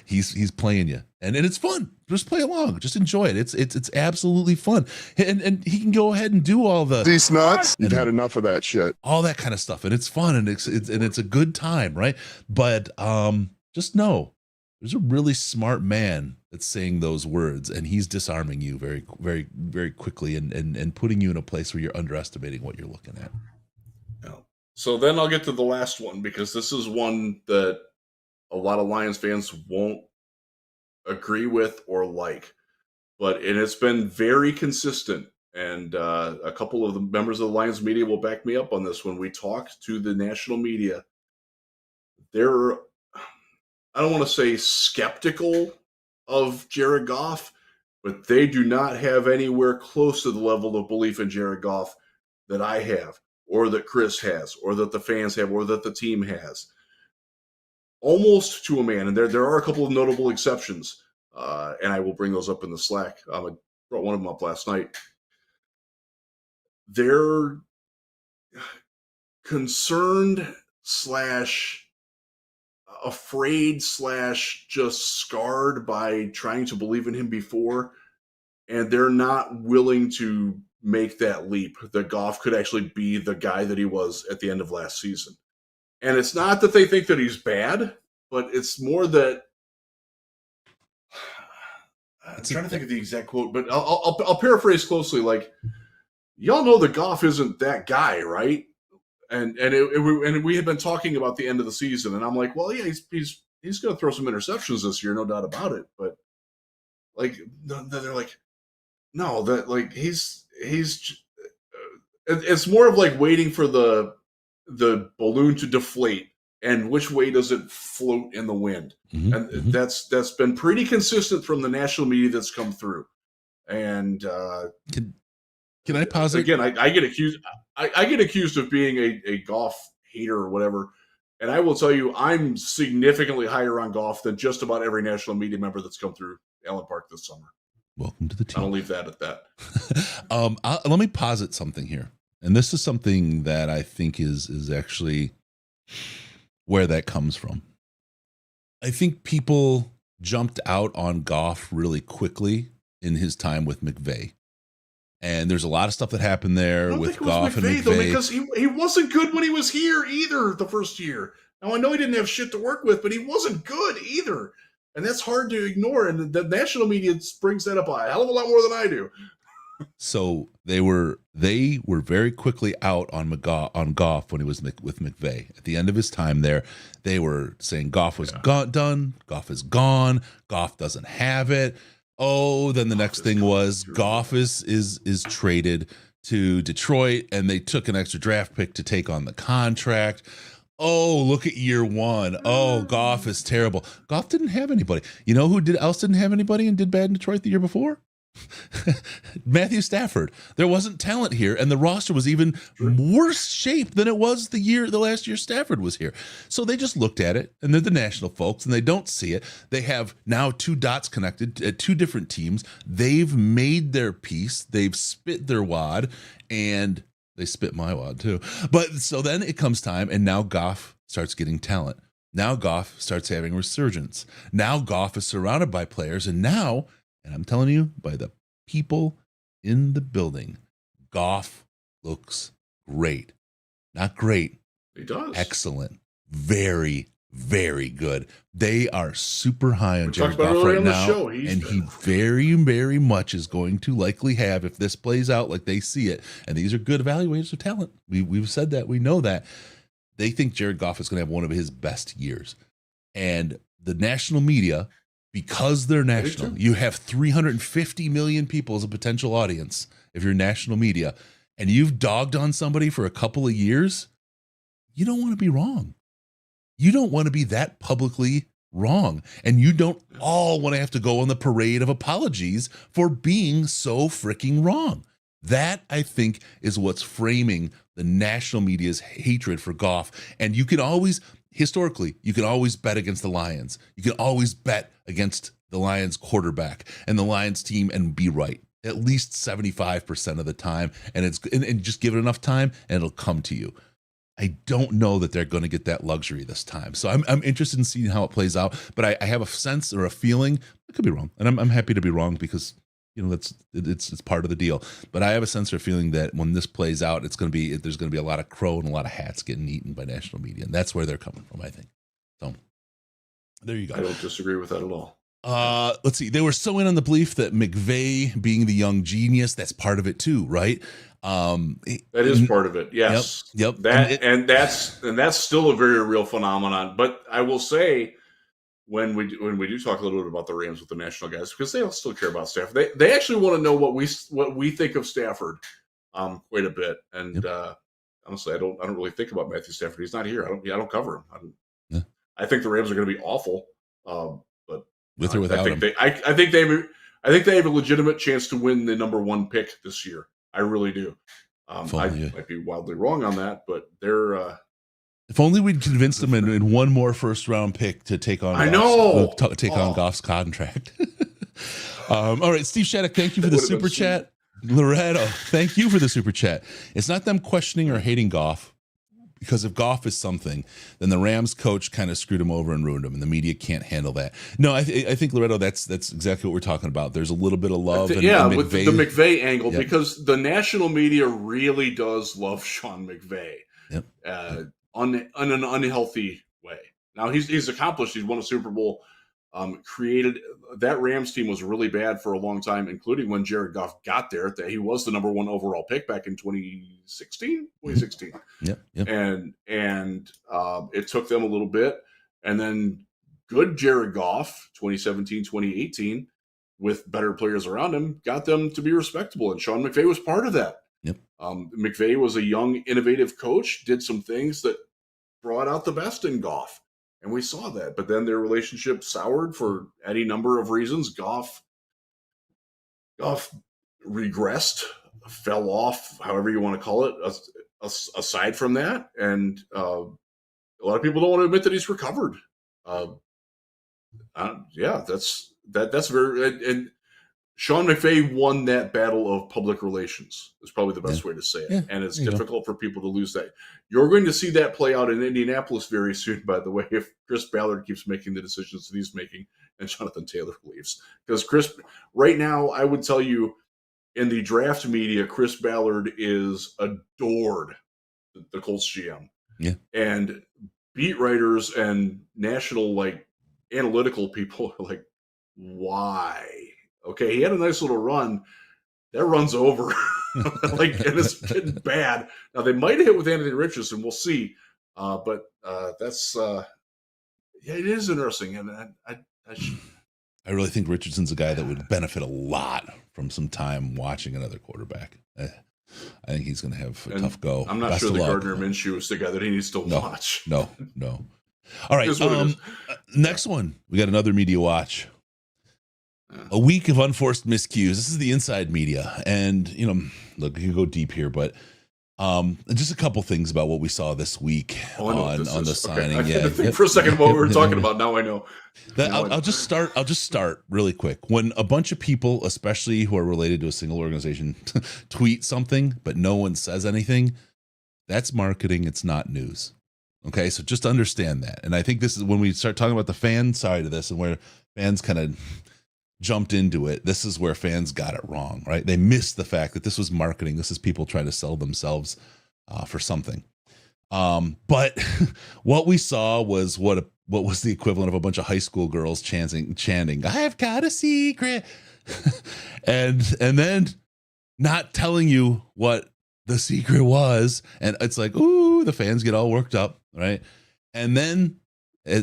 S2: he's playing you, and it's fun. Just play along, just enjoy it. It's absolutely fun, and he can go ahead and do all the
S1: these nuts. You've had enough of that shit,
S2: all that kind of stuff, and it's fun, and it's a good time, right? But just know there's a really smart man that's saying those words, and he's disarming you very, very, very quickly, and putting you in a place where you're underestimating what you're looking at.
S3: So then I'll get to the last one, because this is one that a lot of Lions fans won't agree with or like, and it's been very consistent. And a couple of the members of the Lions media will back me up on this. When we talked to the national media, they're, I don't want to say skeptical of Jared Goff, but they do not have anywhere close to the level of belief in Jared Goff that I have, or that Chris has, or that the fans have, or that the team has. Almost to a man, and there are a couple of notable exceptions, and I will bring those up in the Slack. I brought one of them up last night. They're concerned / afraid / just scarred by trying to believe in him before, and they're not willing to make that leap that Goff could actually be the guy that he was at the end of last season. And it's not that they think that he's bad, but it's more that I'm trying to think of the exact quote, but I'll paraphrase closely. Like, y'all know that Goff isn't that guy, right? And we had been talking about the end of the season, and I'm like, well, yeah, he's going to throw some interceptions this year, no doubt about it. But like, they're like, no, that like he's it's more of like waiting for the balloon to deflate, and which way does it float in the wind? And that's been pretty consistent from the national media that's come through. And
S2: can I pause it
S3: again? I get accused. I get accused of being a Goff hater or whatever, and I will tell you, I'm significantly higher on Goff than just about every national media member that's come through Allen Park this summer.
S2: Welcome to the team.
S3: I'll leave that at that.
S2: Let me posit something here. And this is something that I think is actually where that comes from. I think people jumped out on Goff really quickly in his time with McVay. And there's a lot of stuff that happened there with Goff and McVay.
S3: Though, because he wasn't good when he was here either the first year. Now, I know he didn't have shit to work with, but he wasn't good either. And that's hard to ignore. And the national media brings that up a hell of a lot more than I do.
S2: So they were very quickly out on Goff when he was with McVay. At the end of his time there, they were saying Goff was done. Goff is gone. Goff doesn't have it. Oh, then the next thing was Goff is traded to Detroit, and they took an extra draft pick to take on the contract. Oh, look at year one. Oh, Goff is terrible. Goff didn't have anybody. You know who else didn't have anybody and did bad in Detroit the year before? Matthew Stafford. There wasn't talent here, and the roster was even worse shape than it was the last year Stafford was here. So they just looked at it, and they're the national folks, and they don't see it. They have now two dots connected at two different teams. They've made their piece. They've spit their wad, and they spit my wad too. But so then it comes time, and now Goff starts getting talent. Now Goff starts having resurgence. Now Goff is surrounded by players, and now, and I'm telling you, by the people in the building, Goff looks great. Not great.
S3: He does.
S2: Excellent. Very, very good. They are super high on Jared Goff right now. And he very, very much is going to likely have, if this plays out like they see it, and these are good evaluators of talent. We've said that. We know that. They think Jared Goff is going to have one of his best years. And the national media, because they're national, you have 350 million people as a potential audience if you're national media, and you've dogged on somebody for a couple of years, you don't want to be wrong. You don't want to be that publicly wrong. And you don't all want to have to go on the parade of apologies for being so freaking wrong. That, I think, is what's framing the national media's hatred for Goff. And you can always, historically, you can always bet against the Lions. You can always bet against the Lions quarterback and the Lions team and be right at least 75% of the time. And just give it enough time and it'll come to you. I don't know that they're going to get that luxury this time. So I'm interested in seeing how it plays out, but I have a sense or a feeling, I could be wrong. And I'm happy to be wrong because, you know, it's part of the deal. But I have a sense or a feeling that when this plays out, there's going to be a lot of crow and a lot of hats getting eaten by national media. And that's where they're coming from, I think. So there you go.
S3: I don't disagree with that at all.
S2: Let's see. They were so in on the belief that McVay being the young genius, that's part of it too, right?
S3: That is part of it. Yes.
S2: Yep.
S3: That's still a very real phenomenon. But I will say, when we do talk a little bit about the Rams with the national guys, because they still care about Stafford. They actually want to know what we think of Stafford quite a bit. And honestly, I don't really think about Matthew Stafford. He's not here. I don't cover him. I think the Rams are going to be awful. But
S2: with or without him,
S3: I think they have a legitimate chance to win the number 1 pick this year. I really do. I might be wildly wrong on that, but they're.
S2: If only we'd convinced them in one more first-round pick to take on. On Goff's contract. All right, Steve Shattuck, thank you for the super chat. Loretto, thank you for the super chat. It's not them questioning or hating Goff. because if Goff is something, then the Rams coach kind of screwed him over and ruined him, and the media can't handle that. No, I think Loretto, that's exactly what we're talking about. There's a little bit of love,
S3: with the McVay angle, because the national media really does love Sean McVay, in an unhealthy way. Now he's accomplished. He's won a Super Bowl. Created that Rams team was really bad for a long time, including when Jared Goff got there. That he was the number 1 overall pick back in 2016.
S2: Yep.
S3: And it took them a little bit, and then good Jared Goff 2017, 2018 with better players around him got them to be respectable, and Sean McVay was part of that.
S2: Yep.
S3: McVay was a young, innovative coach, did some things that brought out the best in Goff. And we saw that, but then their relationship soured for any number of reasons. Goff regressed, fell off, however you want to call it. Aside from that, and a lot of people don't want to admit that he's recovered. That's very. And Sean McVay won that battle of public relations. Is probably the best way to say it.
S2: Yeah.
S3: And it's difficult for people to lose that. You're going to see that play out in Indianapolis very soon, by the way, if Chris Ballard keeps making the decisions that he's making and Jonathan Taylor leaves. Because Chris, right now, I would tell you, in the draft media, Chris Ballard is adored, the Colts GM.
S2: Yeah.
S3: And beat writers and national, analytical people are like, why? Okay, he had a nice little run. That run's over. And it's getting bad. Now, they might hit with Anthony Richardson. We'll see. But that's it is interesting. And
S2: I really think Richardson's a guy that would benefit a lot from some time watching another quarterback. I think he's going to have a tough go.
S3: I'm not sure the Gardner Minshew is the guy that he needs to watch.
S2: No. All right. Next one, we got another media watch. A week of unforced miscues. This is the inside media. And, look, you can go deep here, but just a couple things about what we saw this week on the signing.
S3: Okay. I had to think for a second what we were talking about. Now I know.
S2: I'll just start really quick. When a bunch of people, especially who are related to a single organization, tweet something, but no one says anything, that's marketing. It's not news. Okay, so just understand that. And I think this is when we start talking about the fan side of this and where fans kind of jumped into it. This is where fans got it wrong, right? They missed the fact that this was marketing. This is people trying to sell themselves for something. But what we saw was what was the equivalent of a bunch of high school girls chanting, "I've got a secret," and then not telling you what the secret was. And it's like, ooh, the fans get all worked up, right? And then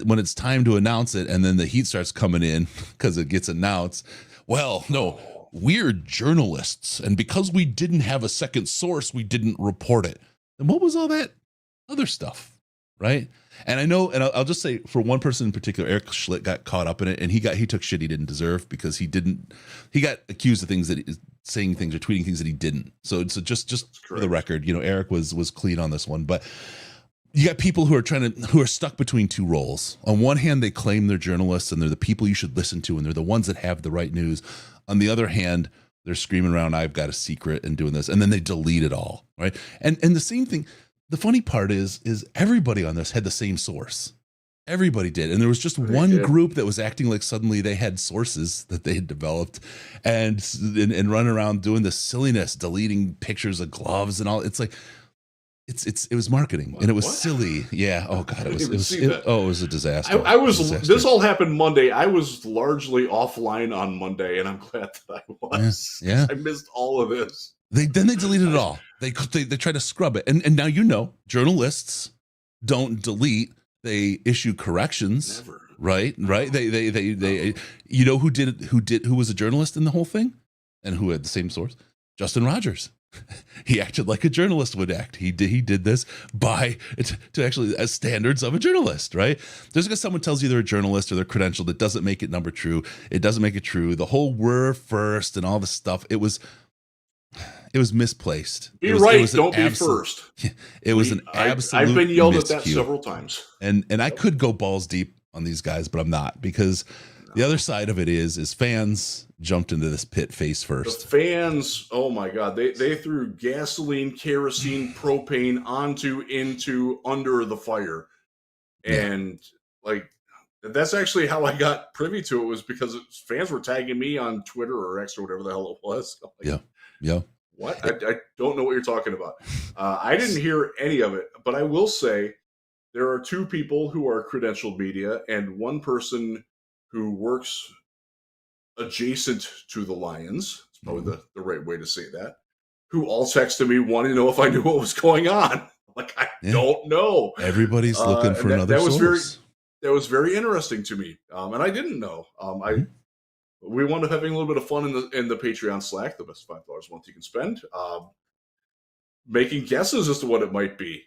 S2: when it's time to announce it, and then the heat starts coming in because it gets announced. Well, no, we're journalists, and because we didn't have a second source, we didn't report it. And what was all that other stuff, right? And I know, and I'll just say for one person in particular, Eric Schlitt got caught up in it, and he took shit he didn't deserve because he got accused of things saying things or tweeting things that he didn't. So just for the record, Eric was clean on this one, but. You got people who are stuck between two roles. On one hand, they claim they're journalists and they're the people you should listen to and they're the ones that have the right news. On the other hand, they're screaming around, "I've got a secret," and doing this, and then they delete it all, right? And the same thing. The funny part is everybody on this had the same source. Everybody did, and there was just one group that was acting like suddenly they had sources that they had developed, and running around doing this silliness, deleting pictures of gloves and all. It's like. It was marketing and it was silly. Yeah. Oh God. It was a disaster.
S3: This all happened Monday. I was largely offline on Monday and I'm glad that I was.
S2: Yeah.
S3: I missed all of this.
S2: They deleted it all. They tried to scrub it. And now, journalists don't delete. They issue corrections.
S3: Never.
S2: Right. They who was a journalist in the whole thing and who had the same source? Justin Rogers. He acted like a journalist would act. He did this to actually as standards of a journalist, right? Just because someone tells you they're a journalist or they're credentialed, it doesn't make it number true. It doesn't make it true. The whole "we're first" and all this stuff, it was misplaced.
S3: Be right, don't be first.
S2: It was an absolute.
S3: I've been yelled
S2: miscue.
S3: at that several times.
S2: And I could go balls deep on these guys, but I'm not because The other side of it is fans jumped into this pit face
S3: The
S2: first.
S3: fans, oh my God, they threw gasoline, kerosene, propane into, under the fire. And like, that's actually how I got privy to it, was because fans were tagging me on Twitter or X or whatever the hell it was. Like,
S2: yeah.
S3: What? I don't know what you're talking about. I didn't hear any of it, but I will say there are two people who are credentialed media and one person who works adjacent to the Lions. It's probably the right way to say that. Who all texted me wanting to know if I knew what was going on. Like, I don't know.
S2: Everybody's looking for another source.
S3: That was very interesting to me, and I didn't know. We wound up having a little bit of fun in the Patreon Slack, the best $5 a month you can spend, making guesses as to what it might be.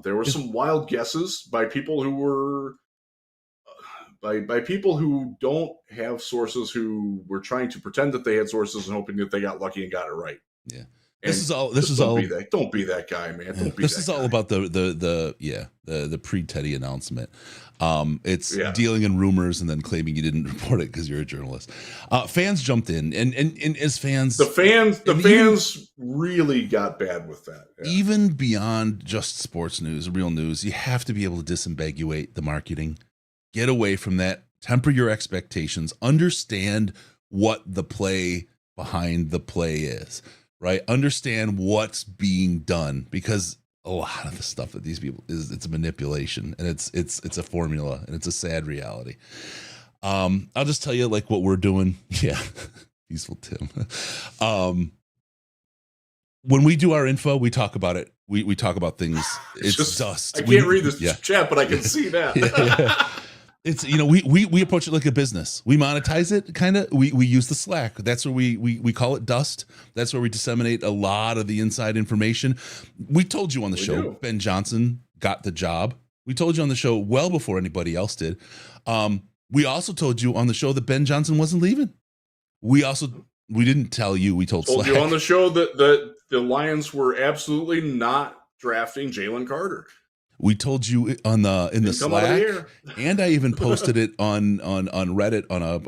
S3: There were some wild guesses by people who were by people who don't have sources, who were trying to pretend that they had sources and hoping that they got lucky and got it right.
S2: Yeah.
S3: And don't be that guy, man. Don't be
S2: this
S3: that
S2: is all
S3: guy.
S2: about the pre-Teddy announcement. It's dealing in rumors and then claiming you didn't report it because you're a journalist. Fans jumped in and as fans,
S3: the fans really got bad with that. Yeah.
S2: Even beyond just sports news, real news, you have to be able to disambiguate the marketing, get away from that, temper your expectations, understand what the play behind the play is. Right? Understand what's being done, because a lot of the stuff that these people it's a manipulation, and it's a formula, and it's a sad reality. I'll just tell you like what we're doing. Yeah. Peaceful Tim. When we do our info, we talk about it. We talk about things. It's just dust.
S3: I can't read this chat, but I can see that.
S2: Yeah. It's, we approach it like a business. We monetize it, kind of. We use the Slack. That's where we call it dust. That's where we disseminate a lot of the inside information. We told you on the show, Ben Johnson got the job. We told you on the show well before anybody else did. We also told you on the show that Ben Johnson wasn't leaving. We didn't tell you. We told Slack.
S3: You on the show that the Lions were absolutely not drafting Jalen Carter.
S2: We told you in the Slack, and I even posted it on Reddit on a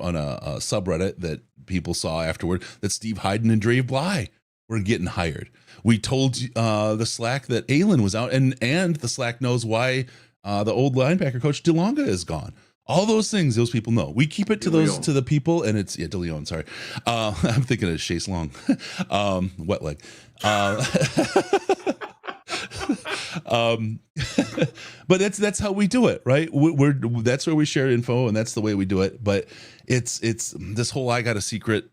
S2: subreddit that people saw afterward, that Steve Hyden and Dre Bly were getting hired. We told the Slack that Aylin was out, and the Slack knows why the old linebacker coach DeLonga is gone. All those things, those people know. We keep it to the people, and it's DeLeon. Sorry, I'm thinking of Chase Long, wet leg. But that's how we do it, right? That's where we share info, and that's the way we do it. But it's this whole I got a secret.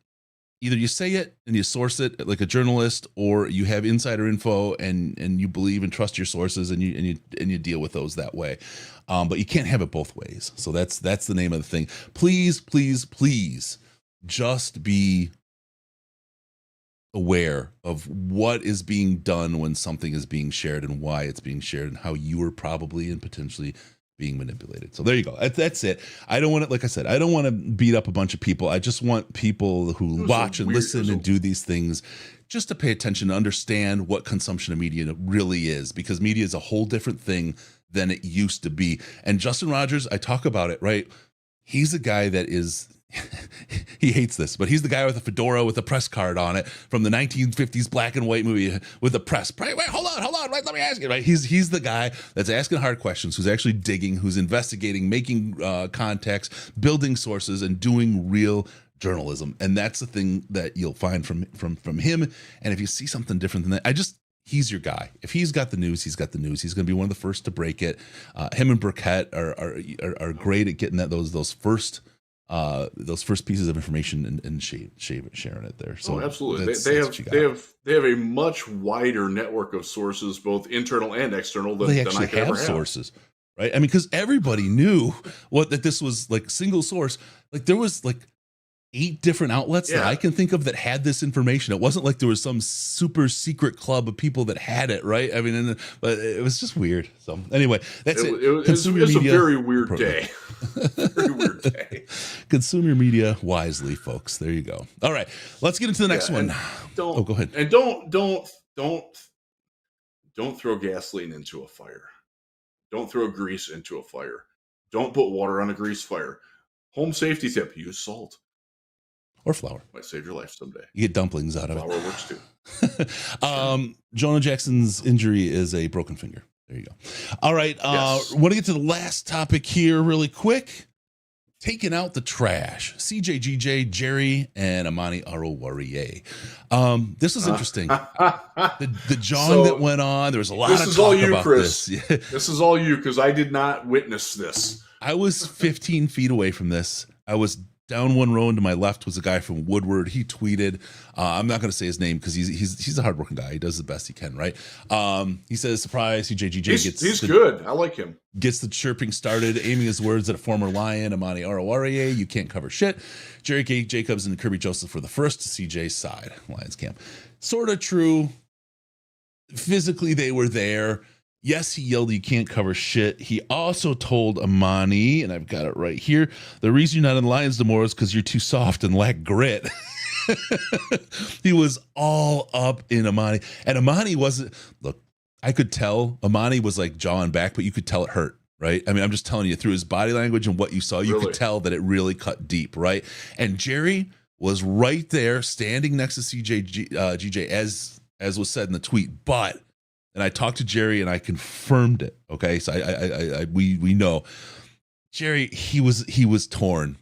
S2: Either you say it and you source it like a journalist, or you have insider info and you believe and trust your sources, and you deal with those that way. But you can't have it both ways. So that's the name of the thing. Please, please, please, just be aware of what is being done when something is being shared, and why it's being shared, and how you are probably and potentially being manipulated. So there you go. That's it. I don't want to, like I said, I don't want to beat up a bunch of people. I just want people who watch and listen and do these things just to pay attention, to understand what consumption of media really is, because media is a whole different thing than it used to be. And Justin Rogers, I talk about it, right? He's a guy that is, he hates this, but he's the guy with a fedora with a press card on it from the 1950s black and white movie with the press. Wait, hold on, right? Let me ask you, right? He's the guy that's asking hard questions, who's actually digging, who's investigating, making contacts, building sources, and doing real journalism. And that's the thing that you'll find from him. And if you see something different than that, he's your guy. If he's got the news, he's got the news. He's going to be one of the first to break it. Him and Burkett are great at getting those first pieces of information and sharing it there. So
S3: absolutely, they have a much wider network of sources, both internal and external, than I could ever have.
S2: Sources, right? I mean, because everybody knew that this was like single source. Like there was like 8 different outlets that I can think of that had this information. It wasn't like there was some super secret club of people that had it, right? I mean, but it was just weird. So anyway, that's it. It was
S3: a very weird day. Very weird day.
S2: Consume your media wisely, folks. There you go. All right, let's get into the next one. Go ahead.
S3: And don't throw gasoline into a fire. Don't throw grease into a fire. Don't put water on a grease fire. Home safety tip: use salt.
S2: Or flour.
S3: Might save your life someday.
S2: You get dumplings out of
S3: Flour works too.
S2: it. Jonah Jackson's injury is a broken finger. There you go. All right.
S3: Yes.
S2: Want to get to the last topic here really quick. Taking out the trash. CJGJ, Jerry, and Amani Oruwariye. This was interesting. The jawing that went on. There was a lot of talk about this. This is all you, Chris.
S3: This is all you, because I did not witness this.
S2: I was 15 feet away from this. I was down one row, and to my left was a guy from Woodward. He tweeted, I'm not going to say his name because he's a hardworking guy. He does the best he can, right? He says, surprise, CJGJ
S3: he's good. I like him.
S2: Gets the chirping started, aiming his words at a former Lion, Amani Oruwariye. You can't cover shit. Jerry K. Jacobs and Kirby Joseph were the first to CJ's side, Lions camp. Sort of true. Physically, they were there. Yes, he yelled, you can't cover shit. He also told Amani, and I've got it right here, the reason you're not in Lions no more is because you're too soft and lack grit. He was all up in Amani. And Amani wasn't, look, I could tell Amani was like jawing back, but you could tell it hurt, right? I mean, I'm just telling you, through his body language and what you saw, you could tell that it really cut deep, right? And Jerry was right there standing next to CJGJ, as was said in the tweet, but... And I talked to Jerry and I confirmed it. Okay. So we know Jerry, he was torn.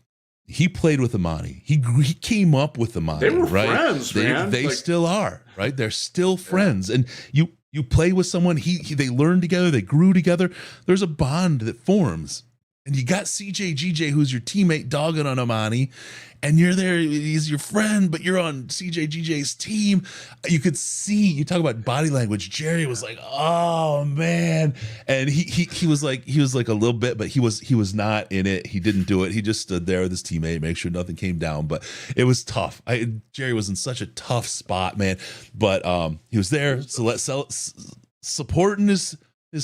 S2: He played with Amani. He came up with Amani.
S3: They were
S2: right?
S3: friends, man.
S2: They still are, right? They're still friends. And you play with someone, they learn together, they grew together. There's a bond that forms. And you got CJGJ, who's your teammate, dogging on Amani, and you're there. He's your friend, but you're on CJGJ's team. You could see. You talk about body language. Jerry was like, "Oh man," and he was like a little bit, but he was not in it. He didn't do it. He just stood there with his teammate, make sure nothing came down. But it was tough. Jerry was in such a tough spot, man. But he was there, supporting his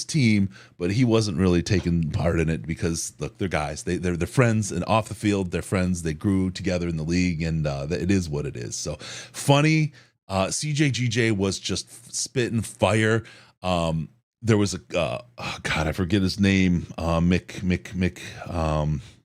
S2: team, but he wasn't really taking part in it because look, they're guys, they're friends, and off the field they're friends. They grew together in the league, and it is what it is. So funny. CJGJ was just spitting fire. There was a God, I forget his name, Mick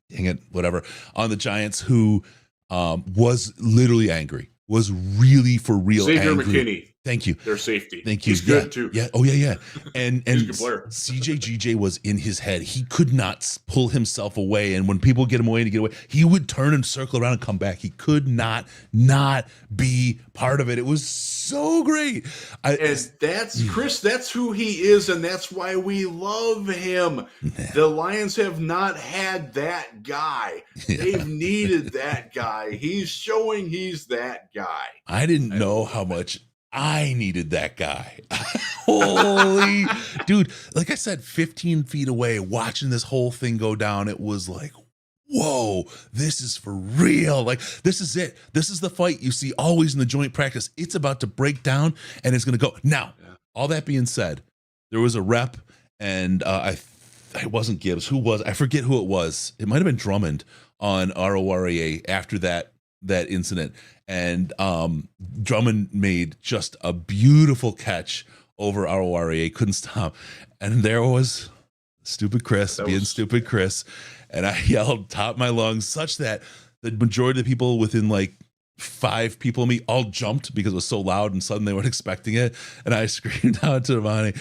S2: dang it, whatever, on the Giants, who was literally angry, was really for real
S3: Xavier
S2: angry.
S3: McKinney.
S2: Thank you.
S3: Their safety.
S2: Thank you.
S3: He's good too.
S2: Yeah. Oh yeah. And
S3: He's a good player.
S2: CJGJ was in his head. He could not pull himself away. And when people get him away to get away, he would turn and circle around and come back. He could not be part of it. It was so great.
S3: And that's Chris. That's who he is, and that's why we love him. The Lions have not had that guy. They've needed that guy. He's showing he's that guy.
S2: I didn't know how much I needed that guy. Holy dude. Like I said, 15 feet away, watching this whole thing go down, it was like, whoa, this is for real. Like, this is it. This is the fight you see always in the joint practice. It's about to break down, and it's going to go. Now, all that being said, there was a rep, and it wasn't Gibbs. Who was? I forget who it was. It might have been Drummond on Oruwariye after that incident. And Drummond made just a beautiful catch over Oruwariye, couldn't stop. And there was stupid Chris stupid Chris. And I yelled top of my lungs such that the majority of the people within like 5 people of me all jumped because it was so loud and sudden they weren't expecting it. And I screamed out to Amani,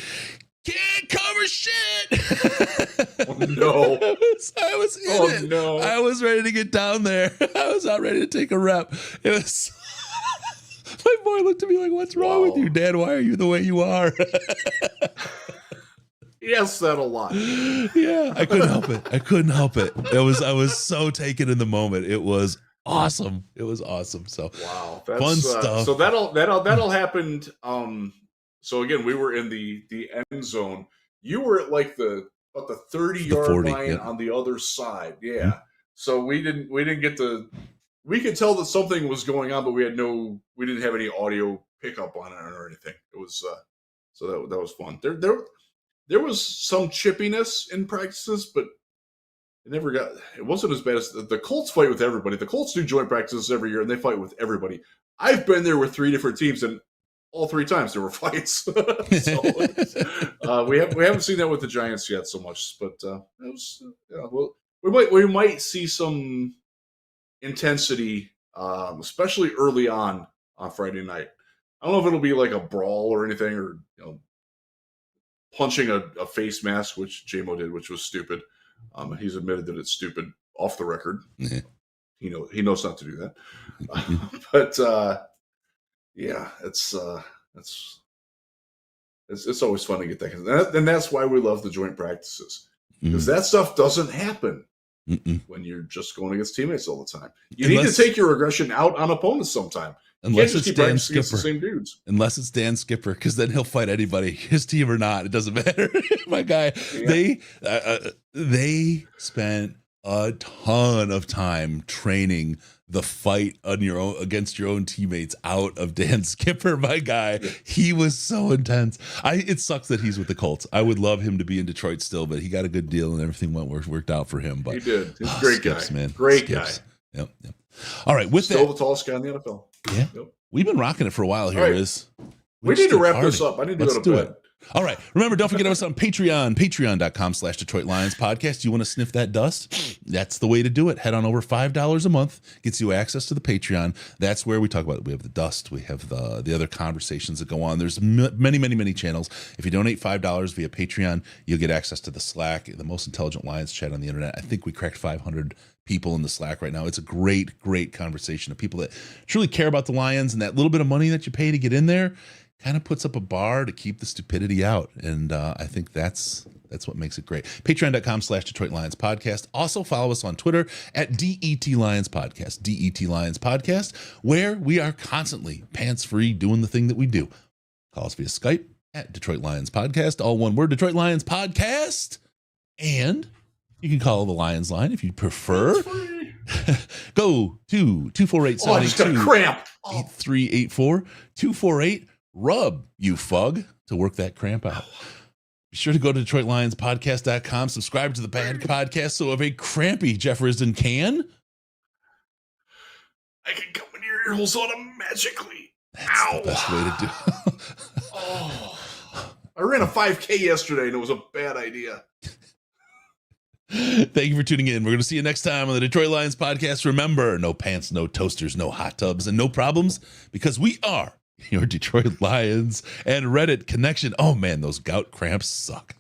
S2: can't cover shit.
S3: Oh, no.
S2: I was in it.
S3: No.
S2: I was ready to get down there. I was not ready to take a rep. It was my boy looked at me like, what's wrong with you, Dad? Why are you the way you are?
S3: Yes, that a lot.
S2: Yeah, I couldn't help it. I was so taken in the moment. It was awesome. So
S3: wow, that's
S2: fun stuff.
S3: So that'll happen. So again, we were in the end zone. You were at like the 30-yard line on the other side. Yeah. Mm-hmm. So we didn't get to. We could tell that something was going on, but we didn't have any audio pickup on it or anything. It was so that was fun. There was some chippiness in practices, but it wasn't as bad as the Colts fight with everybody. The Colts do joint practices every year and they fight with everybody. I've been there with 3 different teams and all 3 times there were fights. So, we haven't seen that with the Giants yet so much, but it was we might see some intensity, especially early on Friday night. I don't know if it'll be like a brawl or anything, or punching a face mask, which JMO did, which was stupid. He's admitted that it's stupid off the record.
S2: Yeah.
S3: He knows not to do that. But yeah, it's always fun to get that, and that's why we love the joint practices, because that stuff doesn't happen when you're just going against teammates all the time. You need to take your aggression out on opponents sometime.
S2: Unless it's Dan
S3: Skipper.
S2: Skipper.
S3: The same dudes.
S2: Unless it's Dan Skipper, because then he'll fight anybody, his team or not. It doesn't matter. My guy, they spent a ton of time training the fight on your own against your own teammates out of Dan Skipper. My guy, he was so intense. It sucks that he's with the Colts. I would love him to be in Detroit still, but he got a good deal and everything worked out for him. But
S3: he did. He's a great
S2: Skips,
S3: guy,
S2: man.
S3: Great
S2: Skips.
S3: guy.
S2: Yep. All right, with
S3: still
S2: that,
S3: the tallest guy in the NFL.
S2: Yeah, we've been rocking it for a while here.
S3: Right. We need to wrap this up. I need to go to bed.
S2: All right. Remember, don't forget us on Patreon, patreon.com/Detroit Lions podcast. You want to sniff that dust? That's the way to do it. Head on over. $5 a month gets you access to the Patreon. That's where we talk about it. We have the dust. We have the other conversations that go on. There's many channels. If you donate $5 via Patreon, you'll get access to the Slack, the most intelligent Lions chat on the internet. I think we cracked 500 people in the Slack right now. It's a great conversation of people that truly care about the Lions, and that little bit of money that you pay to get in there kind of puts up a bar to keep the stupidity out. And I think that's what makes it great. Patreon.com/Detroit Lions podcast. Also follow us on Twitter at DET Lions podcast, DET Lions podcast, where we are constantly pants free doing the thing that we do. Call us via Skype at Detroit Lions podcast, all one word, Detroit Lions podcast. And you can call the Lions line if you prefer. Go to 248-782-8384, 248 Rub, you fug, to work that cramp out. Be sure to go to DetroitLionsPodcast.com, subscribe to the bad podcast so if a crampy Jeff Risdon can,
S3: I can come in your ear holes automatically.
S2: That's the best way to do
S3: it. I ran a 5K yesterday and it was a bad idea.
S2: Thank you for tuning in. We're going to see you next time on the Detroit Lions podcast. Remember, no pants, no toasters, no hot tubs, and no problems, because we are your Detroit Lions and Reddit connection. Oh man, those gout cramps suck.